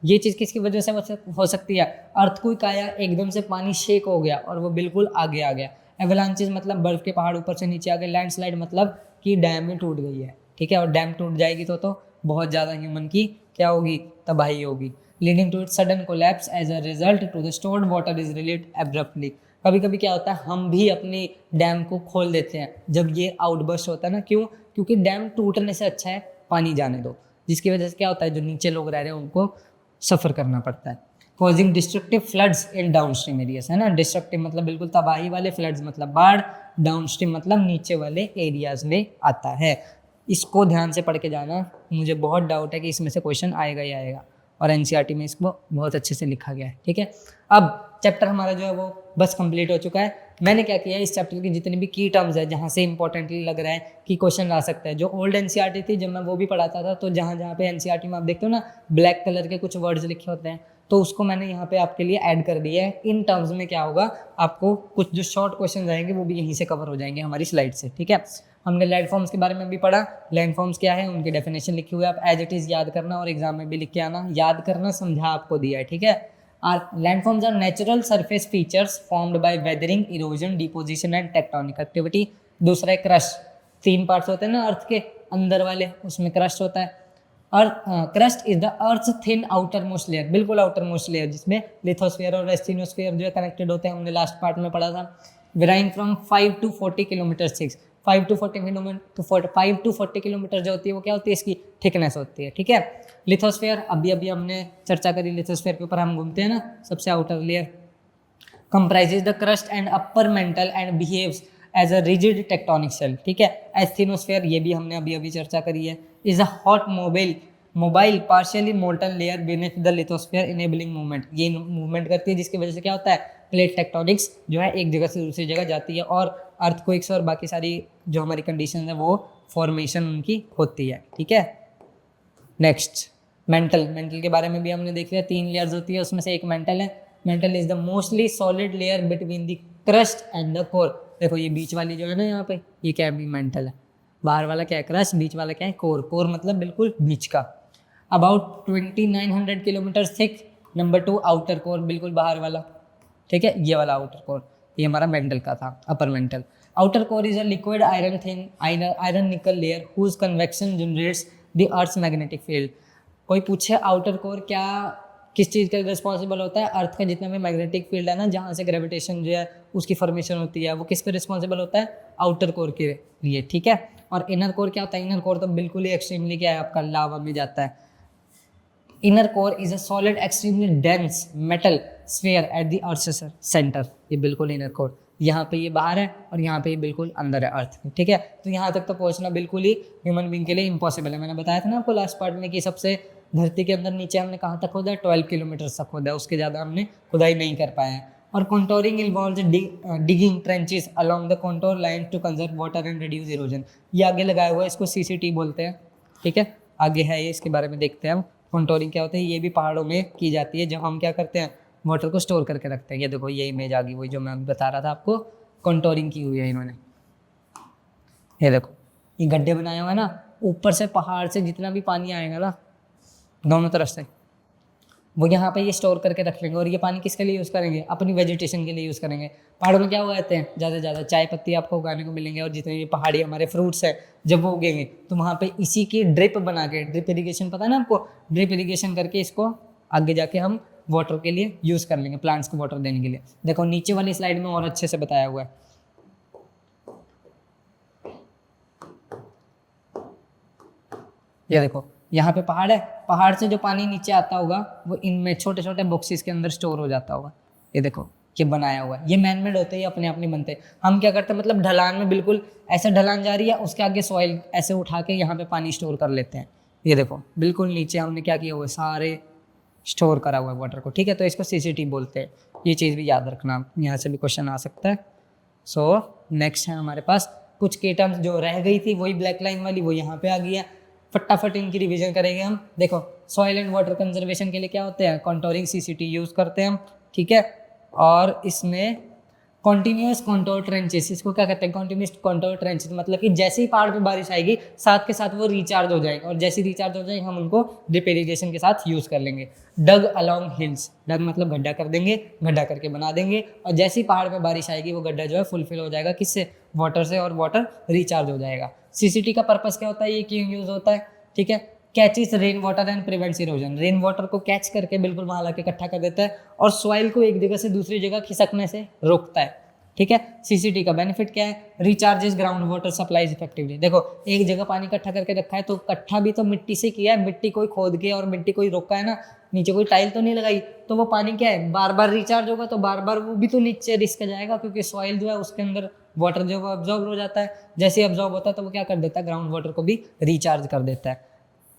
ये चीज़ किसकी वजह से हो सकती है? अर्थक्वेक आया, एकदम से पानी शेक हो गया और वो बिल्कुल आगे आ गया। एवलांचेस मतलब बर्फ के पहाड़ ऊपर से नीचे आ गए। लैंडस्लाइड मतलब कि डैम में टूट गई है, ठीक है, और डैम टूट जाएगी तो बहुत ज़्यादा ह्यूमन की क्या होगी? तबाही होगी। Leading to it sudden collapse as a result to the stored water is relieved abruptly. कभी कभी क्या होता है, हम भी अपनी डैम को खोल देते हैं जब ये आउटबर्स्ट होता है ना। क्यों? क्योंकि डैम टूटने से अच्छा है पानी जाने दो, जिसकी वजह से क्या होता है, जो नीचे लोग रह रहे हैं उनको सफ़र करना पड़ता है। कॉजिंग डिस्ट्रक्टिव फ्लड्स इन डाउनस्ट्रीम एरियाज, है ना। डिस्ट्रक्टिव मतलब बिल्कुल तबाही वाले, फ्लड्स मतलब बाढ़, डाउनस्ट्रीम मतलब नीचे वाले एरियाज में आता है। इसको ध्यान से पढ़ के जाना, मुझे बहुत डाउट है कि इसमें से क्वेश्चन आएगा ही आएगा, और एनसीईआरटी में इसको बहुत अच्छे से लिखा गया है, ठीक है। अब चैप्टर हमारा जो है वो बस कंप्लीट हो चुका है। मैंने क्या किया है, इस चैप्टर की जितनी भी की टर्म्स है जहाँ से इंपॉर्टेंटली लग रहा है कि क्वेश्चन आ सकता है, जो ओल्ड एनसीईआरटी थी जब मैं वो भी पढ़ाता था, तो जहाँ जहाँ पे एनसीईआरटी में आप देखते हो ना ब्लैक कलर के कुछ वर्ड्स लिखे होते हैं, तो उसको मैंने यहाँ पे आपके लिए ऐड कर दिया है। इन टर्म्स में क्या होगा, आपको कुछ जो शॉर्ट क्वेश्चन आएंगे वो भी यहीं से कवर हो जाएंगे हमारी स्लाइड से, ठीक है। हमने लैंडफॉर्म्स के बारे में भी पढ़ा। लैंडफॉर्म्स क्या है, उनकी डेफिनेशन लिखी हुई है, आप एज इट इज़ याद करना और एग्जाम में भी लिख के आना। याद करना समझा आपको दिया है, ठीक है। Landforms are natural surface features formed by weathering, erosion, deposition and tectonic activity. दूसरा है क्रस्ट। 3 पार्ट्स होते हैं ना अर्थ के अंदर वाले, उसमें क्रस्ट होता है। Crust is the earth thin outer most layer, बिल्कुल आउटर मोस्ट लेयर, जिसमें लिथोस्फीयर और एस्थिनोस्फीयर जो है कनेक्टेड होते हैं, हमने लास्ट पार्ट में पढ़ा था। Varying from 5 to 40 kilometre 6, 5 to 40 kilometre जो होती है वो क्या होती है, इसकी थिकनेस होती है, ठीक है। लिथोस्फीयर अभी हमने चर्चा करी, लिथोस्फीयर के ऊपर हम घूमते हैं ना, सबसे outer layer. Comprises the crust and upper mantle and behaves as a rigid tectonic shell, ठीक है। एस्थेनोस्फीयर, ये भी हमने अभी चर्चा करी है, is a hot mobile partially molten layer beneath the lithosphere enabling movement. ये मूवमेंट करती है जिसकी वजह से क्या होता है, प्लेट टेक्टोनिक्स जो है एक जगह से दूसरी जगह जाती है, और अर्थक्वेक्स और बाकी सारी जो हमारी कंडीशन है वो फॉर्मेशन उनकी होती है, ठीक है। नेक्स्ट मेंटल के बारे में भी हमने देख लिया। 3 लेयर्स होती है, उसमें से एक मेंटल है। Mental is the mostly solid layer between the crust and the core. देखो ये बीच वाली जो है ना यहाँ पे, ये क्या है, मेंटल है। बाहर वाला क्या है, क्रस्ट, बीच वाला क्या है, कोर मतलब बिल्कुल बीच का। About 2900 kilometre thick. Number 2 outer core, बिल्कुल बाहर वाला, ठीक है, ये वाला आउटर कोर, ये हमारा मेंटल का था, upper mantle. Outer core is a liquid iron nickel layer whose convection generates the earth's magnetic field. कोई पूछे आउटर कोर क्या किस चीज़ का रिस्पॉन्सिबल होता है, अर्थ का जितना भी मैग्नेटिक फील्ड है ना, जहाँ से ग्रेविटेशन जो है उसकी फॉर्मेशन होती है, वो किस पे रिस्पॉन्सिबल होता है, आउटर कोर के लिए, ठीक है। और इनर कोर क्या होता है, इनर कोर तो बिल्कुल ही एक्सट्रीमली क्या है आपका, लावा में जाता है। Inner core is a solid extremely dense metal sphere at the earth centre. ये बिल्कुल इनर कोर, यहाँ पे ये बाहर है और यहाँ पे ये बिल्कुल अंदर है अर्थ, ठीक है। तो यहाँ तक तो पहुँचना बिल्कुल ही ह्यूमन बींग के लिए इम्पॉसिबल है। मैंने बताया था ना आपको लास्ट पार्ट में कि सबसे धरती के अंदर नीचे हमने कहाँ तक खोदा है, 12 किलोमीटर तक खोदा है, उसके ज़्यादा हमने खुदाई नहीं कर पाए हैं। और contouring involves digging trenches along the contour line to conserve water and reduce erosion. ये आगे लगाया हुआ है, इसको सीसीटी बोलते हैं, ठीक है, आगे है ये, इसके बारे में देखते हैं हम। कॉन्टोरिंग क्या होता है, ये भी पहाड़ों में की जाती है, जब हम क्या करते हैं, वाटर को स्टोर करके रखते हैं। ये देखो ये इमेज आ गई, वही जो मैं बता रहा था आपको, कॉन्टोरिंग की हुई है इन्होंने। ये देखो ये गड्ढे बनाए हुए हैं ना, ऊपर से पहाड़ से जितना भी पानी आएगा ना दोनों तरफ से, वो यहाँ पे ये स्टोर करके रख लेंगे। और ये पानी किसके लिए यूज़ करेंगे, अपनी वेजिटेशन के लिए यूज़ करेंगे। पहाड़ों में क्या उगाते हैं, ज़्यादा से ज़्यादा चाय पत्ती आपको उगाने को मिलेंगे, और जितने भी पहाड़ी हमारे फ्रूट्स हैं जब वो उगेंगे तो वहाँ पे इसी की ड्रिप बना के, ड्रिप इरीगेशन पता है ना आपको, ड्रिप इरीगेशन करके इसको आगे जाके हम वाटर के लिए यूज़ कर लेंगे, प्लांट्स को वाटर देने के लिए। देखो नीचे वाली स्लाइड में और अच्छे से बताया हुआ है। ये देखो यहाँ पे पहाड़ है, पहाड़ से जो पानी नीचे आता होगा वो इनमें छोटे छोटे बॉक्सेस के अंदर स्टोर हो जाता होगा। ये देखो ये बनाया हुआ है, ये मैनमेड होते हैं, अपने आप नहीं बनते। हम क्या करते हैं, मतलब ढलान में बिल्कुल ऐसे ढलान जा रही है, उसके आगे सॉइल ऐसे उठा के यहाँ पे पानी स्टोर कर लेते हैं। ये देखो बिल्कुल नीचे हमने क्या किया हुआ है, सारे स्टोर करा हुआ है वाटर को, ठीक है। तो इसको सीसीटी बोलते हैं, ये चीज़ भी याद रखना, यहाँ से भी क्वेश्चन आ सकता है। सो नेक्स्ट है हमारे पास कुछ की टर्म्स जो रह गई थी, वही ब्लैक लाइन वाली, वो यहाँ पे आ गई है। फटाफट इनकी रिवीजन करेंगे हम। देखो सॉइल एंड वाटर कंजर्वेशन के लिए क्या होते हैं, कॉन्टोरिंग सीसीटी यूज़ करते हैं हम, ठीक है। और इसमें कॉन्टिन्यूस कॉन्टोर ट्रेंचेस, इसको क्या कहते हैं, कॉन्टिन्यूस कॉन्टोर ट्रेंचेस, मतलब कि जैसे ही पहाड़ पे बारिश आएगी साथ के साथ वो रिचार्ज हो जाएगा, और जैसे रिचार्ज हो जाएगा हम उनको ड्रिप इरिगेशन के साथ यूज़ कर लेंगे। डग अलोंग हिल्स, डग मतलब गड्ढा कर देंगे, गड्ढा करके बना देंगे, और जैसे ही पहाड़ पे बारिश आएगी वो गड्ढा जो है फुलफिल हो जाएगा, किससे, वाटर से, और वाटर रिचार्ज हो जाएगा। सीसीटी का पर्पस क्या होता है, ये क्यों यूज़ होता है, ठीक है, catches rain water and prevents erosion, rain water को कैच करके बिल्कुल वहां लाके इकट्ठा कर देता है, और सॉइल को एक जगह से दूसरी जगह खिसकने से रोकता है, ठीक है। सीसीटी का बेनिफिट क्या है, recharges ground water supplies effectively. देखो एक जगह पानी इकट्ठा करके रखा है तो इकट्ठा भी तो मिट्टी से किया है, मिट्टी कोई खोद के और मिट्टी कोई रोका है ना, नीचे कोई टाइल तो नहीं लगाई, तो वो पानी क्या है, बार बार रिचार्ज होगा, तो बार बार वो भी तो नीचे रिस्क जाएगा, क्योंकि सॉइल जो है उसके अंदर वाटर जो है अब्जॉर्ब हो जाता है, जैसे अब्जॉर्ब होता है तो वो क्या कर देता है, ग्राउंड वाटर को भी रिचार्ज कर देता है।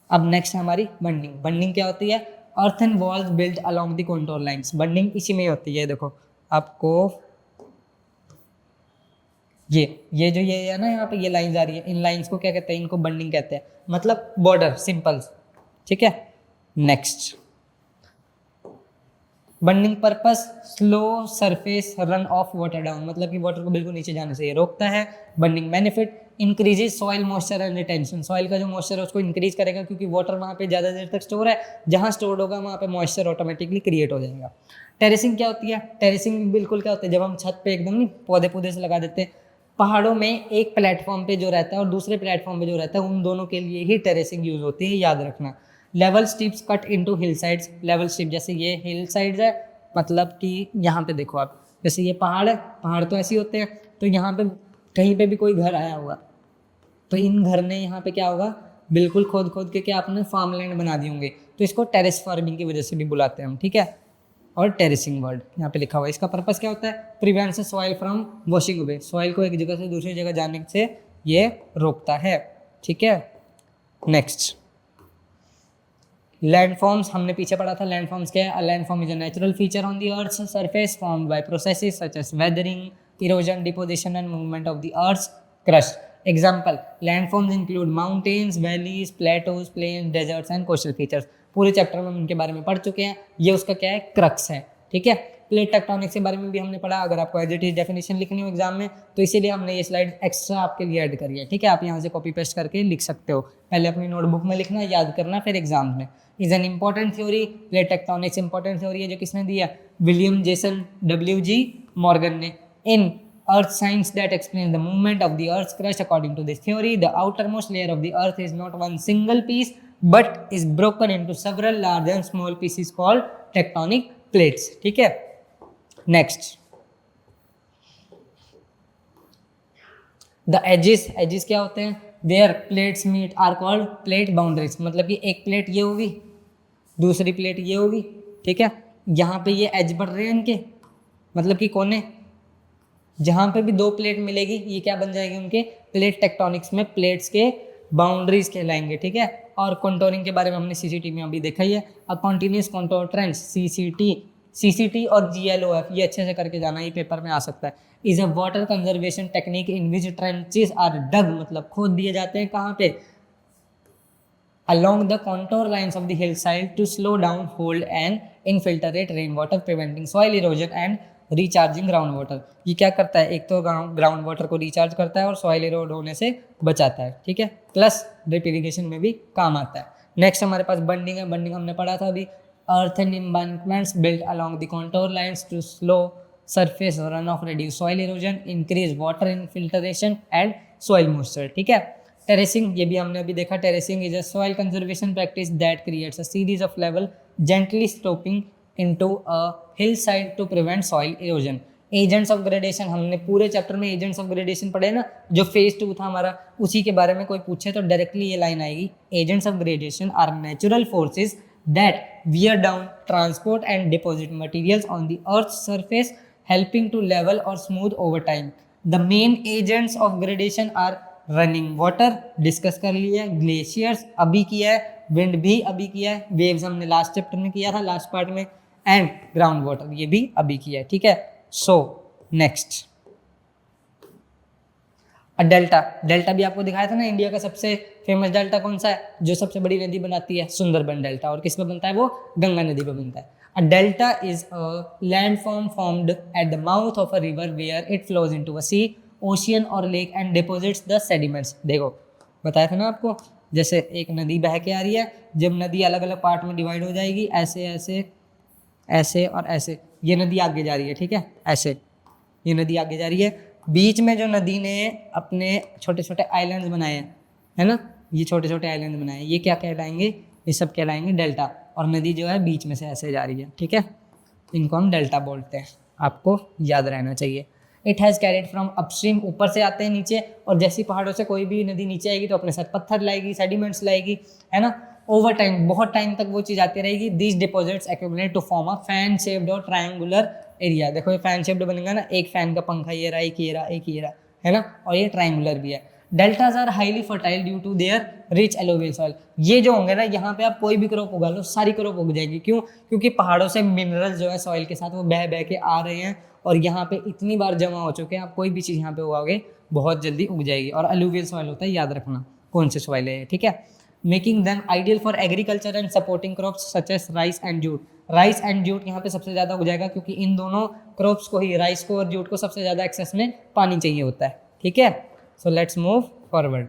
अब नेक्स्ट है हमारी बंडिंग। बंडिंग क्या होती है, earthen walls build along the contour lines, bunding इसी में होती है। देखो आपको ये जो ये है ना, यहाँ पे ये लाइंस आ रही है, इन लाइंस को क्या कहते हैं, इनको बंडिंग कहते हैं, मतलब बॉर्डर सिंपल, ठीक है। Next, bunding purpose slow surface run of water down, मतलब कि वाटर को बिल्कुल नीचे जाने से ये रोकता है। Bunding benefit increases soil moisture and retention, soil का जो मॉइस्चर है उसको इंक्रीज करेगा, क्योंकि वाटर वहाँ पे ज़्यादा देर तक स्टोर है, जहाँ स्टोर होगा वहाँ पे मॉइस्चर ऑटोमेटिकली क्रिएट हो जाएगा। टेरेसिंग क्या होती है, टेरेसिंग बिल्कुल क्या होता है, जब हम छत पे एकदम नहीं पौधे पौधे से लगा देते हैं, पहाड़ों में एक प्लेटफॉर्म पे जो रहता है और दूसरे प्लेटफॉर्म पे जो रहता है, उन दोनों के लिए ही टेरेसिंग यूज होती है, याद रखना। लेवल स्ट्रिप्स कट इनटू हिल साइड्स, लेवल स्ट्रिप जैसे ये हिल साइड्स है, मतलब कि यहाँ पे देखो आप, जैसे ये पहाड़ है, पहाड़ तो ऐसे होते हैं, तो यहाँ पे कहीं पे भी कोई घर आया हुआ, तो इन घर ने यहाँ पे क्या होगा, बिल्कुल खोद खोद के क्या आपने फार्म लैंड बना दिए होंगे, तो इसको टेरेस फार्मिंग की वजह से भी बुलाते हैं हम, ठीक है। और टेरेसिंग वर्ड यहाँ पे लिखा हुआ है, इसका पर्पस क्या होता है, prevents soil from washing away, soil को एक जगह से दूसरी जगह जाने से ये रोकता है, ठीक है। नेक्स्ट, लैंडफॉर्म्स हमने पीछे पढ़ा था, लैंडफॉर्म्स क्या है, landform is a natural feature on the earth surface formed by processes such as weathering, erosion, deposition and movement of the earth crust. Example, landforms include mountains, valleys, plateaus, plains, deserts and coastal features. पूरे चैप्टर में हम इनके बारे में पढ़ चुके हैं, ये उसका क्या है, क्रक्स है, ठीक है। प्लेट टेक्टोनिक्स के बारे में भी हमने पढ़ा, अगर आपको एज इट इज डेफिनेशन लिखनी हो एग्जाम में तो इसीलिए हमने ये स्लाइड एक्स्ट्रा आपके लिए ऐड करी है, ठीक है। आप यहाँ से कॉपी पेस्ट करके लिख सकते हो, पहले अपनी नोटबुक में लिखना, याद करना, फिर एग्जाम में। Is an important theory, plate tectonics important theory है, जो किसने दिया, विलियम जेसन WG मॉर्गन ने। इन earth science that explains the movement of the earth's crust. According to this theory, the outermost layer of the earth is not one single piece but is broken into several large and small pieces called tectonic plates, ठीक है। next, the edges क्या होते हैं, where plates meet are called plate boundaries, मतलब कि एक प्लेट ये होगी, दूसरी प्लेट ये होगी, ठीक है। यहाँ पे ये एज बढ़ रहे हैं इनके, मतलब कि कोने, जहाँ पे भी दो प्लेट मिलेगी ये क्या बन जाएगी, उनके प्लेट टेक्टोनिक्स में प्लेट्स के बाउंड्रीज कहलाएंगे, ठीक है। और कंटूरिंग के बारे में हमने सीसीटी में अभी देखा ही है। अब कॉन्टिन्यूस कंटूर ट्रेंच, सीसीटी और GLOF, ये अच्छे से करके जाना, ये पेपर में आ सकता है। Is a water conservation technique in which trenches are dug, मतलब खोद दिए जाते हैं, कहाँ पे, along the contour lines of the hillside to slow down, hold and infiltrate rainwater, preventing soil erosion and recharging ground water. ये क्या करता है, एक तो ग्राउंड वाटर को रिचार्ज करता है और सॉइल इरोड होने से बचाता है, ठीक है, प्लस ड्रिप इरिगेशन में भी काम आता है। नेक्स्ट हमारे पास बंडिंग है, बंडिंग हमने पढ़ा था अभी, earth and embankments built along the contour lines to slow surface run off, reduce soil erosion, increase water infiltration and soil moisture, ठीक है। टेरेसिंग, ये भी हमने अभी देखा, terracing is a soil conservation practice that creates a series of level gently sloping into a hillside to prevent soil erosion. Agents of gradation, हमने पूरे चैप्टर में एजेंट्स ऑफ ग्रेडेशन पढ़े ना, जो फेज 2 था हमारा, उसी के बारे में कोई पूछे तो डायरेक्टली ये लाइन आएगी, agents of gradation are natural forces that wear down, transport and deposit materials on the earth surface, helping to level और smooth over time. The main agents of gradation are running water, discuss कर लिया, ग्लेशियर्स अभी किया है, विंड भी अभी किया है, वेव्स हमने लास्ट चैप्टर में किया था, लास्ट पार्ट में, एंड ग्राउंड वाटर ये भी अभी किया है, ठीक है। सो नेक्स्ट, डेल्टा, डेल्टा भी आपको दिखाया था ना, इंडिया का सबसे फेमस डेल्टा कौन सा है, जो सबसे बड़ी नदी बनाती है, सुंदरबन डेल्टा, और किस पे बनता है वो, गंगा नदी पे बनता है। A delta is a landform formed at the mouth of a river where it flows into a sea, ocean or lake and deposits the sediments. देखो बताया था ना आपको, जैसे एक नदी बह के आ रही है, जब नदी अलग अलग पार्ट में डिवाइड हो जाएगी, ऐसे ऐसे ऐसे और ऐसे, ये नदी आगे जा रही है, ठीक है, ऐसे ये नदी आगे जा रही है, बीच में जो नदी ने अपने छोटे छोटे आइलैंड्स बनाए हैं, है ना, ये छोटे छोटे आइलैंड बनाए हैं, ये क्या कहलाएंगे, ये सब कहलाएंगे डेल्टा, और नदी जो है बीच में से ऐसे जा रही है, ठीक है, इनको हम डेल्टा बोलते हैं, आपको याद रहना चाहिए। It has carried from upstream, ऊपर से आते हैं नीचे, और जैसी पहाड़ों से कोई भी नदी नीचे आएगी तो अपने साथ पत्थर लाएगी, सेडिमेंट्स लाएगी, है ना, ओवर टाइम बहुत टाइम तक वो चीज़ आती रहेगी। These deposits accumulate to form a fan shaped और ट्रायंगुलर एरिया। देखो ये फैन शेप्ड बनेगा ना, एक फैन का पंखा ये रहा, एक ये रहा, एक ये रहा, है ना, और ये ट्रायंगुलर भी है। Deltas are highly fertile due to their rich alluvial soil. ये जो होंगे ना, यहाँ पे आप कोई भी क्रॉप उगा लो, सारी क्रॉप उग जाएगी। क्यों? क्योंकि पहाड़ों से मिनरल्स जो है सॉइल के साथ वो बह बह के आ रहे हैं, और यहाँ पे इतनी बार जमा हो चुके हैं, आप कोई भी चीज़ यहाँ पे उगाओगे बहुत जल्दी उग जाएगी। और एलुवियल सॉइल होता है, याद रखना कौन से सॉइल है, ठीक है। Making them ideal for agriculture and supporting crops such as rice and jute. Rice and jute यहाँ पे सबसे ज़्यादा उग जाएगा, क्योंकि इन दोनों क्रॉप्स को ही, राइस को और जूट को, सबसे ज़्यादा एक्सेस में पानी चाहिए होता है, ठीक है। So let's move forward.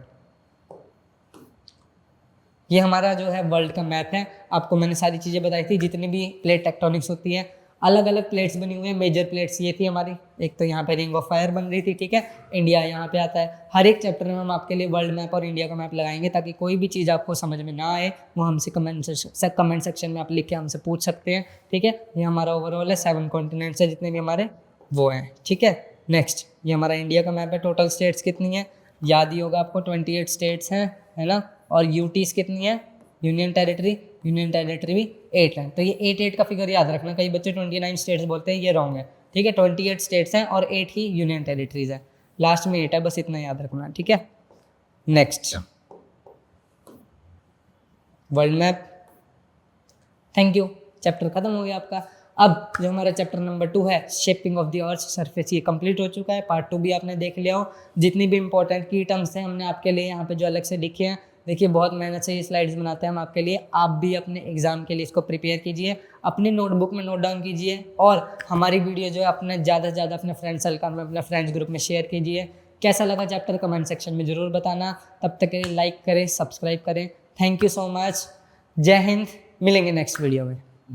ये हमारा जो है वर्ल्ड का मैप है। आपको मैंने सारी चीज़ें बताई थी, जितनी भी प्लेट टेक्टोनिक्स होती है, अलग अलग प्लेट्स बनी हुई हैं। मेजर प्लेट्स ये थी हमारी, एक तो यहाँ पे रिंग ऑफ फायर बन रही थी, ठीक है, इंडिया यहाँ पे आता है। हर एक चैप्टर में हम आपके लिए वर्ल्ड मैप और इंडिया का मैप लगाएंगे, ताकि कोई भी चीज़ आपको समझ में ना आए वो हमसे कमेंट सेक्शन में आप लिख के हमसे पूछ सकते हैं, ठीक है। ये हमारा ओवरऑल है, 7 कॉन्टिनेंट्स है जितने भी हमारे वो हैं, ठीक है। नेक्स्ट, ये हमारा इंडिया का मैप है। टोटल स्टेट्स कितनी है, याद ही होगा आपको, 28 स्टेट्स हैं, है ना। और यूटीज कितनी है, यूनियन टेरिटरी भी 8 है। तो ये 8 का फिगर याद रखना। कई बच्चे 29 स्टेट्स बोलते हैं, ये रॉन्ग है, ठीक है। 28 स्टेट्स हैं और 8 ही यूनियन टेरिटरीज है, लास्ट में 8 है, बस इतना याद रखना, ठीक है। Next, world map. Thank you, chapter खत्म हो गया आपका। अब जो हमारा चैप्टर नंबर 2 है, shaping of the earth surface, ये कंप्लीट हो चुका है। पार्ट 2 भी आपने देख लिया हो। जितनी भी इंपॉर्टेंट की टर्म्स हैं हमने आपके लिए यहाँ पे जो अलग से लिखे हैं, देखिए बहुत मेहनत से ये स्लाइड्स बनाते हैं हम आपके लिए। आप भी अपने एग्जाम के लिए इसको प्रिपेयर कीजिए, अपनी नोटबुक में नोट डाउन कीजिए, और हमारी वीडियो जो है अपने ज़्यादा से ज़्यादा अपने फ्रेंड सर्कल में, अपने फ्रेंड्स ग्रुप में शेयर कीजिए। कैसा लगा चैप्टर कमेंट सेक्शन में ज़रूर बताना। तब तक के लिए लाइक करें, सब्सक्राइब करें। Thank you so much. जय हिंद, मिलेंगे नेक्स्ट वीडियो में।